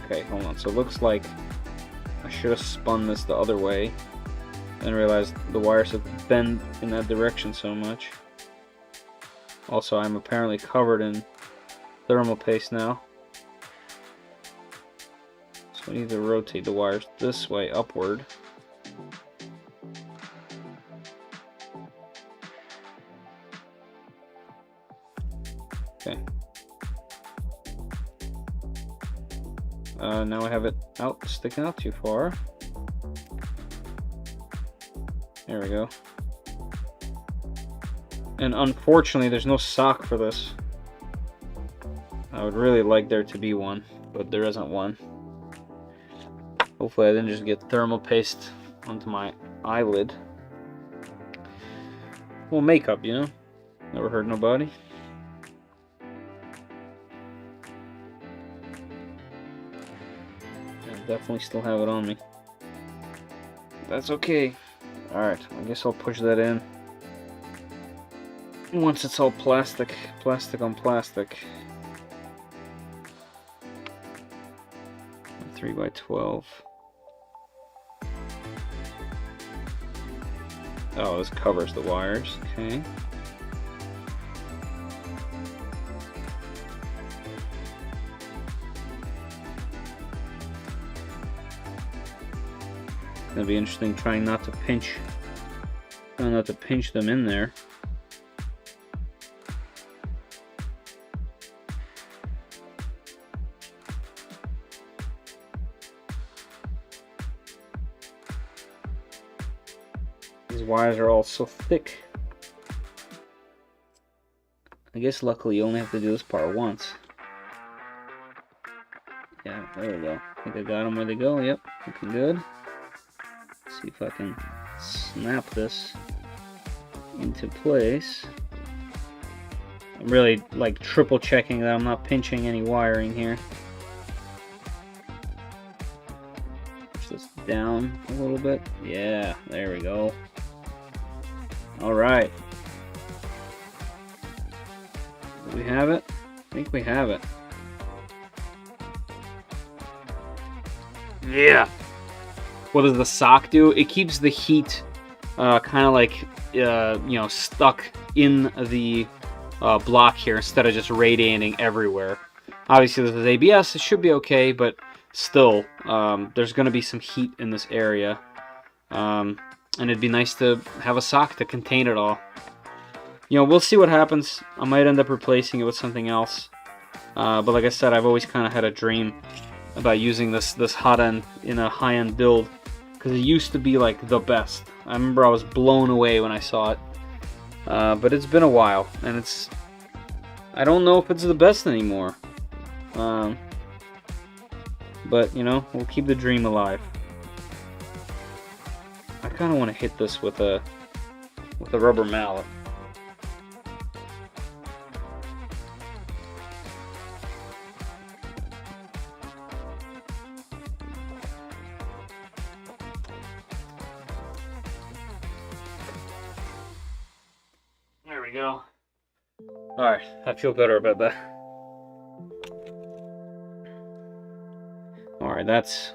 Okay, hold on, so it looks like I should have spun this the other way, and realized the wires have bent in that direction so much. Also, I'm apparently covered in thermal paste now. So I need to rotate the wires this way, upward. Okay. Now I have it out, sticking out too far. There we go. And unfortunately, there's no sock for this. I would really like there to be one, but there isn't one. Hopefully I didn't just get thermal paste onto my eyelid. Well, makeup, you know? Never hurt nobody. I definitely still have it on me. That's okay. Alright, I guess I'll push that in. Once it's all plastic on plastic. 3x12. Oh, this covers the wires. Okay. It's gonna be interesting trying not to pinch them in there. These wires are all so thick. I guess luckily you only have to do this part once. Yeah, there we go. I think I got them where they go. Yep, looking good. Let's see if I can snap this into place. I'm really like triple checking that I'm not pinching any wiring here. Push this down a little bit. Yeah, there we go. Alright. Do we have it? I think we have it. Yeah! What does the sock do? It keeps the heat kind of like, you know, stuck in the block here instead of just radiating everywhere. Obviously this is ABS, it should be okay, but still, there's going to be some heat in this area. And it'd be nice to have a sock to contain it all. You know, we'll see what happens. I might end up replacing it with something else. But like I said, I've always kind of had a dream about using this hot end in a high-end build, because it used to be like the best. I remember I was blown away when I saw it. But it's been a while, and it's... I don't know if it's the best anymore. But, you know, we'll keep the dream alive. I kind of want to hit this with a rubber mallet. There we go. Alright, I feel better about that. Alright, that's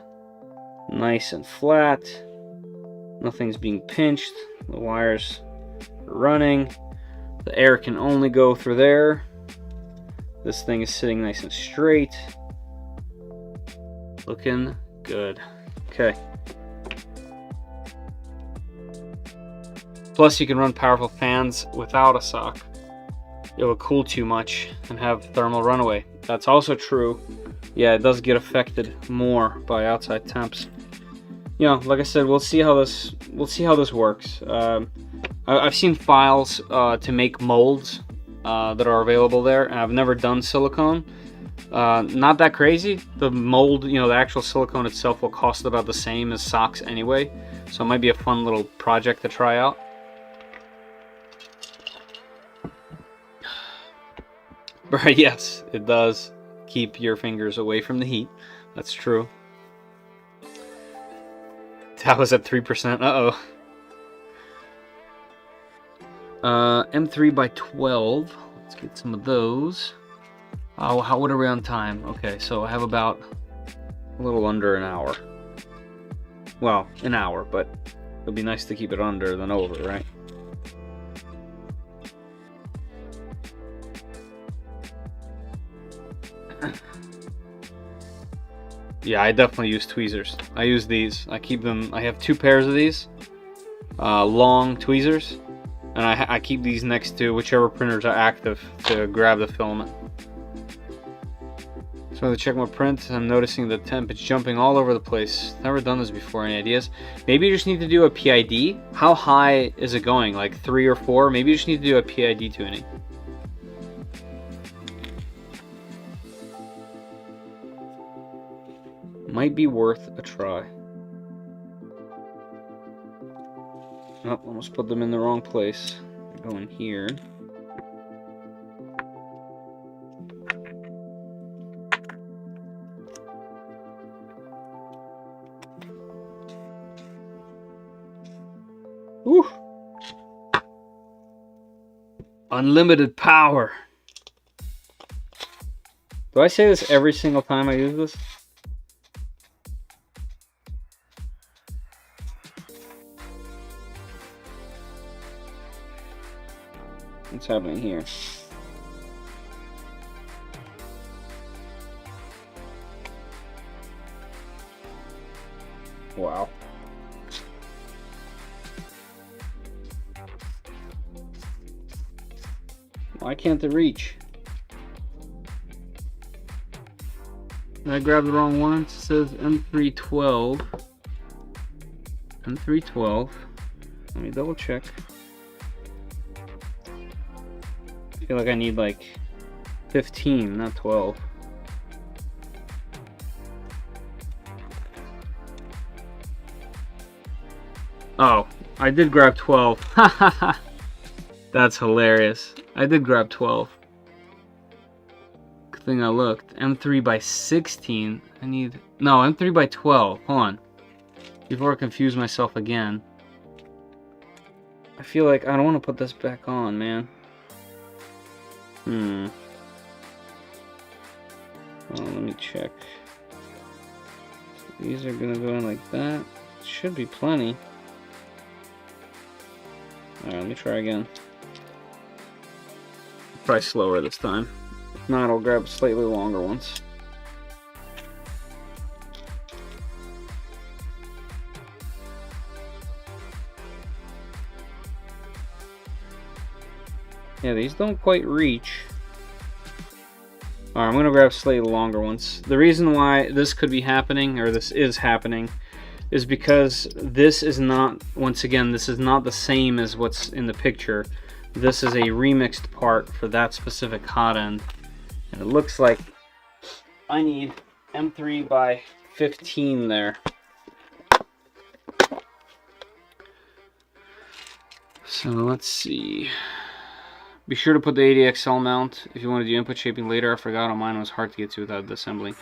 nice and flat. Nothing's being pinched. The wires are running. The air can only go through there. This thing is sitting nice and straight. Looking good. Okay. Plus, you can run powerful fans without a sock. It will cool too much and have thermal runaway. That's also true. Yeah, it does get affected more by outside temps. You know, like I said, we'll see how this works. I've seen files to make molds that are available there, and I've never done silicone. Not that crazy. The mold, you know, the actual silicone itself will cost about the same as socks anyway, so it might be a fun little project to try out. But yes, it does keep your fingers away from the heat. That's true. That was at 3%. Uh-oh. M3 by 12. Let's get some of those. Oh, what are we on time? Okay, so I have about a little under an hour. Well, an hour, but it'll be nice to keep it under than over, right? Yeah, I definitely use tweezers. I use these. I keep them. I have 2 pairs of these long tweezers, and I keep these next to whichever printers are active to grab the filament. So to check my print, I'm noticing the temp is jumping all over the place. Never done this before. Any ideas? Maybe you just need to do a PID. How high is it going? Like 3 or 4? Maybe you just need to do a PID tuning. Might be worth a try. Oh, almost put them in the wrong place. Go in here. Whew. Unlimited power. Do I say this every single time I use this? What's happening here? Wow. Why can't it reach? Did I grab the wrong one? It says M312. M312. Let me double check. I feel like I need like 15, not 12. Oh, I did grab 12. That's hilarious. I did grab 12. Good thing I looked. M3 by 16. I need... No, M3 by 12. Hold on. Before I confuse myself again. I feel like I don't want to put this back on, man. Well, let me check. So these are gonna go in like that. Should be plenty. Alright, let me try again. Probably slower this time. If not, I'll grab slightly longer ones. Yeah, these don't quite reach. Alright, I'm gonna grab slightly longer ones. The reason why this could be happening, or this is happening, is because this is not, once again, this is not the same as what's in the picture. This is a remixed part for that specific hot end. And it looks like I need M3 by 15 there. So let's see. Be sure to put the ADXL mount if you want to do input shaping later. I forgot on mine, it was hard to get to without assembling.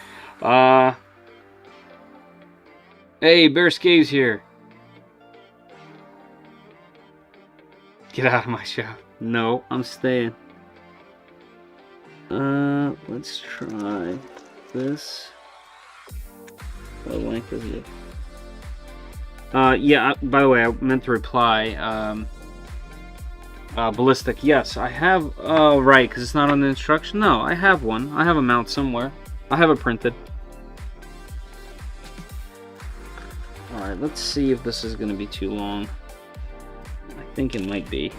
Hey, Bear Scaves here. Get out of my shop. No, I'm staying. Let's try this. What length is it? Yeah, by the way, I meant to reply. Ballistic, yes, I have, right, because it's not on the instruction. No, I have one. I have a mount somewhere. I have it printed. Alright, let's see if this is going to be too long. I think it might be.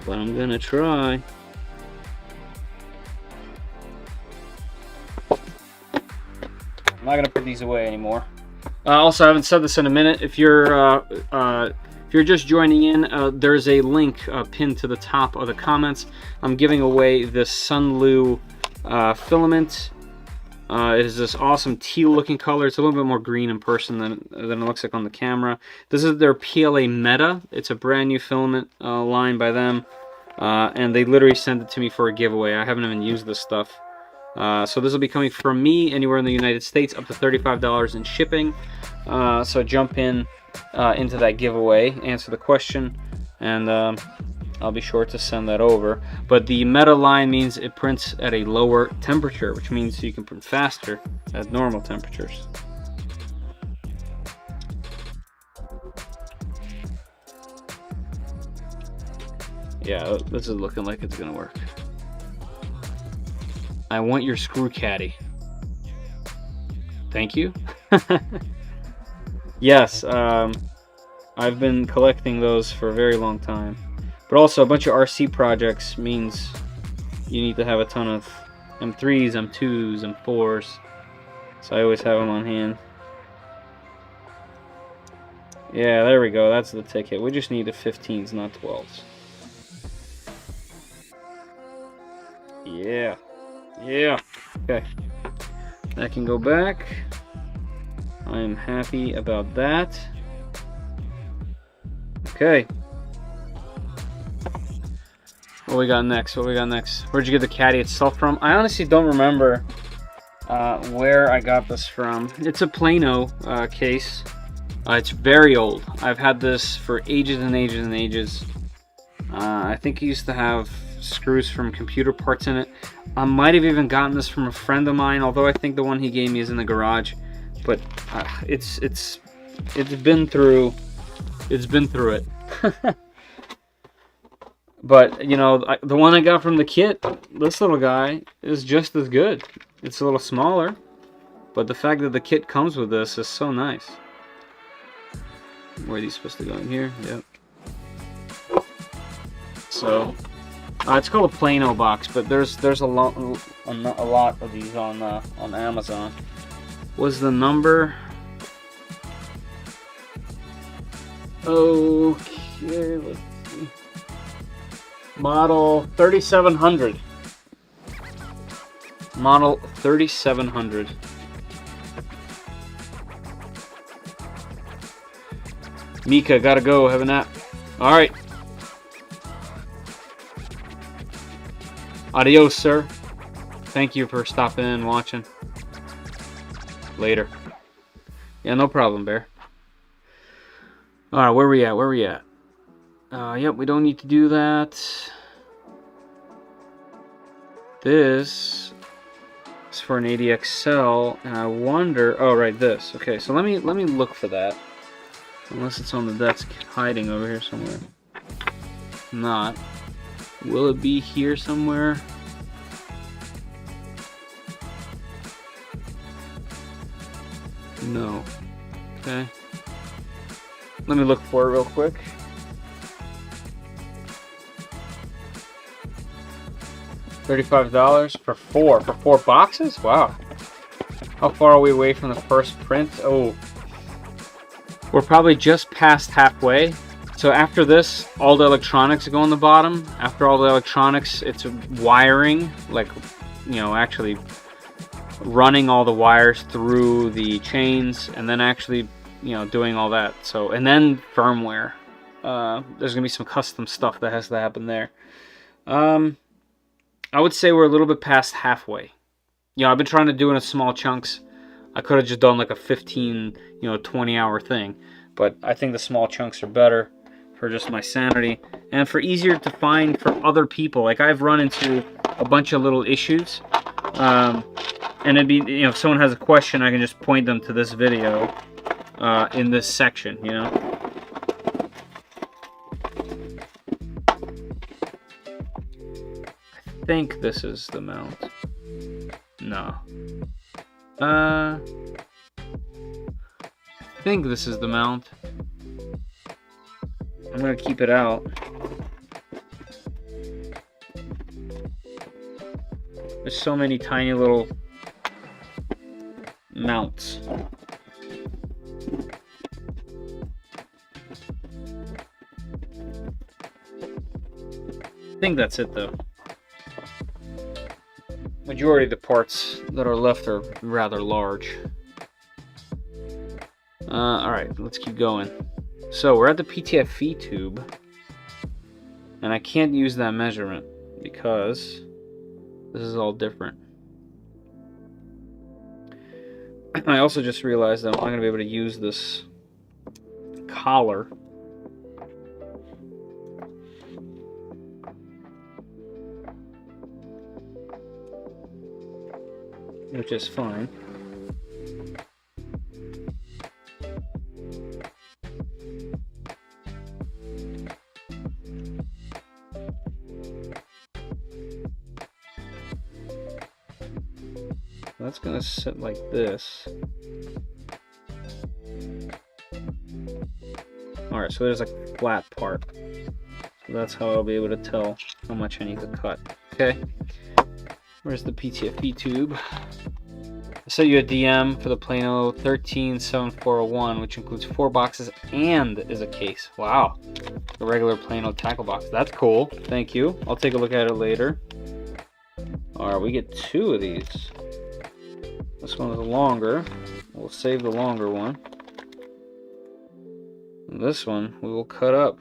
But I'm going to try. I'm not going to put these away anymore. Also, I haven't said this in a minute. If you're just joining in, there's a link pinned to the top of the comments. I'm giving away this Sunlu filament. It is this awesome teal-looking color. It's a little bit more green in person than it looks like on the camera. This is their PLA Meta. It's a brand new filament line by them, and they literally sent it to me for a giveaway. I haven't even used this stuff. So this will be coming from me anywhere in the United States, up to $35 in shipping. So jump in into that giveaway, answer the question, and I'll be sure to send that over. But the Meta line means it prints at a lower temperature, which means you can print faster at normal temperatures. Yeah, this is looking like it's gonna work. I want your screw caddy. Thank you. Yes, I've been collecting those for a very long time. But also, a bunch of RC projects means you need to have a ton of M3s, M2s, M4s. So I always have them on hand. Yeah, there we go. That's the ticket. We just need the 15s, not 12s. Yeah. Yeah. Okay. That can go back. I am happy about that. Okay. What we got next? What we got next? Where'd you get the caddy itself from? I honestly don't remember where I got this from. It's a Plano case. It's very old. I've had this for ages and ages and ages. I think it used to have screws from computer parts in it. I might have even gotten this from a friend of mine, although I think the one he gave me is in the garage. But it's been through it. But you know, the one I got from the kit, this little guy, is just as good. It's a little smaller, but the fact that the kit comes with this is so nice. Where are these supposed to go in here? Yep. So it's called a Plano box, but there's a lot of these on Amazon. Was the number? Okay, let's see. Model 3700. Model 3700. Mika, gotta go. Have a nap. All right. Adios, sir. Thank you for stopping in and watching. Later. Yeah, no problem, Bear. Alright, where we at? Where we at? Yep, we don't need to do that. This is for an ADXL, and I wonder... Oh, right, this. Okay, so let me look for that. Unless it's on the desk hiding over here somewhere. Not. Will it be here somewhere? No. Okay. Let me look for it real quick. $35 for four boxes? Wow. How far are we away from the first print? Oh. We're probably just past halfway. So after this, all the electronics go on the bottom. After all the electronics, it's wiring, like, you know, actually running all the wires through the chains, and then actually, you know, doing all that. So, and then firmware. There's gonna be some custom stuff that has to happen there. I would say we're a little bit past halfway. You know, I've been trying to do it in small chunks. I could have just done like a 15, 20-hour thing, but I think the small chunks are better for just my sanity and for easier to find for other people. Like, I've run into a bunch of little issues, and it'd be, if someone has a question, I can just point them to this video in this section, I think this is the mount. No. I think this is the mount. I'm gonna keep it out. There's so many tiny little mounts. I think that's it though. Majority of the parts that are left are rather large. Alright, let's keep going. So we're at the PTFE tube, and I can't use that measurement because this is all different. I also just realized that I'm not going to be able to use this collar. Which is fine. That's gonna sit like this. Alright, so there's a flat part. So that's how I'll be able to tell how much I need to cut. Okay. Where's the PTFE tube? I sent you a DM for the Plano 137401, which includes 4 boxes and is a case. Wow. A regular Plano tackle box. That's cool. Thank you. I'll take a look at it later. Alright, we get 2 of these. This one is longer. We'll save the longer one. And this one we will cut up.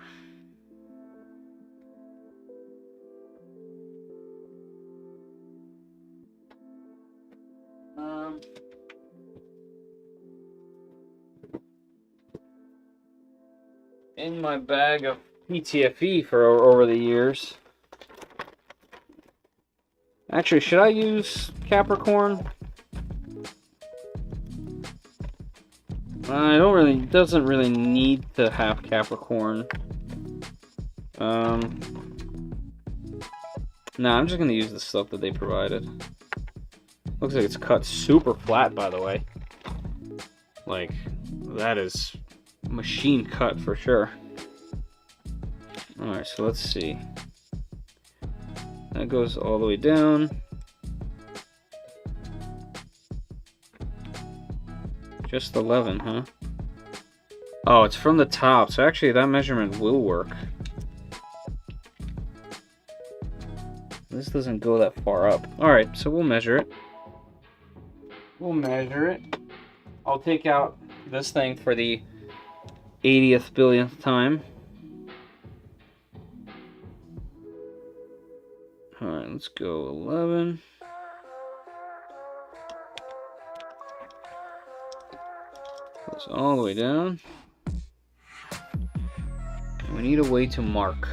In my bag of PTFE for over the years. Actually, should I use Capricorn? I don't really, doesn't really need to have Capricorn. Nah, I'm just gonna use the stuff that they provided. Looks like it's cut super flat, by the way. Like, that is machine cut for sure. Alright, so let's see. That goes all the way down. Just 11, huh? Oh, it's from the top, so actually that measurement will work. This doesn't go that far up. Alright, so we'll measure it. We'll measure it. I'll take out this thing for the 80th billionth time. Alright, let's go 11. Goes all the way down. And we need a way to mark.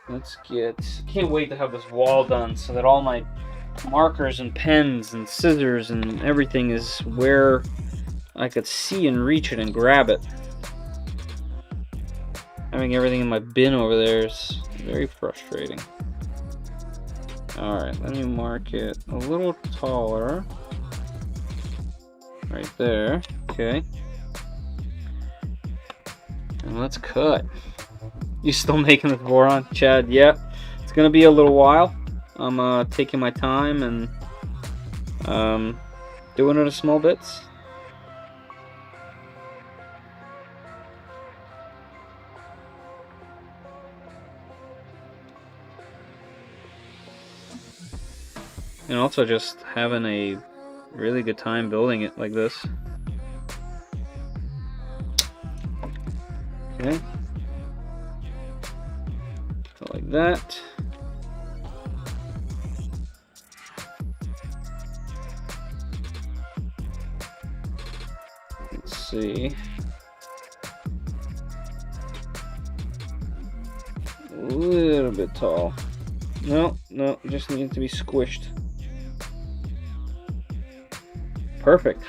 Let's get... Can't wait to have this wall done so that all my markers and pens and scissors and everything is where I could see and reach it and grab it. Having everything in my bin over there is very frustrating. Alright, let me mark it a little taller. Right there. Okay. And let's cut. You still making this Voron, Chad? Yep. It's gonna be a little while. I'm taking my time and doing it in small bits. And also just having a really good time building it like this. Okay. So like that. Let's see. A little bit tall. No, it just needs to be squished. Perfect.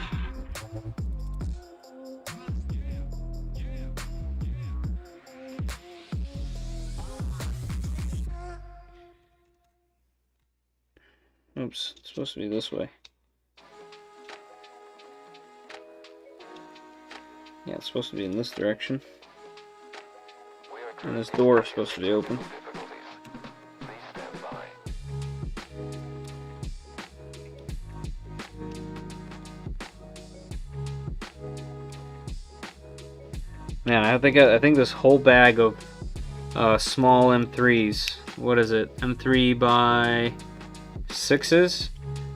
Oops, it's supposed to be this way. Yeah, it's supposed to be in this direction. We are And currently this door is supposed to be open. difficulties. Please stand by. Man, I think this whole bag of small M3s. What is it? M3 by 6s?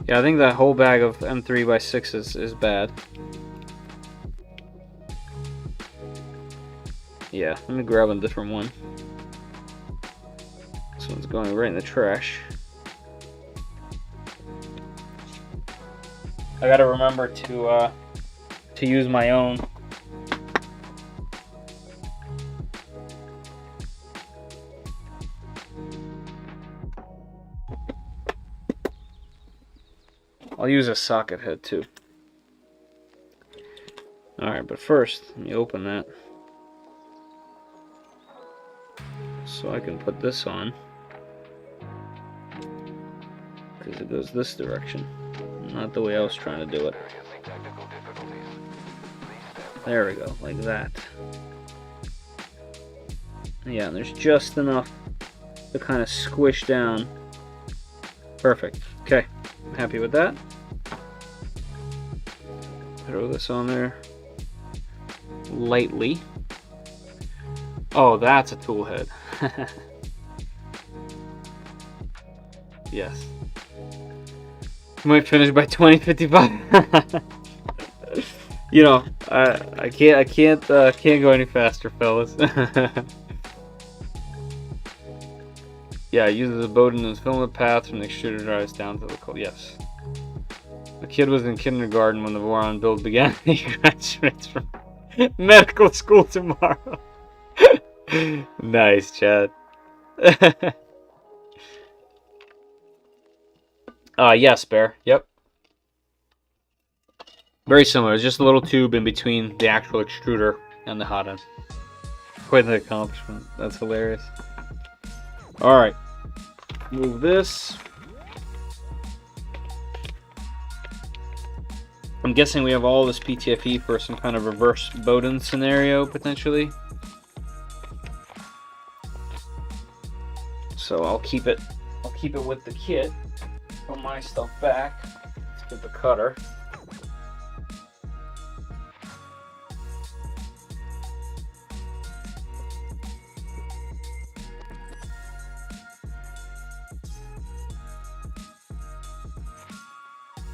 Yeah, I think that whole bag of M3 by 6s is bad. Yeah, let me grab a different one. This one's going right in the trash. I gotta remember to use my own. I'll use a socket head too. Alright, but first, let me open that. So I can put this on. Because it goes this direction. Not the way I was trying to do it. Experiencing technical difficulties. Please stand by. There we go, like that. Yeah, and there's just enough to kind of squish down. Perfect. Okay, I'm happy with that. Throw this on there lightly. Oh, that's a tool head. Yes. Might finish by 2055. You know, I can't go any faster, fellas. Yeah, uses a Bowden and filament path from the extruder drives down to the cold. Yes. The kid was in kindergarten when the Voron build began. He graduates from medical school tomorrow. Nice, Chad. Yes, Bear. Yep. Very similar. It's just a little tube in between the actual extruder and the hot end. Quite an accomplishment. That's hilarious. Alright. Move this. I'm guessing we have all this PTFE for some kind of reverse Bowden scenario, potentially. So I'll keep it with the kit. Put my stuff back. Let's get the cutter.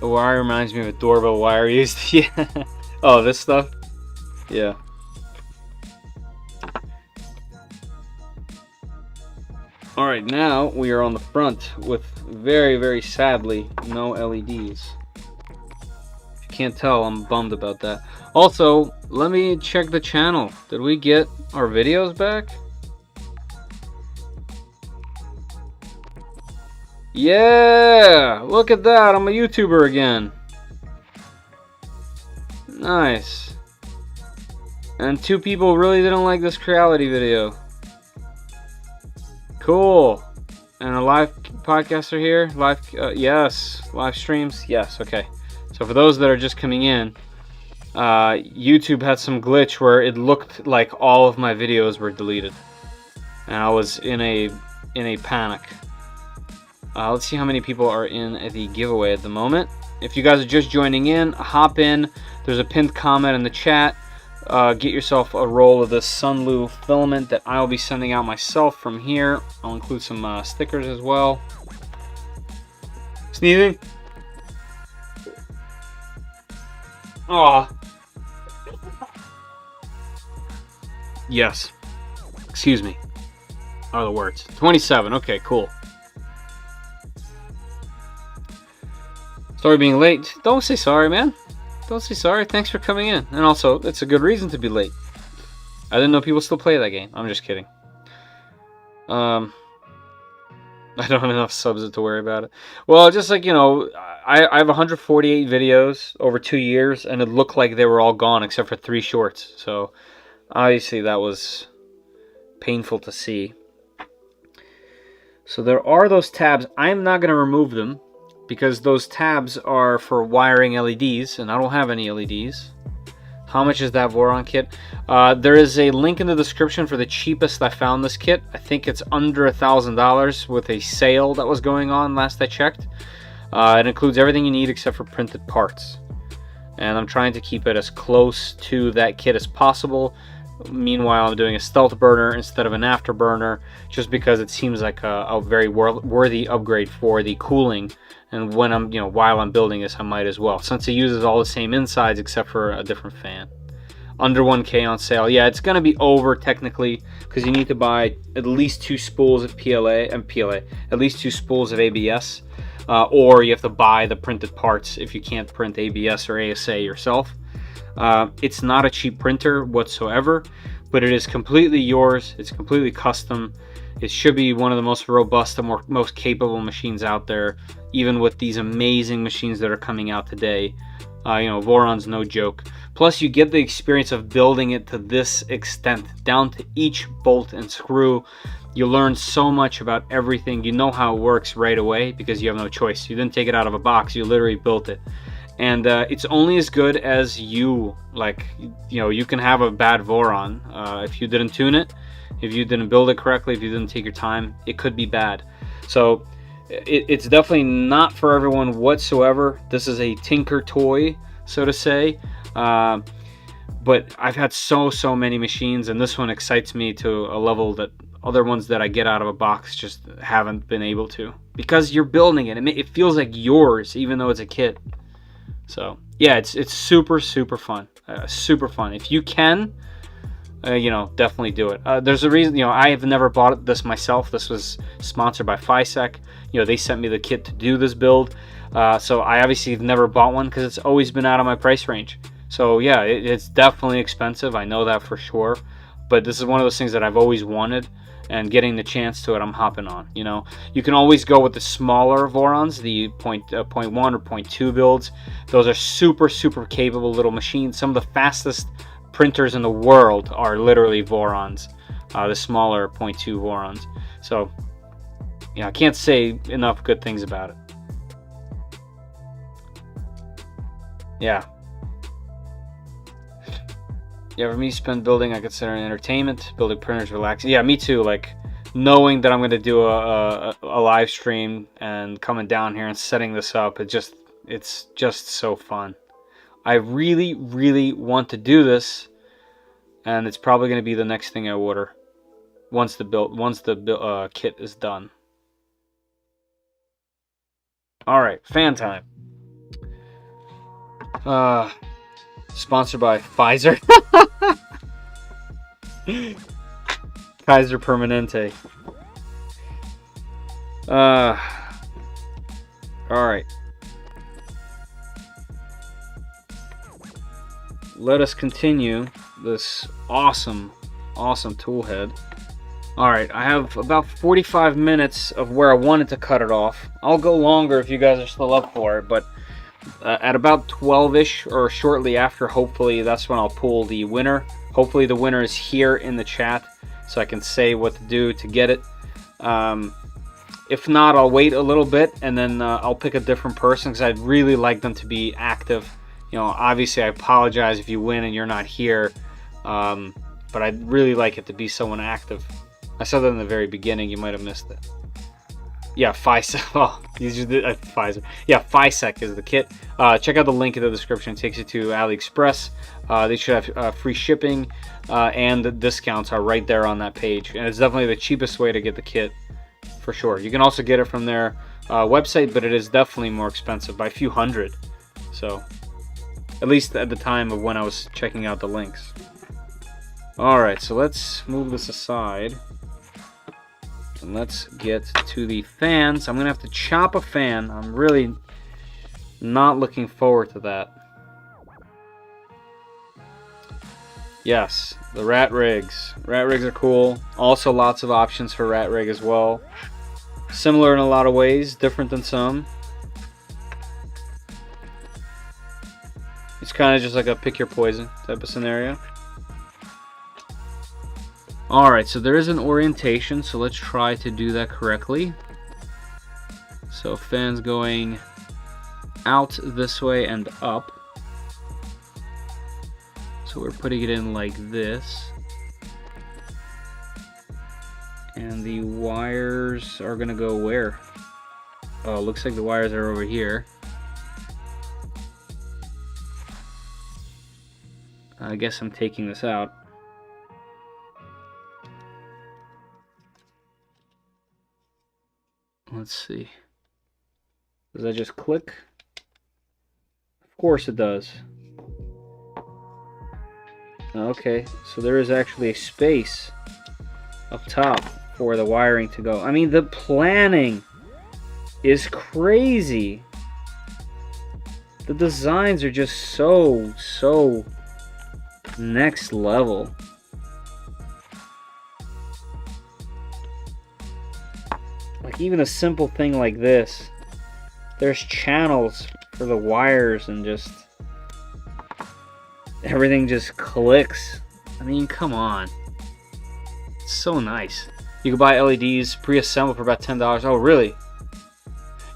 The wire reminds me of a doorbell wire used. Yeah. Oh, this stuff? Yeah. Alright, now we are on the front with very, very sadly no LEDs. If you can't tell, I'm bummed about that. Also, let me check the channel. Did we get our videos back? Yeah! Look at that, I'm a YouTuber again. Nice. And 2 people really didn't like this Creality video. Cool. And a live podcaster here? Live, yes. Live streams? Yes, okay. So for those that are just coming in, YouTube had some glitch where it looked like all of my videos were deleted. And I was in a panic. Let's see how many people are in the giveaway at the moment. If you guys are just joining in, hop in. There's a pinned comment in the chat. Get yourself a roll of this Sunlu filament that I'll be sending out myself from here. I'll include some stickers as well. Sneezing? Aw. Yes. Excuse me. Are the words. 27. Okay, cool. Sorry being late. Don't say sorry, man. Don't say sorry. Thanks for coming in. And also, it's a good reason to be late. I didn't know people still play that game. I'm just kidding. I don't have enough subs to worry about it. Well, just like, you know, I have 148 videos over 2 years, and it looked like they were all gone except for 3 shorts. So, obviously, that was painful to see. So, there are those tabs. I'm not going to remove them, because those tabs are for wiring LEDs, and I don't have any LEDs. How much is that Voron kit? There is a link in the description for the cheapest I found this kit. I think it's under $1,000 with a sale that was going on last I checked. It includes everything you need except for printed parts. And I'm trying to keep it as close to that kit as possible. Meanwhile, I'm doing a stealth burner instead of an afterburner, just because it seems like a very worthy upgrade for the cooling. And when I'm, while I'm building this, I might as well, since it uses all the same insides except for a different fan. Under 1K on sale. Yeah, it's gonna be over technically because you need to buy at least 2 spools of at least 2 spools of ABS, or you have to buy the printed parts if you can't print ABS or ASA yourself. It's not a cheap printer whatsoever, but it is completely yours. It's completely custom. It should be one of the most robust and most capable machines out there, even with these amazing machines that are coming out today. Voron's no joke. Plus, you get the experience of building it to this extent, down to each bolt and screw. You learn so much about everything. You know how it works right away because you have no choice. You didn't take it out of a box. You literally built it. And it's only as good as you like. You can have a bad Voron if you didn't tune it, if you didn't build it correctly, if you didn't take your time, it could be bad. So it's definitely not for everyone whatsoever. This is a tinker toy, so to say. But I've had so many machines, and this one excites me to a level that other ones that I get out of a box just haven't been able to, because you're building it. It feels like yours, even though it's a kit. So yeah, it's super fun, super fun. If you can, definitely do it. There's a reason, I have never bought this myself. This was sponsored by Fysetc. They sent me the kit to do this build. So I obviously have never bought one because it's always been out of my price range. So yeah, it's definitely expensive. I know that for sure. But this is one of those things that I've always wanted, and getting the chance to it, I'm hopping on. You can always go with the smaller Vorons, the 0.1 or 0.2 builds. Those are super capable little machines. Some of the fastest printers in the world are literally Vorons, the smaller 0.2 Vorons. So I can't say enough good things about it. Yeah, for me, spend building I consider an entertainment. Building printers relaxing. Yeah, me too. Like, knowing that I'm going to do a live stream and coming down here and setting this up, it's just so fun. I really want to do this, and it's probably going to be the next thing I order once the kit is done. All right, fan time. Sponsored by Pfizer. Kaiser Permanente. Alright. Let us continue this awesome toolhead. Alright, I have about 45 minutes of where I wanted to cut it off. I'll go longer if you guys are still up for it, but at about 12-ish or shortly after, hopefully that's when I'll pull the winner. Hopefully the winner is here in the chat so I can say what to do to get it. If not, I'll wait a little bit and then I'll pick a different person because I'd really like them to be active. Obviously I apologize if you win and you're not here, but I'd really like it to be someone active. I said that in the very beginning, you might have missed it. Yeah, Fysetc. Oh, Pfizer. Yeah, Fysetc is the kit. Check out the link in the description. It takes you to AliExpress. They should have free shipping, and the discounts are right there on that page. And it's definitely the cheapest way to get the kit, for sure. You can also get it from their website, but it is definitely more expensive by a few hundred. So, at least at the time of when I was checking out the links. Alright, so let's move this aside. And let's get to the fans. I'm going to have to chop a fan. I'm really not looking forward to that. Yes, the rat rigs. Rat rigs are cool. Also lots of options for rat rig as well. Similar in a lot of ways, different than some. It's kind of just like a pick your poison type of scenario. Alright, so there is an orientation, so let's try to do that correctly. So fans going out this way and up. So we're putting it in like this. And the wires are gonna go where? Oh, looks like the wires are over here. I guess I'm taking this out. Let's see. Does that just click? Of course it does. Okay, so there is actually a space up top for the wiring to go. I mean, the planning is crazy. The designs are just so next level. Like even a simple thing like this, there's channels for the wires and just everything just clicks. I mean, come on. It's so nice. You can buy LEDs pre-assembled for about $10. Oh, really?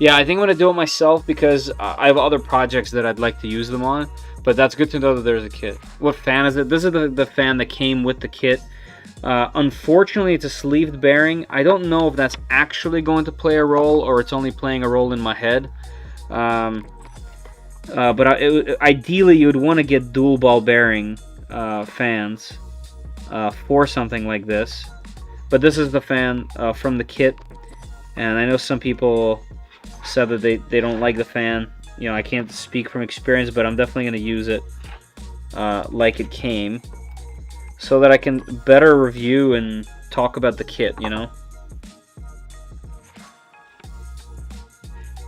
Yeah, I think I'm going to do it myself because I have other projects that I'd like to use them on. But that's good to know that there's a kit. What fan is it? This is the fan that came with the kit. Unfortunately, it's a sleeved bearing. I don't know if that's actually going to play a role or it's only playing a role in my head. But ideally, you would want to get dual ball bearing fans for something like this. But this is the fan from the kit. And I know some people said that they don't like the fan. You know, I can't speak from experience, but I'm definitely going to use it like it came, so that I can better review and talk about the kit, you know?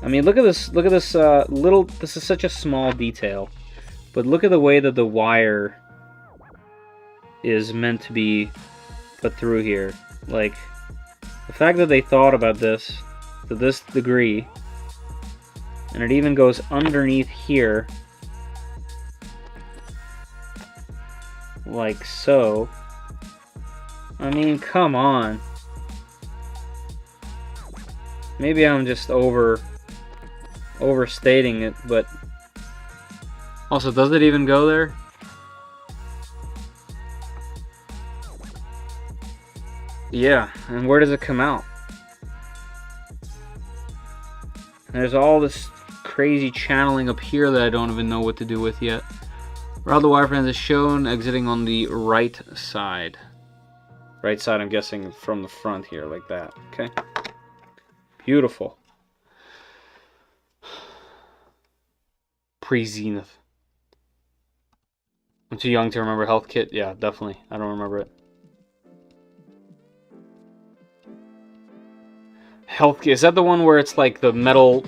I mean, look at this little, this is such a small detail, but look at the way that the wire is meant to be put through here. Like, the fact that they thought about this to this degree, and it even goes underneath here, like so. I mean, come on. Maybe I'm just overstating it, but also, does it even go there? Yeah, and where does it come out? There's all this crazy channeling up here that I don't even know what to do with yet. Route the wireframes is shown exiting on the right side. Right side, I'm guessing from the front here, like that. Okay. Beautiful. Pre-Zenith. I'm too young to remember Health Kit. Yeah, definitely. I don't remember it. Health Kit. Is that the one where it's like the metal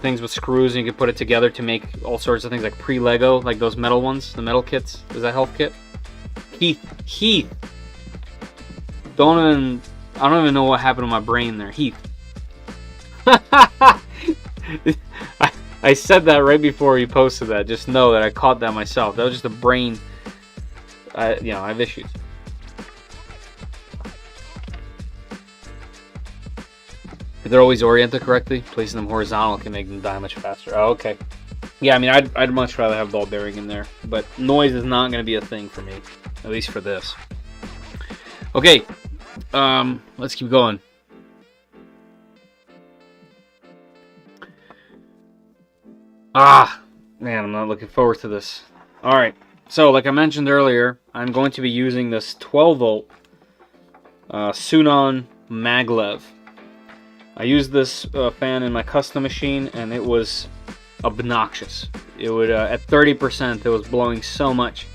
things with screws and you can put it together to make all sorts of things like pre-Lego, like those metal ones, the metal kits? Is that Health Kit? Heath. I don't even know what happened to my brain there. Heath. I said that right before you posted that. Just know that I caught that myself. That was just a brain. I have issues. If they're always oriented correctly, placing them horizontal can make them die much faster. Oh, okay. Yeah, I mean, I'd much rather have ball bearing in there, but noise is not going to be a thing for me, at least for this. Okay, let's keep going. Ah, man, I'm not looking forward to this. All right, so like I mentioned earlier, I'm going to be using this 12-volt Sunon maglev. I used this fan in my custom machine, and it was obnoxious. It would at 30%, it was blowing so much.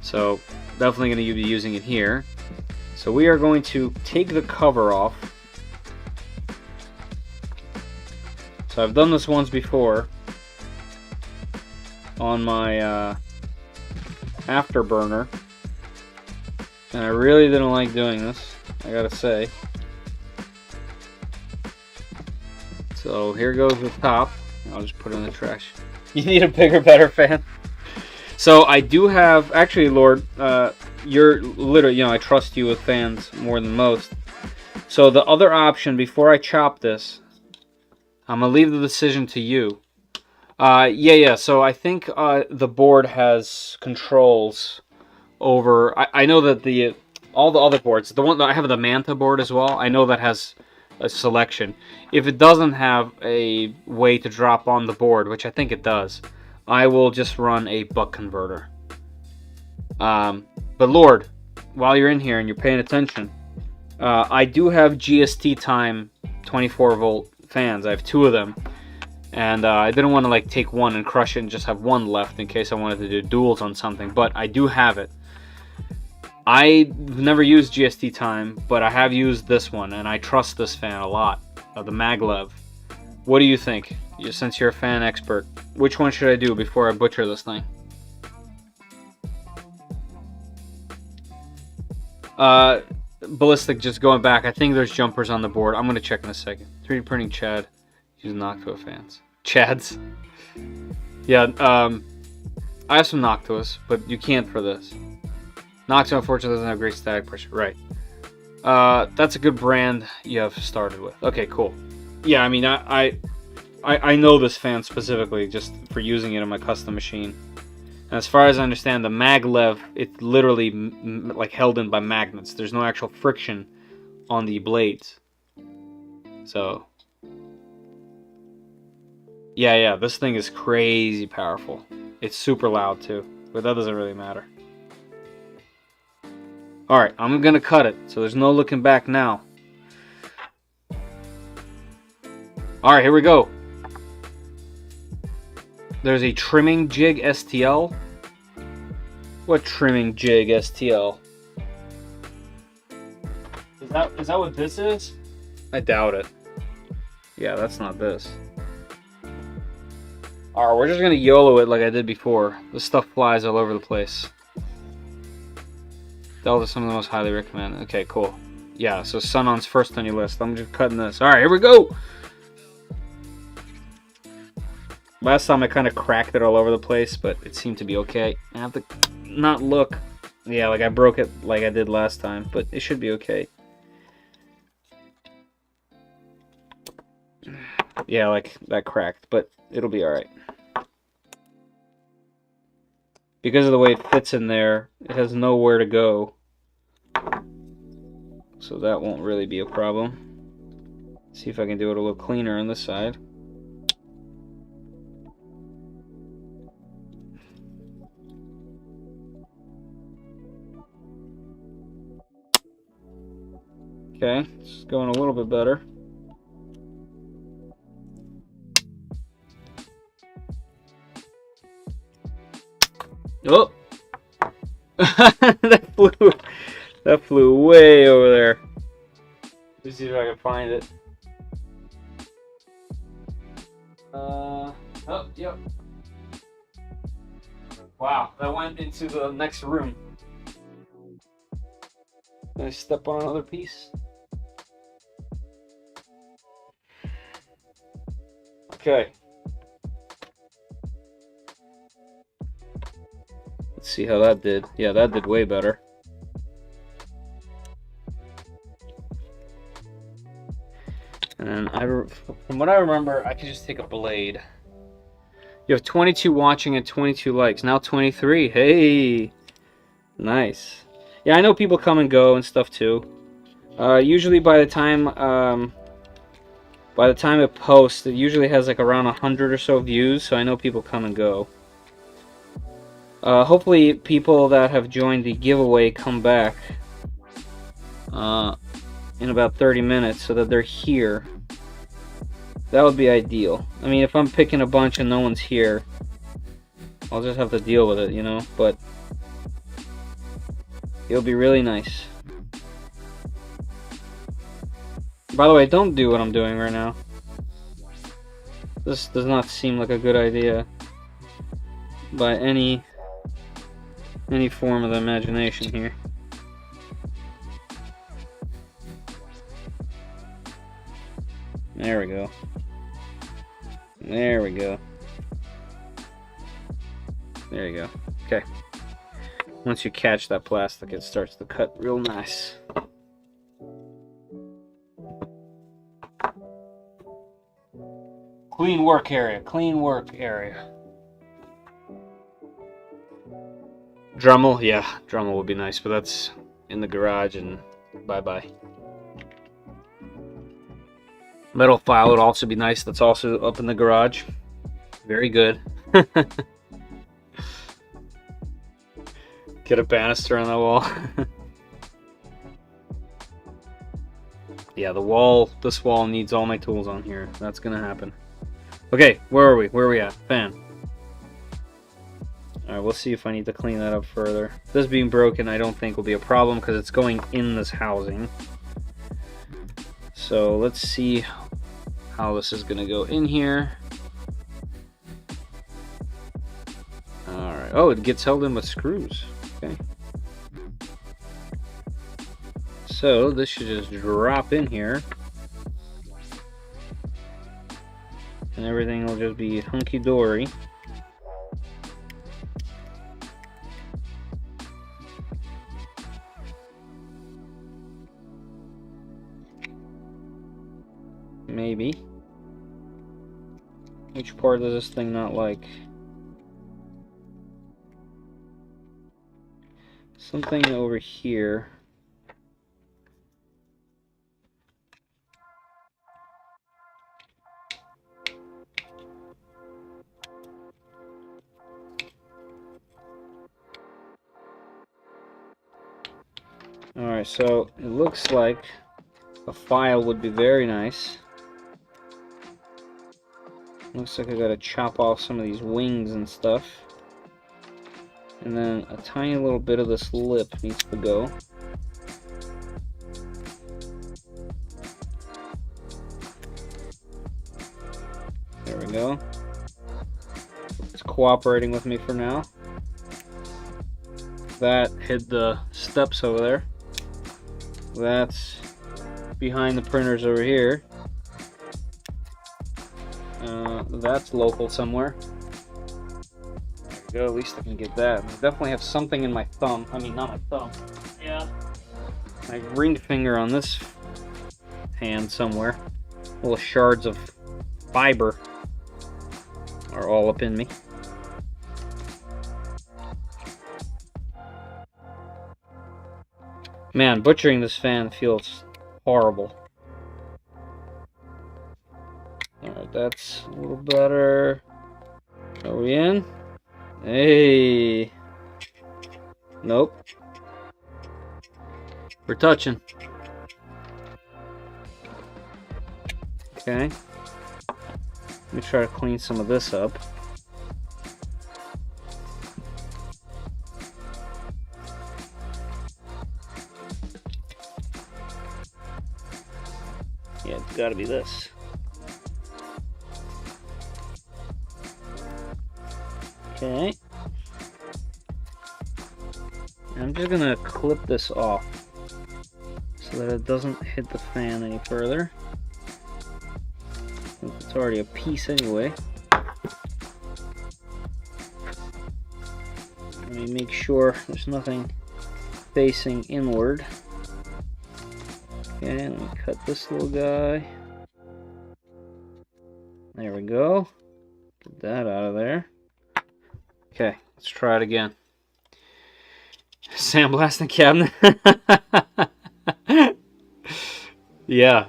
So definitely going to be using it here. So we are going to take the cover off. So I've done this once before on my afterburner, and I really didn't like doing this, I gotta say. So here goes the top. I'll just put it in the trash. You need a bigger, better fan. So I do have, actually, Lord, you're literally, I trust you with fans more than most. So the other option, before I chop this, I'm gonna leave the decision to you. Yeah. So I think the board has controls over. I know that all the other boards, the one that I have the Manta board as well. I know that has a selection. If it doesn't have a way to drop on the board, which I think it does, I will just run a buck converter. But Lord, while you're in here and you're paying attention, I do have GST time 24 volt fans. I have 2 of them. And I didn't want to like take one and crush it and just have one left in case I wanted to do duels on something, but I do have it. I've never used GST time, but I have used this one, and I trust this fan a lot. The Maglev. What do you think? Since you're a fan expert, which one should I do before I butcher this thing? Ballistic, just going back, I think there's jumpers on the board. I'm going to check in a second. 3D printing Chad. Use Noctua fans. Chads. Yeah, I have some Noctuas, but you can't for this. Noctua, unfortunately, doesn't have great static pressure. Right. That's a good brand you have started with. Okay, cool. Yeah, I mean, I know this fan specifically just for using it in my custom machine. And as far as I understand, the Maglev, it's literally like held in by magnets. There's no actual friction on the blades. So, yeah, this thing is crazy powerful. It's super loud too, but that doesn't really matter. Alright, I'm gonna cut it, so there's no looking back now. Alright, here we go. There's a trimming jig STL. What trimming jig STL? Is that what this is? I doubt it. Yeah, that's not this. Alright, we're just gonna YOLO it like I did before. This stuff flies all over the place. Those are some of the most highly recommended. Okay, cool. Yeah, so Sunon's first on your list. I'm just cutting this. Alright, here we go! Last time I kind of cracked it all over the place, but it seemed to be okay. I have to not look. Yeah, like I broke it like I did last time, but it should be okay. Yeah, like that cracked, but it'll be alright. Because of the way it fits in there, it has nowhere to go. So that won't really be a problem. See if I can do it a little cleaner on this side. Okay, it's going a little bit better. Oh! that flew way over there. Let's see if I can find it. Oh, yep. Wow, that went into the next room. Can I step on another piece? Okay. Let's see how that did. Yeah, that did way better. And from what I remember, I could just take a blade. You have 22 watching and 22 likes. Now 23. Hey! Nice. Yeah, I know people come and go and stuff too. Usually by the time it posts, it usually has like around 100 or so views, so I know people come and go. Hopefully people that have joined the giveaway come back in about 30 minutes so that they're here. That would be ideal. I mean, if I'm picking a bunch and no one's here, I'll just have to deal with it, you know, but it'll be really nice. By the way, don't do what I'm doing right now. This does not seem like a good idea by any form of the imagination here. There we go. There we go. There you go. Okay. Once you catch that plastic, it starts to cut real nice. Clean work area. Clean work area. Dremel, yeah, Dremel would be nice, but that's in the garage and bye-bye. Metal file would also be nice. That's also up in the garage. Very good. Get a banister on the wall. Yeah, the wall, this wall needs all my tools on here. That's gonna happen. Okay, where are we? Where are we at? Fan. Alright, we'll see if I need to clean that up further. This being broken, I don't think will be a problem because it's going in this housing. So let's see how this is gonna go in here. Alright, oh, it gets held in with screws. Okay. So this should just drop in here. And everything will just be hunky-dory. Maybe. Which part does this thing not like? Something over here. Alright, so it looks like a file would be very nice. Looks like I gotta chop off some of these wings and stuff. And then a tiny little bit of this lip needs to go. There we go. It's cooperating with me for now. That hid the steps over there. That's behind the printers over here. That's local somewhere. There we go, at least I can get that. I definitely have something in my thumb. I mean, not my thumb. Yeah. My ring finger on this hand somewhere. Little shards of fiber are all up in me. Man, butchering this fan feels horrible. Alright, that's a little better. Are we in? Hey! Nope. We're touching. Okay. Let me try to clean some of this up. Yeah, it's gotta be this. Okay. I'm just gonna clip this off so that it doesn't hit the fan any further. It's already a piece anyway. Let me make sure there's nothing facing inward. Okay, let me cut this little guy. There we go. Get that out of there. Okay, let's try it again. Sandblasting cabinet. Yeah.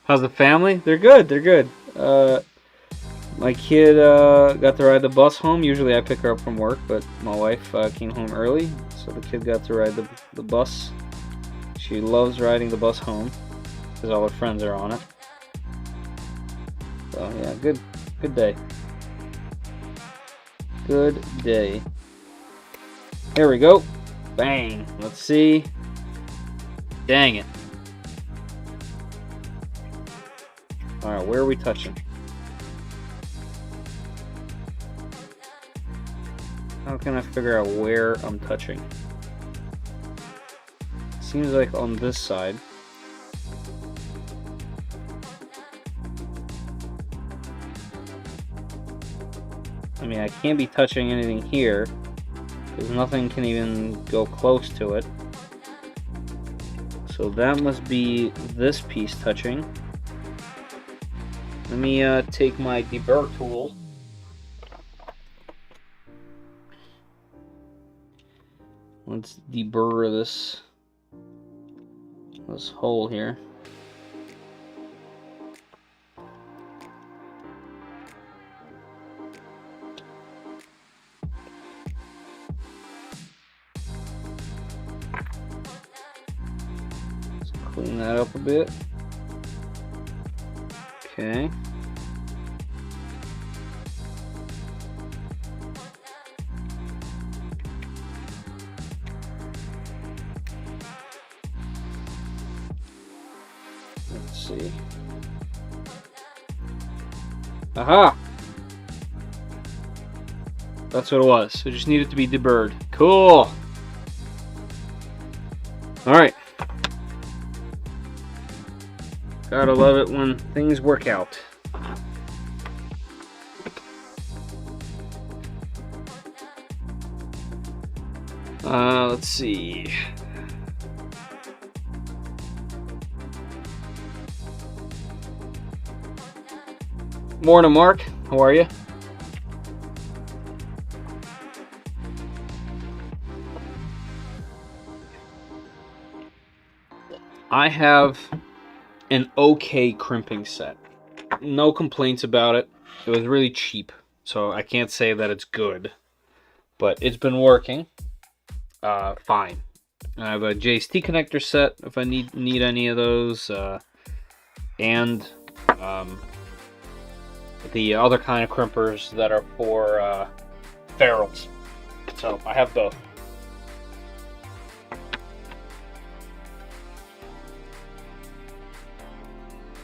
How's the family? They're good. They're good. My kid got to ride the bus home. Usually I pick her up from work, but my wife came home early, so the kid got to ride the bus. She loves riding the bus home because all her friends are on it. So yeah, good day. Good day. Here we go. Bang. Let's see. Dang it. Alright, where are we touching? How can I figure out where I'm touching? Seems like on this side. I mean, I can't be touching anything here, because nothing can even go close to it. So that must be this piece touching. Let me take my deburr tool. Let's deburr this hole here. Let's clean that up a bit. Okay. Let's see. Aha! That's what it was. It just needed to be deburred. Cool! Alright. Gotta love it when things work out. Let's see. Morning, Mark. How are you? I have an okay crimping set. No complaints about it. It was really cheap, so I can't say that it's good, but it's been working fine. I have a JST connector set if I need any of those, and the other kind of crimpers that are for ferrules. So I have both.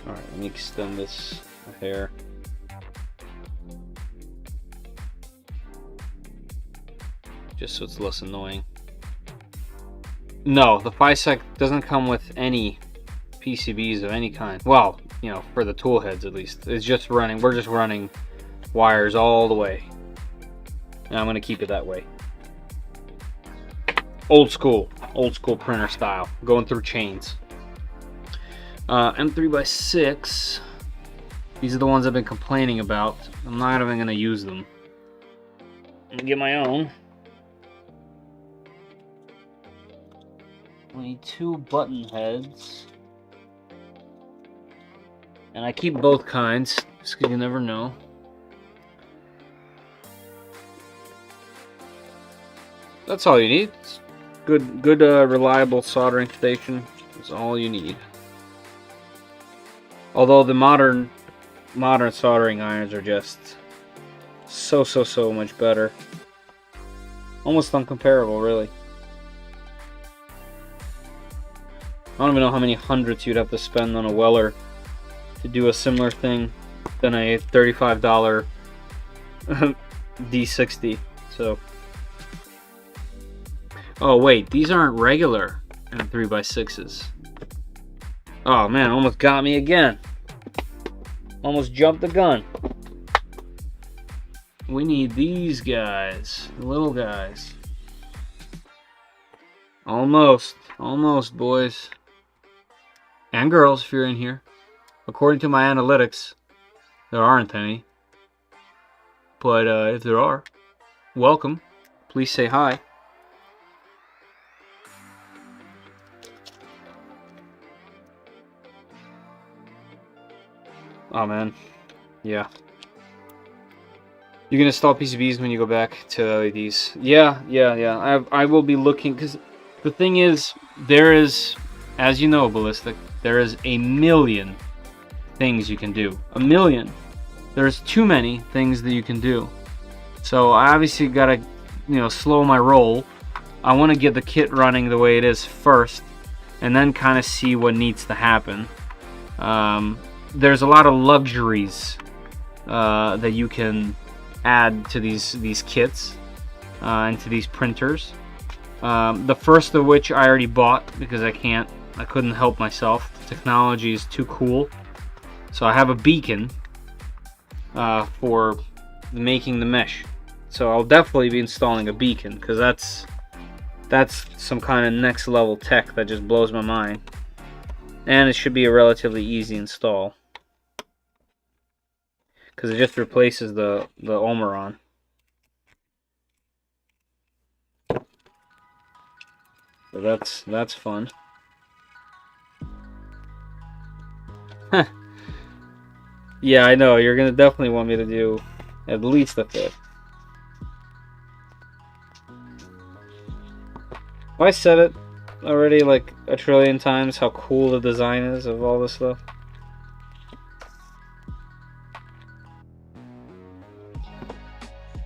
Alright, let me extend this hair. Just so it's less annoying. No, the Fysetc doesn't come with any PCBs of any kind. Well, you know, for the tool heads at least. It's just running, we're just running wires all the way. And I'm going to keep it that way. Old school printer style, going through chains. M3x6, these are the ones I've been complaining about. I'm not even going to use them. I'm going to get my own. Only 2 button heads. And I keep both kinds, just because you never know. That's all you need. It's good, reliable soldering station is all you need. Although the modern soldering irons are just so much better. Almost uncomparable, really. I don't even know how many hundreds you'd have to spend on a Weller to do a similar thing than a $35 D60. So, oh wait, these aren't regular M3x6s. Oh man, almost got me again. Almost jumped the gun. We need these guys, the little guys. Almost, boys. And girls, if you're in here. According to my analytics, there aren't any. But if there are, welcome. Please say hi. Oh man, yeah. You're gonna install PCBs when you go back to LEDs. Yeah. I will be looking, because the thing is, there is, as you know, Ballistic, there is a million things you can do. A million. There's too many things that you can do. So I obviously gotta, slow my roll. I want to get the kit running the way it is first, and then kind of see what needs to happen. There's a lot of luxuries that you can add to these kits and to these printers. The first of which I already bought because I couldn't help myself. The technology is too cool. So I have a beacon for making the mesh. So I'll definitely be installing a beacon, because that's some kind of next level tech that just blows my mind. And it should be a relatively easy install. because it just replaces the Omeron. So that's fun. Yeah, I know, you're gonna definitely want me to do at least a fifth. Have I said it already like a trillion times how cool the design is of all this stuff?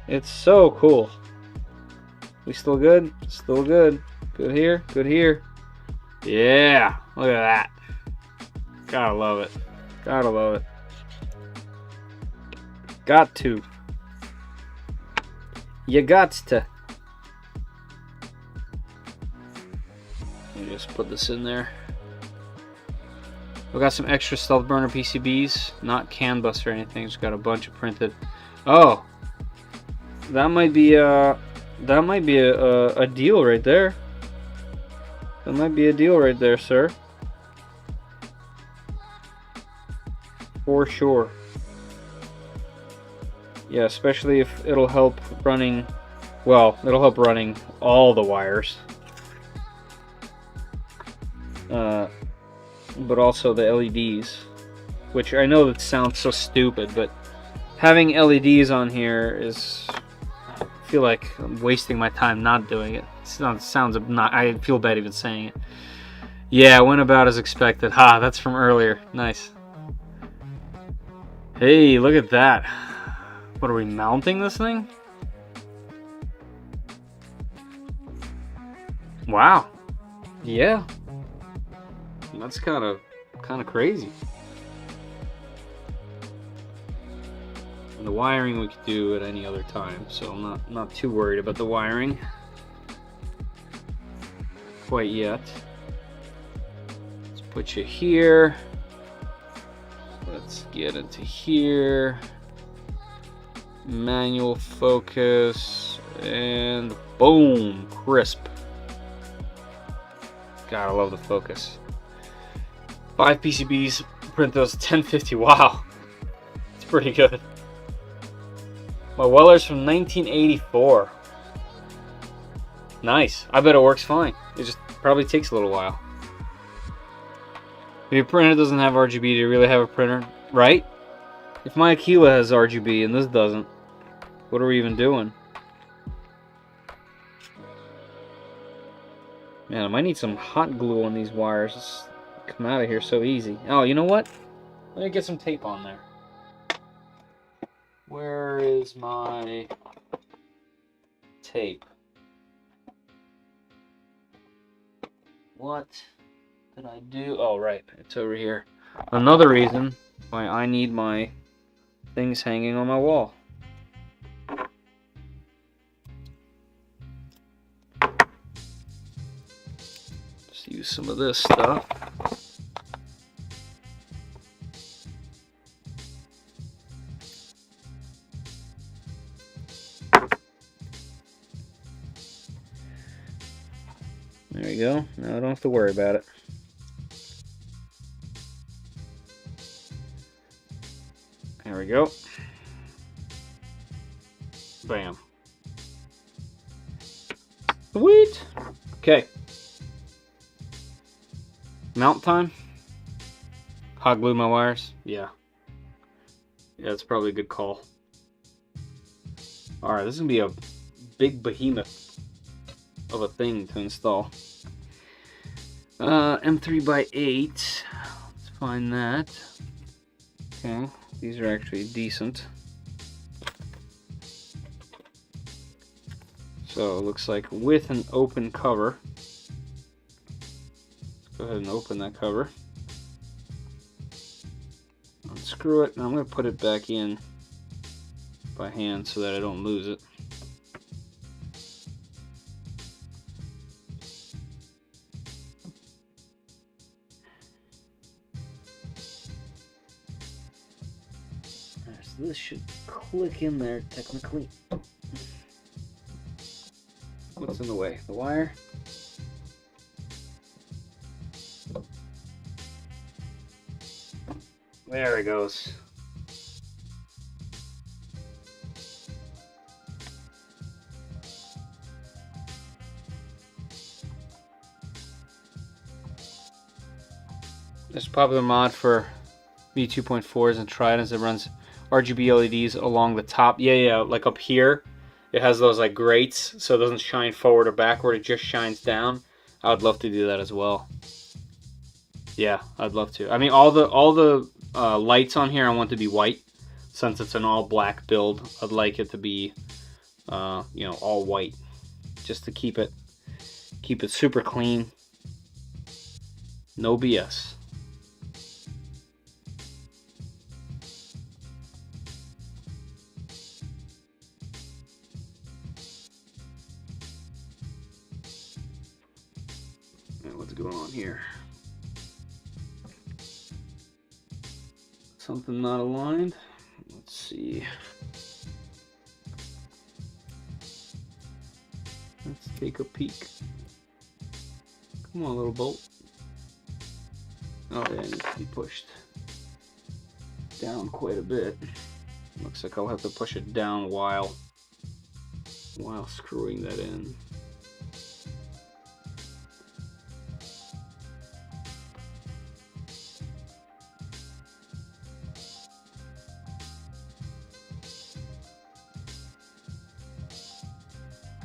It's so cool. We still good? Still good. Good here, good here. Yeah, look at that. Gotta love it. Gotta love it. Got to. You got to. Let me just put this in there. We got some extra STEALTHBURNER PCBs, not CAN bus or anything. Just got a bunch of printed. Oh, that might be a deal right there. That might be a deal right there, sir. For sure. Yeah, especially if it'll help running. Well, it'll help running all the wires. But also the LEDs, which I know that sounds so stupid, but having LEDs on here is, I feel like I'm wasting my time not doing it. Sounds not. I feel bad even saying it. Yeah, went about as expected. Ha, that's from earlier. Nice. Hey, look at that. What are we mounting this thing? Wow. Yeah. That's kind of crazy. And the wiring we could do at any other time, so I'm not too worried about the wiring quite yet. Let's put you here. Let's get into here. Manual focus, and boom, crisp. God, I love the focus. 5 PCBs, print those 1050. Wow, it's pretty good. My Weller's from 1984. Nice. I bet it works fine. It just probably takes a little while. If your printer doesn't have RGB, do you really have a printer? Right? If my Aquila has RGB and this doesn't, what are we even doing? Man, I might need some hot glue on these wires. It's come out of here so easy. Oh, you know what? Let me get some tape on there. Where is my tape? What did I do? Oh, right. It's over here. Another reason why I need my things hanging on my wall. Just use some of this stuff. There you go. Now I don't have to worry about it. There we go. Bam. Sweet. Okay. Mount time. Hot glue my wires. Yeah. Yeah, it's probably a good call. Alright, this is gonna be a big behemoth of a thing to install. M3x8. Let's find that. Okay, these are actually decent. So it looks like with an open cover. Let's go ahead and open that cover. Unscrew it, and I'm going to put it back in by hand so that I don't lose it. So this should click in there technically. What's in the way? The wire? There it goes. There's a popular mod for V2.4s and Tridents that runs RGB LEDs along the top. Yeah, like up here. It has those like grates, so it doesn't shine forward or backward. It just shines down. I would love to do that as well. Yeah, I'd love to. I mean, all the lights on here I want to be white, since it's an all black build. I'd like it to be, you know, all white, just to keep it super clean. No BS. What's going on here? Something not aligned. Let's see. Let's take a peek. Come on, little bolt. Oh, yeah, it needs to be pushed down quite a bit. Looks like I'll have to push it down while screwing that in.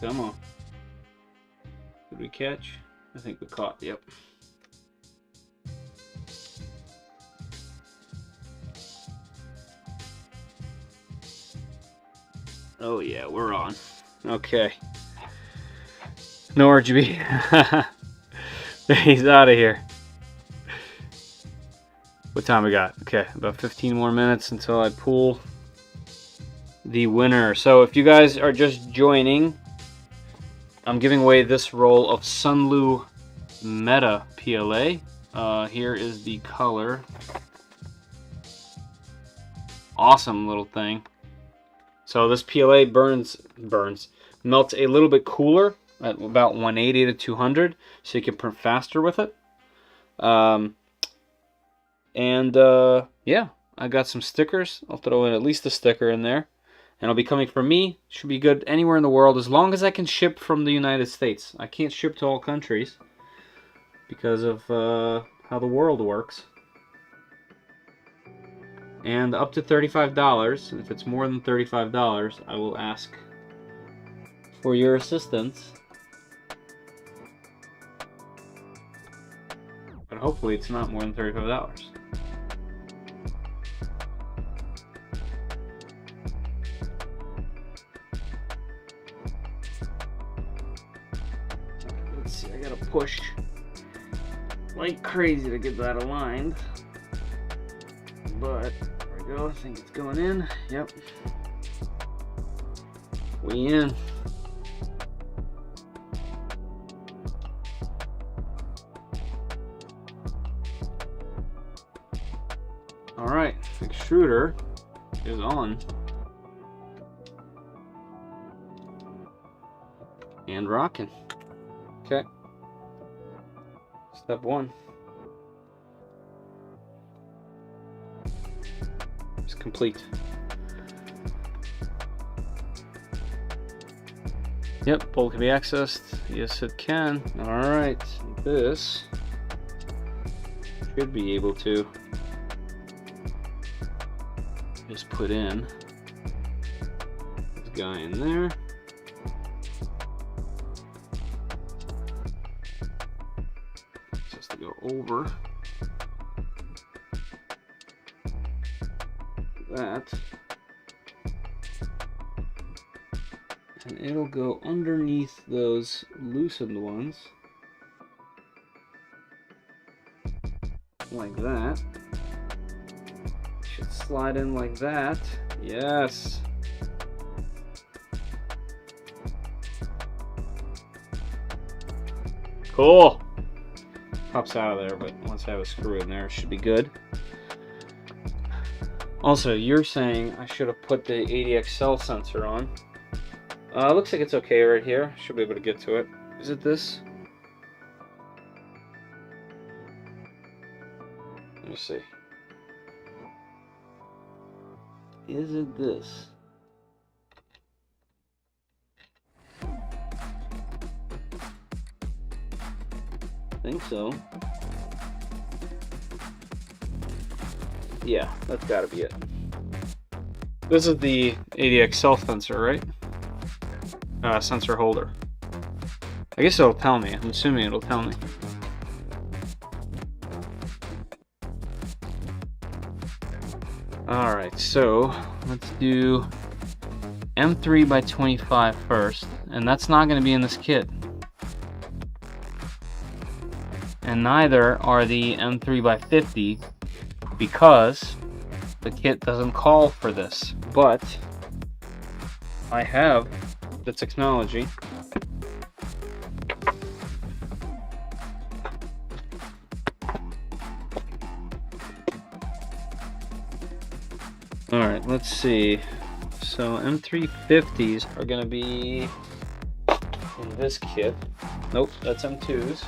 Come on. Did we catch? I think we caught, yep. Oh yeah, we're on. Okay. No RGB. He's out of here. What time we got? Okay, about 15 more minutes until I pull the winner. So if you guys are just joining, I'm giving away this roll of Sunlu Meta PLA. Here is the color. Awesome little thing. So this PLA melts a little bit cooler at about 180 to 200, so you can print faster with it. Yeah, I got some stickers. I'll throw in at least a sticker in there. And it'll be coming from me. Should be good anywhere in the world as long as I can ship from the United States. I can't ship to all countries because of how the world works. And up to $35. If it's more than $35, I will ask for your assistance. But hopefully it's not more than $35. Let's see, I gotta push like crazy to get that aligned. But there we go, I think it's going in. Yep. We in. Alright, extruder is on. And rocking. Okay. Step one. It's complete. Yep, bolt can be accessed. Yes, it can. Alright, this should be able to just put in this guy in there. Just to go over that, and it'll go underneath those loosened ones like that. Should slide in like that. Yes. Cool. Pops out of there, but once I have a screw in there, it should be good. Also, you're saying I should have put the ADXL sensor on. Looks like it's okay right here. Should be able to get to it. Is it this? Let me see. Is it this? I think so. Yeah, that's gotta be it. This is the ADX self sensor, right? Sensor holder. I guess it'll tell me. I'm assuming it'll tell me. Alright, so let's do M3 by 25 first. And that's not going to be in this kit. And neither are the M3 by 50 because the kit doesn't call for this. But I have the technology. Alright, let's see. So M350s are going to be in this kit. Nope, that's M2s.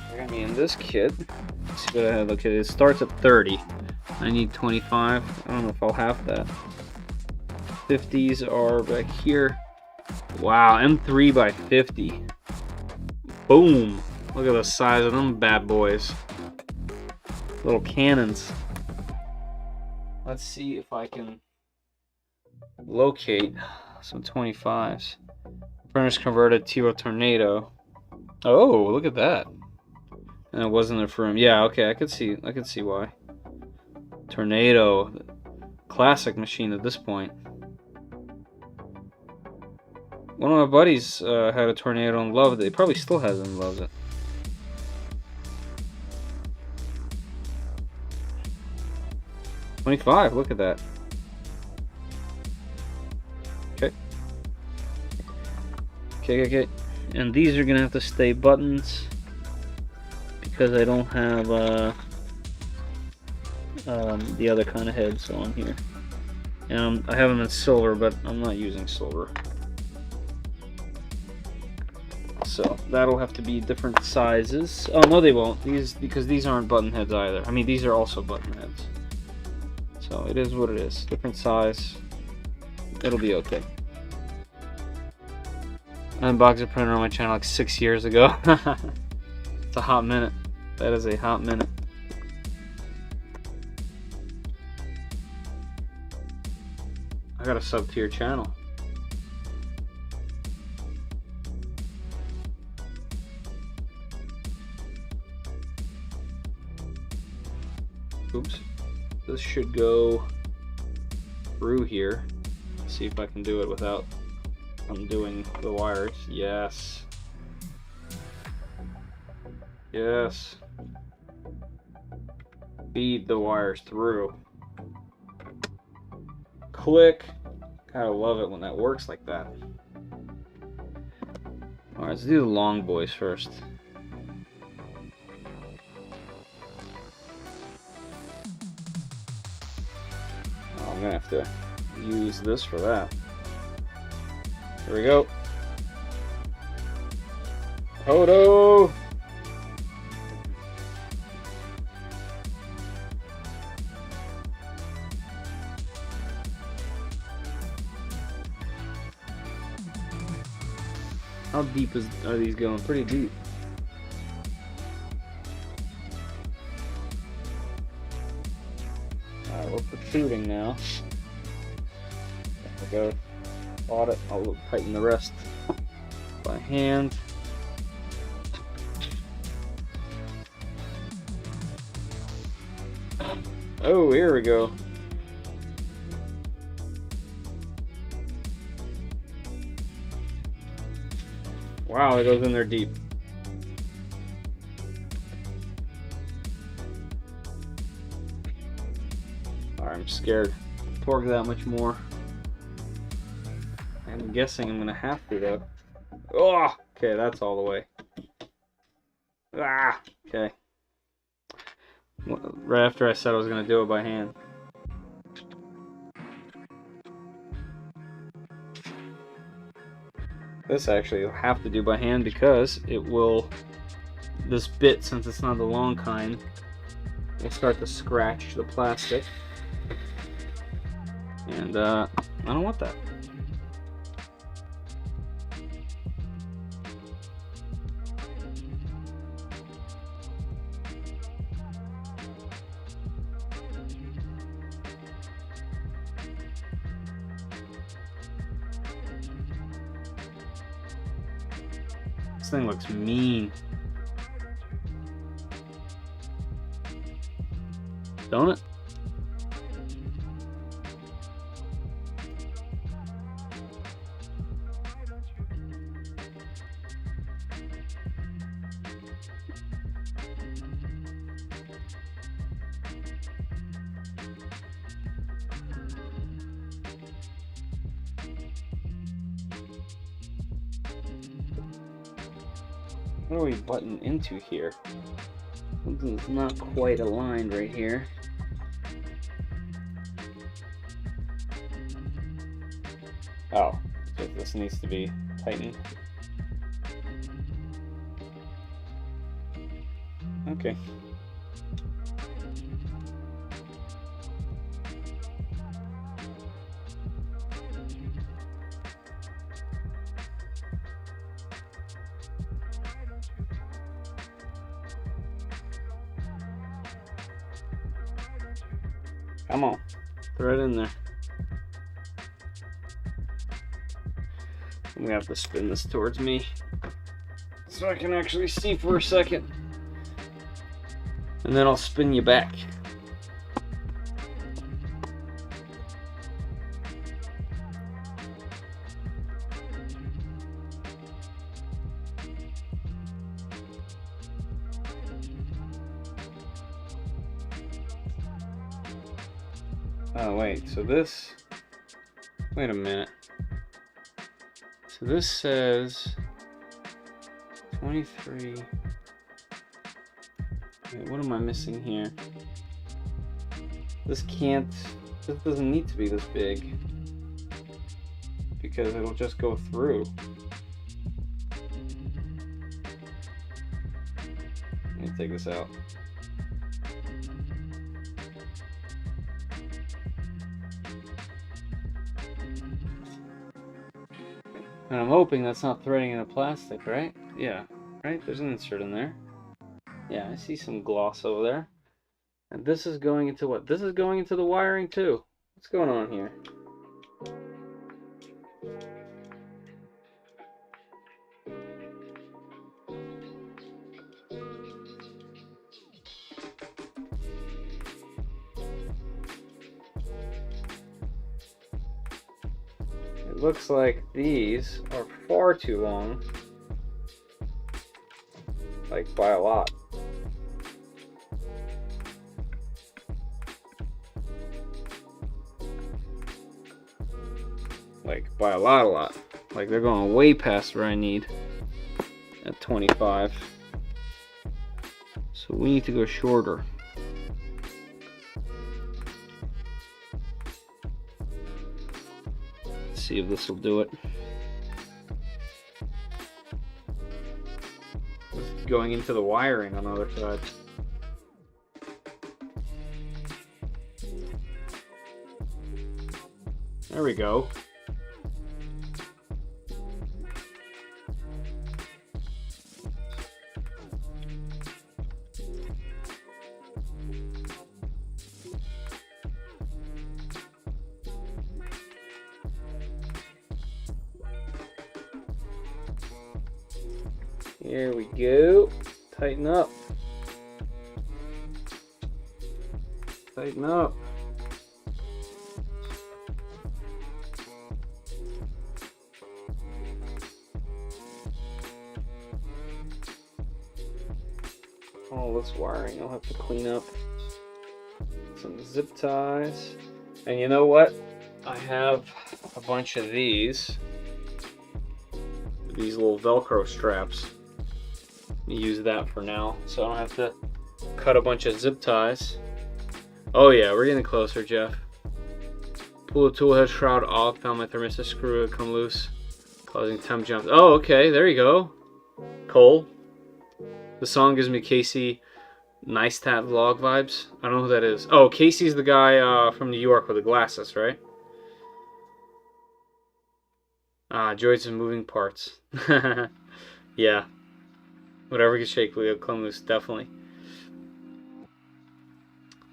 They're going to be in this kit. Let's see what I have. Okay, it starts at 30. I need 25. I don't know if I'll have that. 50s are back here. Wow, M3 by 50. Boom! Look at the size of them bad boys. Little cannons. Let's see if I can locate some 25s. Furnace converted Tiro Tornado. Oh, look at that. And it wasn't there for him. Yeah, okay, I could see why. Tornado, classic machine at this point. One of my buddies had a Tornado and loved it. He probably still has it and loves it. $25, look at that. Okay. Okay. And these are gonna have to stay buttons because I don't have the other kind of heads on here. And I have them in silver, but I'm not using silver. So that'll have to be different sizes. Oh no, they won't. Because these aren't button heads either. I mean, these are also button heads. So it is what it is. Different size. It'll be okay. I unboxed a printer on my channel like 6 years ago. It's a hot minute. That is a hot minute. I got a sub-tier channel. Oops. This should go through here. Let's see if I can do it without undoing the wires. Yes. Yes. Feed the wires through. Click. Gotta love it when that works like that. Alright, let's do the long boys first. I'm gonna have to use this for that. Here we go. Hodo! How deep are these going? Pretty deep. Alright, we're protruding now. There we go. Audit. I'll tighten the rest by hand. Oh, here we go. Wow, it goes in there deep. Alright, I'm scared. Torque that much more. I'm guessing I'm gonna have to though. Oh, okay, that's all the way. Ah, okay. Right after I said I was gonna do it by hand. This actually you'll have to do by hand because it will, this bit, since it's not the long kind, will start to scratch the plastic. And I don't want that. This thing looks mean. Don't it? What are we butting into here? Something's not quite aligned right here. Oh, so this needs to be tightened. Okay. Come on, throw it in there. I'm gonna have to spin this towards me so I can actually see for a second. And then I'll spin you back. Oh wait, so this, wait a minute. So this says 23. Wait, what am I missing here? This doesn't need to be this big because it'll just go through. Let me take this out. And I'm hoping that's not threading into plastic, right? Yeah, right? There's an insert in there. Yeah, I see some gloss over there. And this is going into what? This is going into the wiring too. What's going on here? It looks like these are far too long. Like by a lot. Like by a lot. Like they're going way past where I need at 25. So we need to go shorter. Let's see if this will do it. It's going into the wiring on the other side. There we go. Here we go. Tighten up. Tighten up. All this wiring I'll have to clean up. Some zip ties. And you know what? I have a bunch of these little Velcro straps. Use that for now, so I don't have to cut a bunch of zip ties. Oh yeah, we're getting closer, Jeff. Pull the toolhead shroud off, found my thermistor screw would come loose, causing temp jumps. Oh, okay, there you go. Cole. The song gives me Casey Neistat vlog vibes. I don't know who that is. Oh, Casey's the guy from New York with the glasses, right? Ah, joints and moving parts. Yeah. Whatever gets shaky will come loose, definitely.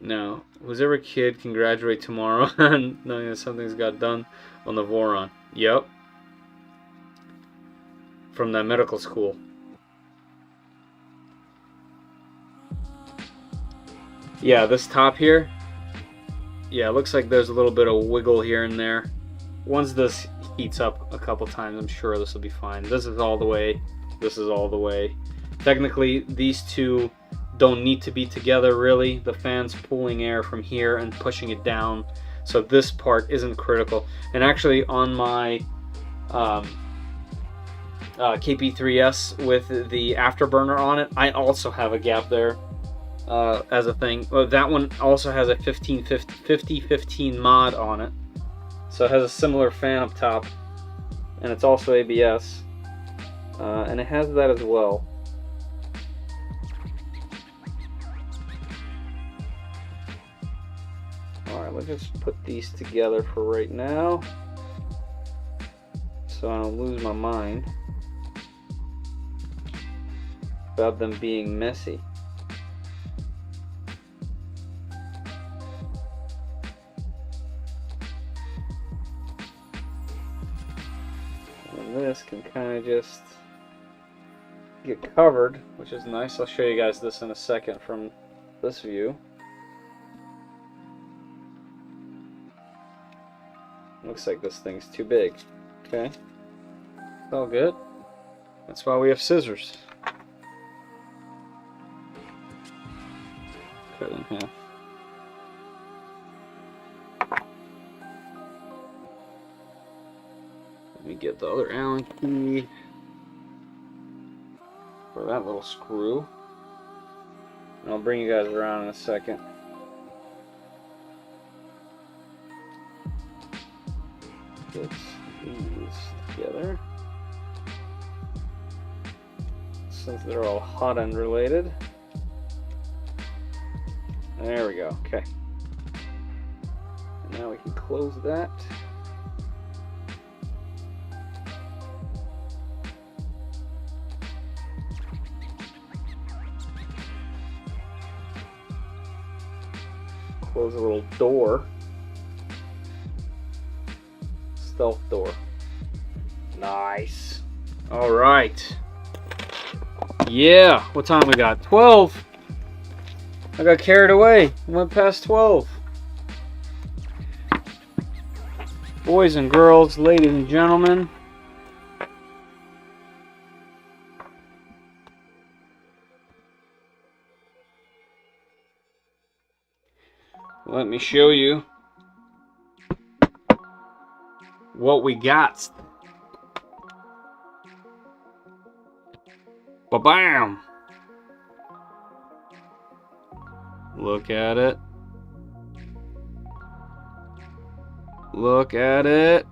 Now, was ever a kid can graduate tomorrow knowing that something's got done on the Voron? Yep. From that medical school. Yeah, this top here. Yeah, it looks like there's a little bit of wiggle here and there. Once this heats up a couple times, I'm sure this will be fine. This is all the way. This is all the way. Technically, these two don't need to be together really. The fan's pulling air from here and pushing it down, so this part isn't critical. And actually, on my KP3S with the afterburner on it, I also have a gap there as a thing. Well, that one also has a 50-15 mod on it, so it has a similar fan up top, and it's also ABS, and it has that as well. Alright, let's just put these together for right now so I don't lose my mind about them being messy. And this can kind of just get covered, which is nice. I'll show you guys this in a second from this view. Looks like this thing's too big. Okay. It's all good. That's why we have scissors. Cut it in half. Let me get the other Allen key for that little screw. And I'll bring you guys around in a second. Get these together. Since they're all hot end related. There we go. Okay. And now we can close that. Close a little door. Stealth door. Nice. All right. Yeah. What time we got? 12. I got carried away. I went past 12. Boys and girls, ladies and gentlemen. Let me show you what we got. Ba-bam! Look at it. Look at it.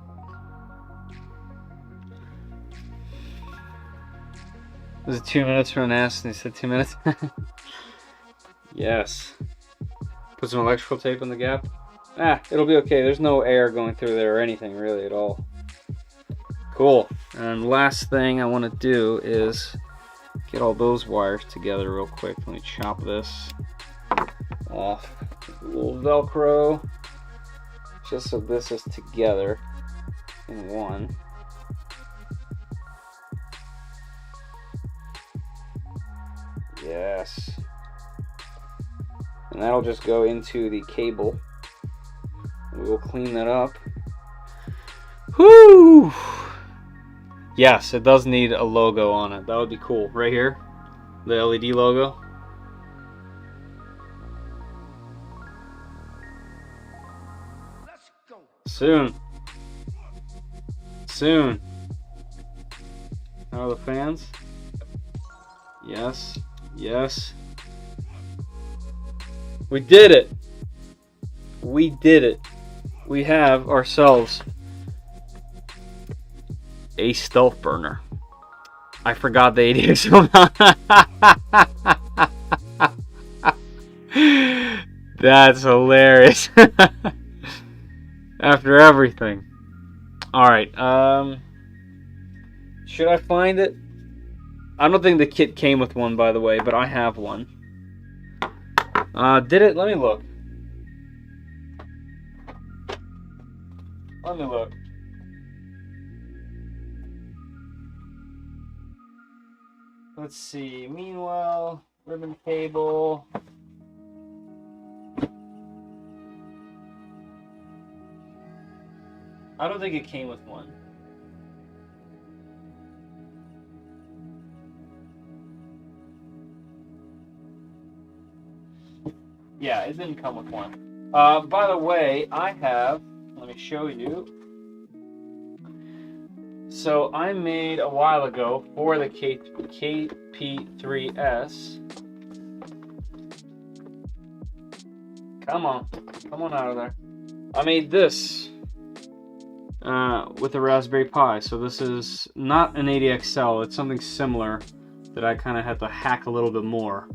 Was it 2 minutes for an ass? And he said 2 minutes? Yes. Put some electrical tape in the gap. Ah, it'll be okay. There's no air going through there or anything really at all. Cool. And last thing I want to do is get all those wires together real quick. Let me chop this off. A little Velcro. Just so this is together in one. Yes. And that'll just go into the cable. We will clean that up. Whoo! Yes, it does need a logo on it. That would be cool. Right here, the LED logo. Let's go. Soon. Soon. How are the fans? Yes. Yes. We did it. We did it. We have ourselves a stealth burner. I forgot the ADX. That's hilarious. After everything. Alright, should I find it? I don't think the kit came with one, by the way, but I have one. Did it? Let me look. Let me look. Let's see. Meanwhile, ribbon cable. I don't think it came with one. Yeah, it didn't come with one. By the way, I have, let me show you. So I made a while ago for the KP3S. Come on out of there. I made this with a Raspberry Pi. So this is not an 80XL, it's something similar that I kind of had to hack a little bit more.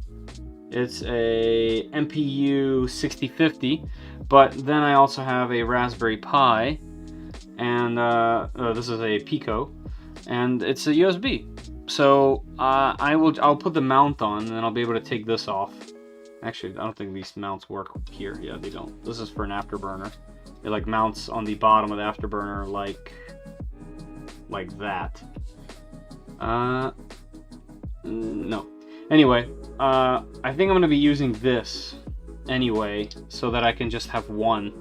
It's a MPU 6050, but then I also have a Raspberry Pi, and this is a Pico, and it's a USB. So I'll put the mount on, and then I'll be able to take this off. Actually, I don't think these mounts work here. Yeah, they don't. This is for an afterburner. It like mounts on the bottom of the afterburner like that. No. Anyway, I think I'm going to be using this anyway, so that I can just have one.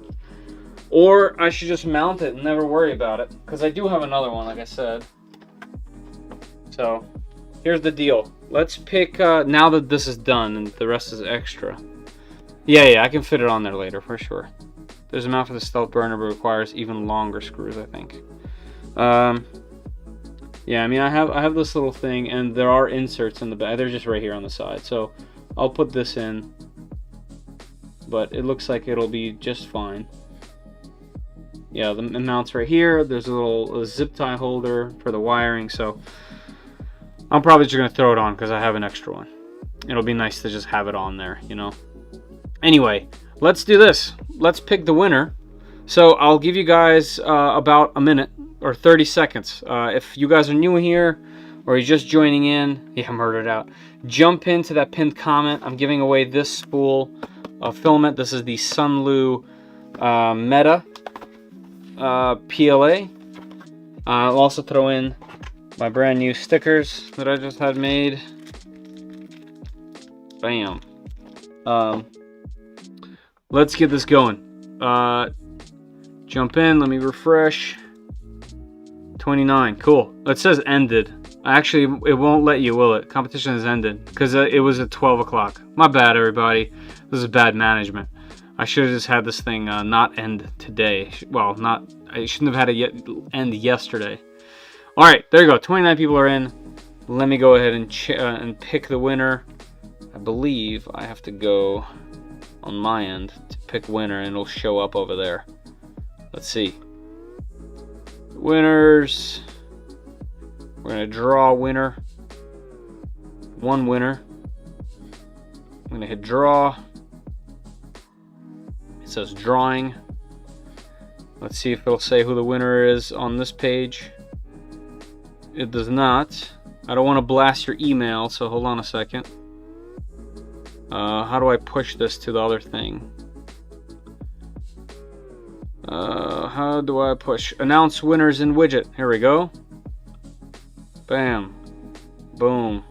Or I should just mount it and never worry about it, because I do have another one, like I said. So, here's the deal. Let's pick, now that this is done and the rest is extra. Yeah, I can fit it on there later, for sure. There's a mount for the stealth burner, but requires even longer screws, I think. Yeah, I mean, I have this little thing, and there are inserts in the back. They're just right here on the side, so I'll put this in. But it looks like it'll be just fine. Yeah, the mount's right here. There's a little zip tie holder for the wiring, so I'm probably just going to throw it on because I have an extra one. It'll be nice to just have it on there, you know. Anyway, let's do this. Let's pick the winner. So I'll give you guys about a minute or 30 seconds. If you guys are new here or you're just joining in, yeah, murdered out, jump into that pinned comment. I'm giving away this spool of filament. This is the Sunlu Meta PLA. I'll also throw in my brand new stickers that I just had made. Bam. Let's get this going. Jump in, let me refresh. 29, cool. It says ended. Actually, it won't let you, will it? Competition has ended because it was at 12 o'clock. My bad, everybody. This is bad management. I should have just had this thing not end today. Well, I shouldn't have had it end yesterday. All right, there you go. 29 people are in. Let me go ahead and pick the winner. I believe I have to go on my end to pick winner, and it'll show up over there. Let's see. Winners. We're going to draw a winner. One winner. I'm going to hit draw. It says drawing. Let's see if it'll say who the winner is on this page. It does not. I don't want to blast your email, so hold on a second. How do I push this to the other thing? How do I push? Announce winners in widget. Here we go. Bam. Boom.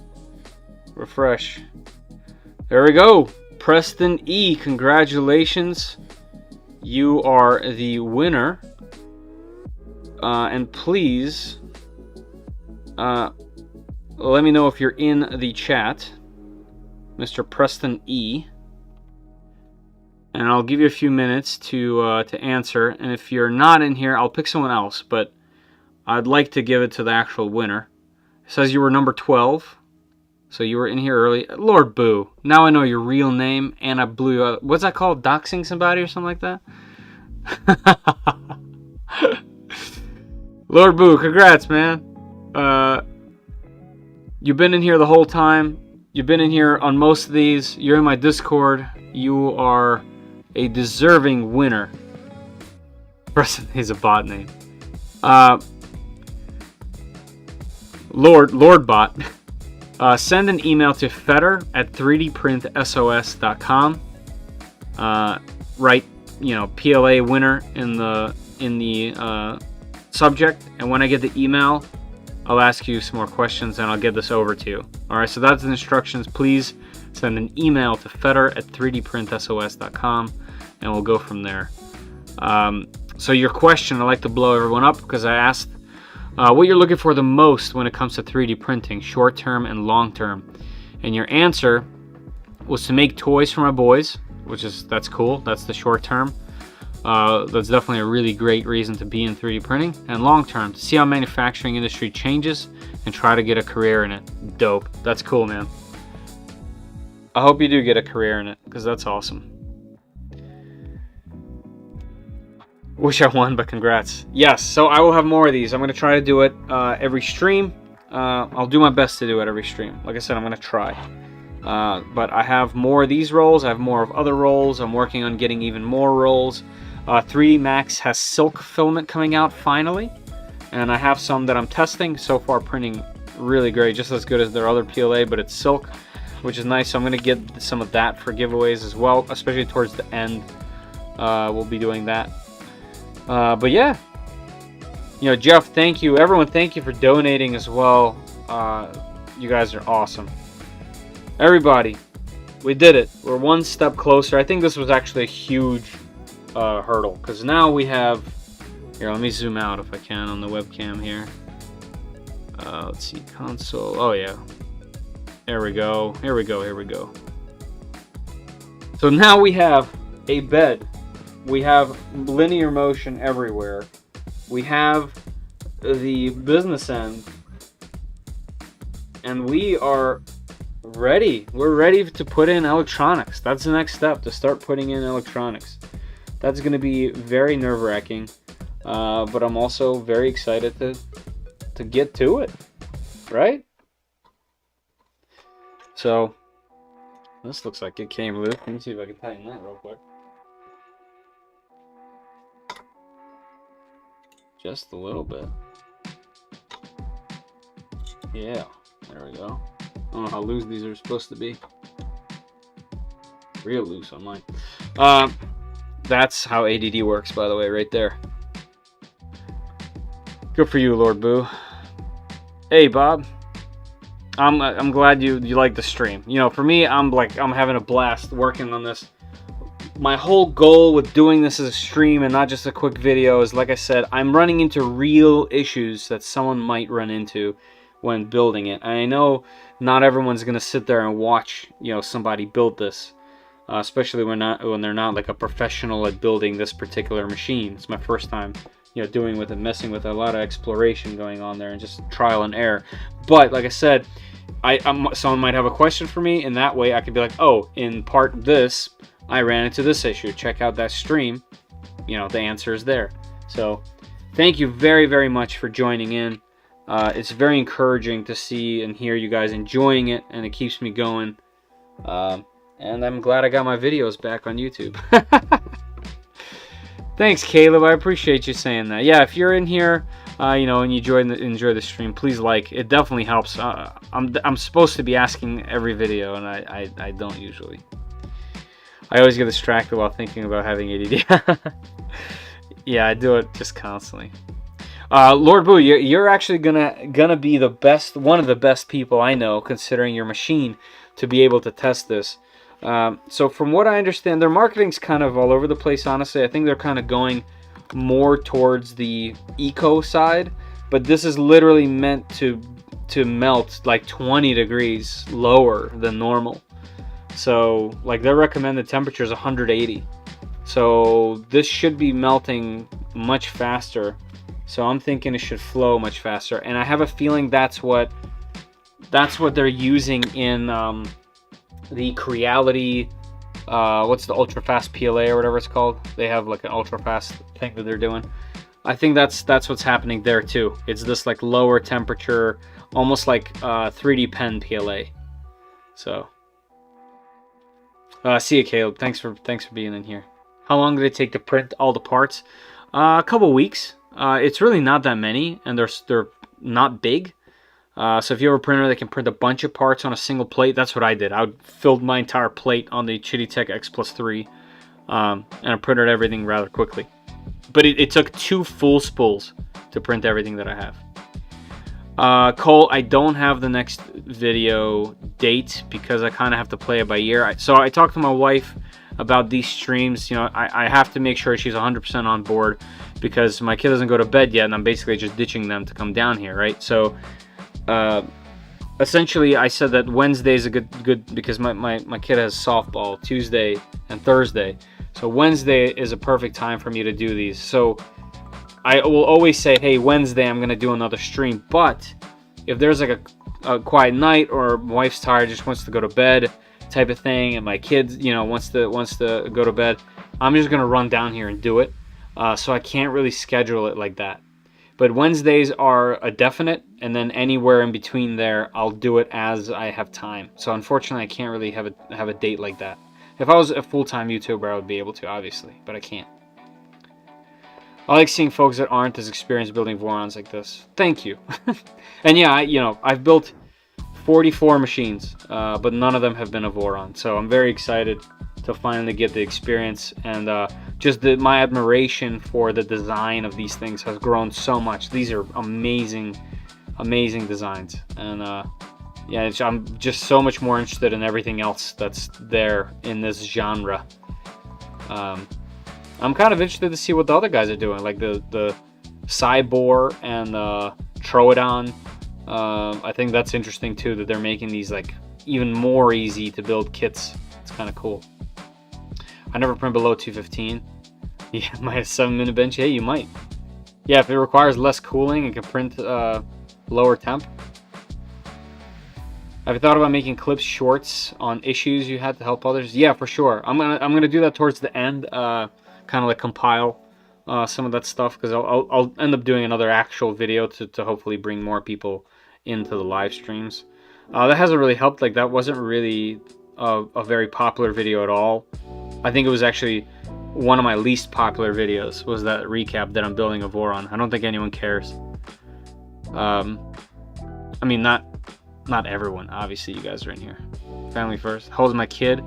Refresh. There we go. Preston E. Congratulations. You are the winner. And please let me know if you're in the chat, Mr. Preston E. And I'll give you a few minutes to answer. And if you're not in here, I'll pick someone else. But I'd like to give it to the actual winner. It says you were number 12. So you were in here early. Lord Boo. Now I know your real name. And I blew up. What's that called? Doxing somebody or something like that? Lord Boo, congrats, man. You've been in here the whole time. You've been in here on most of these. You're in my Discord. You are a deserving winner. Preston is a bot name. Lord Bot. Send an email to fetter@3dprintsos.com. Write, PLA winner in the subject, and when I get the email, I'll ask you some more questions and I'll get this over to you. All right, so that's the instructions. Please send an email to fetter@3dprintsos.com, and we'll go from there. So your question, I like to blow everyone up because I asked what you're looking for the most when it comes to 3D printing, short term and long term. And your answer was to make toys for my boys, that's cool. That's the short term. That's definitely a really great reason to be in 3D printing. And long term, to see how manufacturing industry changes and try to get a career in it. Dope. That's cool, man. I hope you do get a career in it because that's awesome. Wish I won, but congrats. Yes, so I will have more of these. I'm going to try to do it every stream. I'll do my best to do it every stream. Like I said, I'm going to try. But I have more of these rolls. I have more of other rolls. I'm working on getting even more rolls. 3D Max has silk filament coming out finally. And I have some that I'm testing. So far printing really great. Just as good as their other PLA, but it's silk, which is nice. So I'm going to get some of that for giveaways as well, especially towards the end. We'll be doing that. But yeah, you know, Jeff, thank you. Everyone, thank you for donating as well. You guys are awesome. Everybody, we did it. We're one step closer. I think this was actually a huge hurdle because now we have. Here, let me zoom out if I can on the webcam here. Let's see, console. Oh yeah, there we go. Here we go. Here we go. So now we have a bed. We have linear motion everywhere. We have the business end. And we are ready. We're ready to put in electronics. That's the next step, to start putting in electronics. That's going to be very nerve-wracking. But I'm also very excited to get to it. Right? So, this looks like it came loose. Let me see if I can tighten that real quick. Just a little bit. Yeah, there we go. I don't know how loose these are supposed to be. Real loose on mine. That's how ADD works, by the way, right there. Good for you, Lord Boo. Hey, Bob. I'm glad you like the stream. You know, for me, I'm having a blast working on this. My whole goal with doing this as a stream and not just a quick video is, like I said, I'm running into real issues that someone might run into when building it. And I know not everyone's going to sit there and watch, you know, somebody build this, especially when they're not like a professional at building this particular machine. It's my first time, you know, doing with it, messing with a lot of exploration going on there and just trial and error. But like I said, someone might have a question for me, and that way I could be like, oh, in part this, I ran into this issue. Check out that stream. You know, the answer is there. So thank you very, very much for joining in. It's very encouraging to see and hear you guys enjoying it, and it keeps me going. And I'm glad I got my videos back on YouTube. Thanks, Caleb. I appreciate you saying that. Yeah, if you're in here, you know, and you enjoy the stream, please like. It definitely helps. I'm supposed to be asking every video, and I don't usually. I always get distracted while thinking about having ADD. Yeah, I do it just constantly. Lord Boo, you're actually gonna be the best, one of the best people I know, considering your machine, to be able to test this. So from what I understand, their marketing's kind of all over the place, honestly. I think they're kind of going more towards the eco side, but this is literally meant to melt like 20 degrees lower than normal. So like their recommended temperature is 180. So this should be melting much faster. So I'm thinking it should flow much faster, and I have a feeling that's what they're using in the Creality. What's the ultra fast PLA or whatever it's called? They have like an ultra fast thing that they're doing. I think that's what's happening there too. It's this like lower temperature, almost like 3D pen PLA. So see you, Caleb. Thanks for being in here. How long did it take to print all the parts? A couple weeks. It's really not that many, and they're not big. So if you have a printer that can print a bunch of parts on a single plate, that's what I did. I filled my entire plate on the Chitty-Tech X Plus 3, and I printed everything rather quickly. But it took 2 full spools to print everything that I have. Cole, I don't have the next video date because I kind of have to play it by ear. So I talked to my wife about these streams. You know, I have to make sure she's 100% on board, because my kid doesn't go to bed yet, and I'm basically just ditching them to come down here, right? So essentially I said that Wednesday is a good because my kid has softball Tuesday and Thursday, so Wednesday is a perfect time for me to do these. So I will always say, hey, Wednesday I'm gonna do another stream. But if there's like a quiet night, or my wife's tired, just wants to go to bed type of thing, and my kids, you know, wants to go to bed, I'm just gonna run down here and do it. So I can't really schedule it like that. But Wednesdays are a definite, and then anywhere in between there, I'll do it as I have time. So unfortunately, I can't really have a date like that. If I was a full-time YouTuber, I would be able to, obviously, but I can't. I like seeing folks that aren't as experienced building Vorons like this. Thank you. And yeah, I've built 44 machines, but none of them have been a Voron. So I'm very excited to finally get the experience, and just my admiration for the design of these things has grown so much. These are amazing, amazing designs, and yeah, I'm just so much more interested in everything else that's there in this genre. I'm kind of interested to see what the other guys are doing, like the Cybor and Troodon. I think that's interesting too, that they're making these like even more easy to build kits. It's kind of cool. I never print below 215. Yeah, might have 7-minute bench. Yeah, you might. Yeah, if it requires less cooling, it can print lower temp. Have you thought about making clips shorts on issues you had to help others? Yeah, for sure. I'm gonna do that towards the end. Kind of like compile some of that stuff, because I'll end up doing another actual video to hopefully bring more people into the live streams. That hasn't really helped. Like, that wasn't really a very popular video at all. I think it was actually one of my least popular videos, was that recap that I'm building a Voron. I don't think anyone cares. I mean, not everyone. Obviously, you guys are in here. Family first. How old is my kid?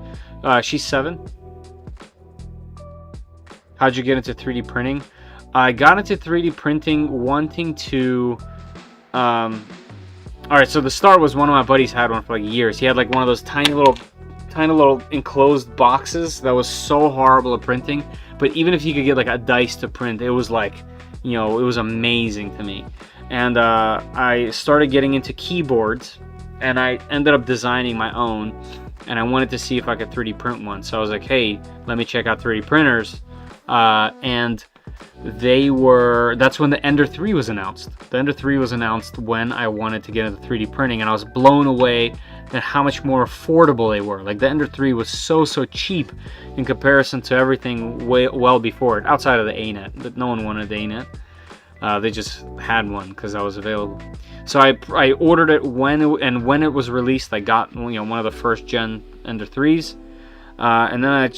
She's 7. How'd you get into 3D printing? I got into 3D printing wanting to... Alright, so the start was one of my buddies had one for like years. He had like one of those tiny little enclosed boxes that was so horrible at printing. But even if you could get like a dice to print, it was like, you know, it was amazing to me. And I started getting into keyboards, and I ended up designing my own. And I wanted to see if I could 3D print one. So I was like, hey, let me check out 3D printers. And that's when the Ender 3 was announced. The Ender 3 was announced when I wanted to get into 3D printing, and I was blown away at how much more affordable they were. Like, the Ender 3 was so cheap in comparison to everything well before it, outside of the ANET. But no one wanted the ANET. They just had one because I was available. So I ordered it when it was released. I got, you know, one of the first gen Ender 3s. And then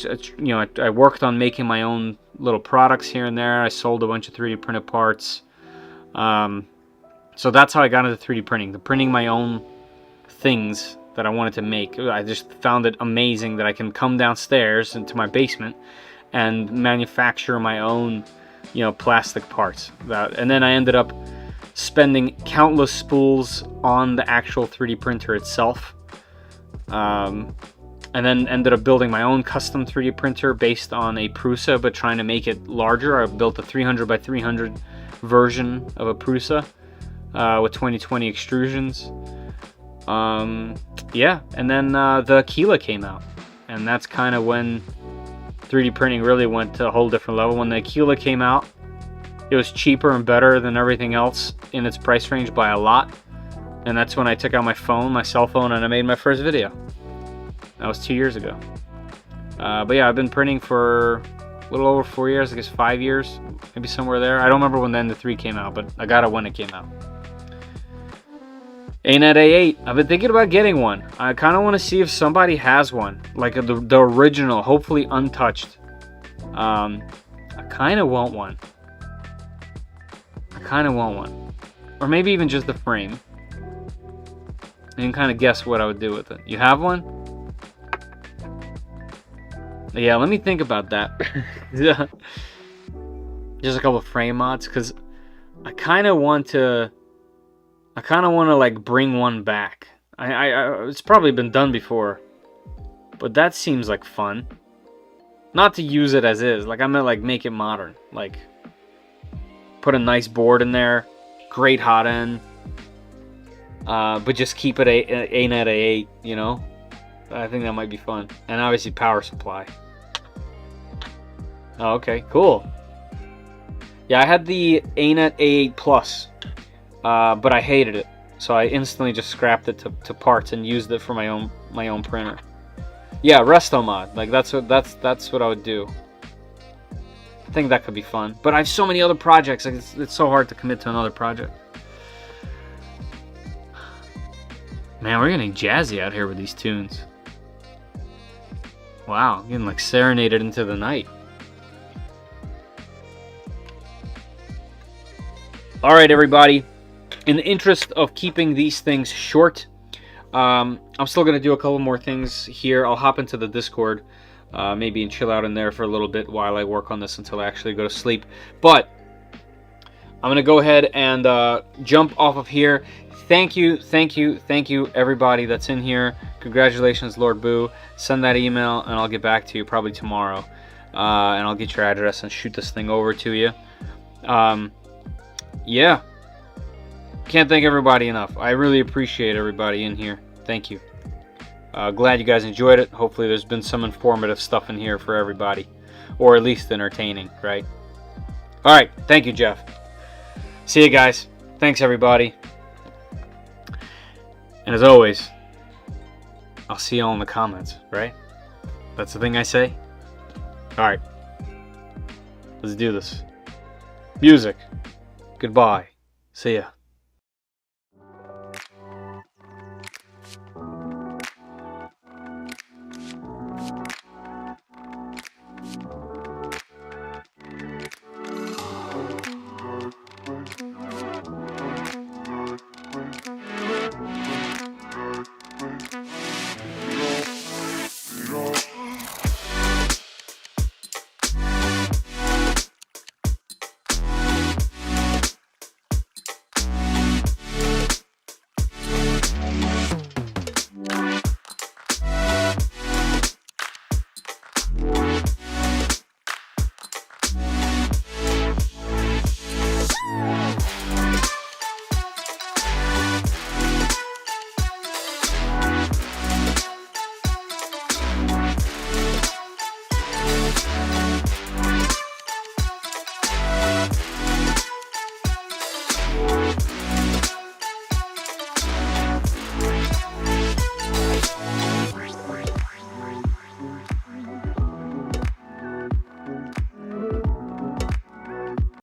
I worked on making my own little products here and there. I sold a bunch of 3D printed parts. So that's how I got into 3D printing, printing my own things that I wanted to make. I just found it amazing that I can come downstairs into my basement and manufacture my own, you know, plastic parts. And then I ended up spending countless spools on the actual 3D printer itself. And then ended up building my own custom 3D printer based on a Prusa, but trying to make it larger. I built a 300 by 300 version of a Prusa with 2020 extrusions. Yeah, and then the Aquila came out, and that's kind of when 3D printing really went to a whole different level. When the Aquila came out, it was cheaper and better than everything else in its price range by a lot. And that's when I took out my cell phone, and I made my first video. That was 2 years ago. But yeah, I've been printing for a little over 4 years, I guess 5 years, maybe somewhere there. I don't remember when the Ender 3 came out, but I got it when it came out. ANET A8, I've been thinking about getting one. I kind of want to see if somebody has one, like the original, hopefully untouched. I kind of want one. Or maybe even just the frame. You can kind of guess what I would do with it. You have one? Yeah, let me think about that. Just a couple of frame mods, because I kind of want to like bring one back. It's probably been done before, but that seems like fun. Not to use it as is. Like, I meant, like, make it modern. Like, put a nice board in there. Great hot end. But just keep it ANET A8, you know? I think that might be fun. And obviously power supply. Oh, okay, cool. Yeah, I had the ANET A8 Plus, but I hated it. So I instantly just scrapped it to parts and used it for my own printer. Yeah, resto mod. Like that's what I would do. I think that could be fun. But I have so many other projects. Like it's so hard to commit to another project. Man, we're getting jazzy out here with these tunes. Wow, getting like serenaded into the night. All right, everybody. In the interest of keeping these things short, I'm still going to do a couple more things here. I'll hop into the Discord, maybe, and chill out in there for a little bit while I work on this until I actually go to sleep. But I'm going to go ahead and jump off of here. Thank you, everybody that's in here. Congratulations, Lord Boo. Send that email, and I'll get back to you probably tomorrow. And I'll get your address and shoot this thing over to you. Yeah. Can't thank everybody enough. I really appreciate everybody in here. Thank you. Glad you guys enjoyed it. Hopefully there's been some informative stuff in here for everybody. Or at least entertaining, right? Alright, thank you, Jeff. See you guys. Thanks, everybody. And as always, I'll see you all in the comments, right? That's the thing I say? Alright. Let's do this. Music. Goodbye. See ya.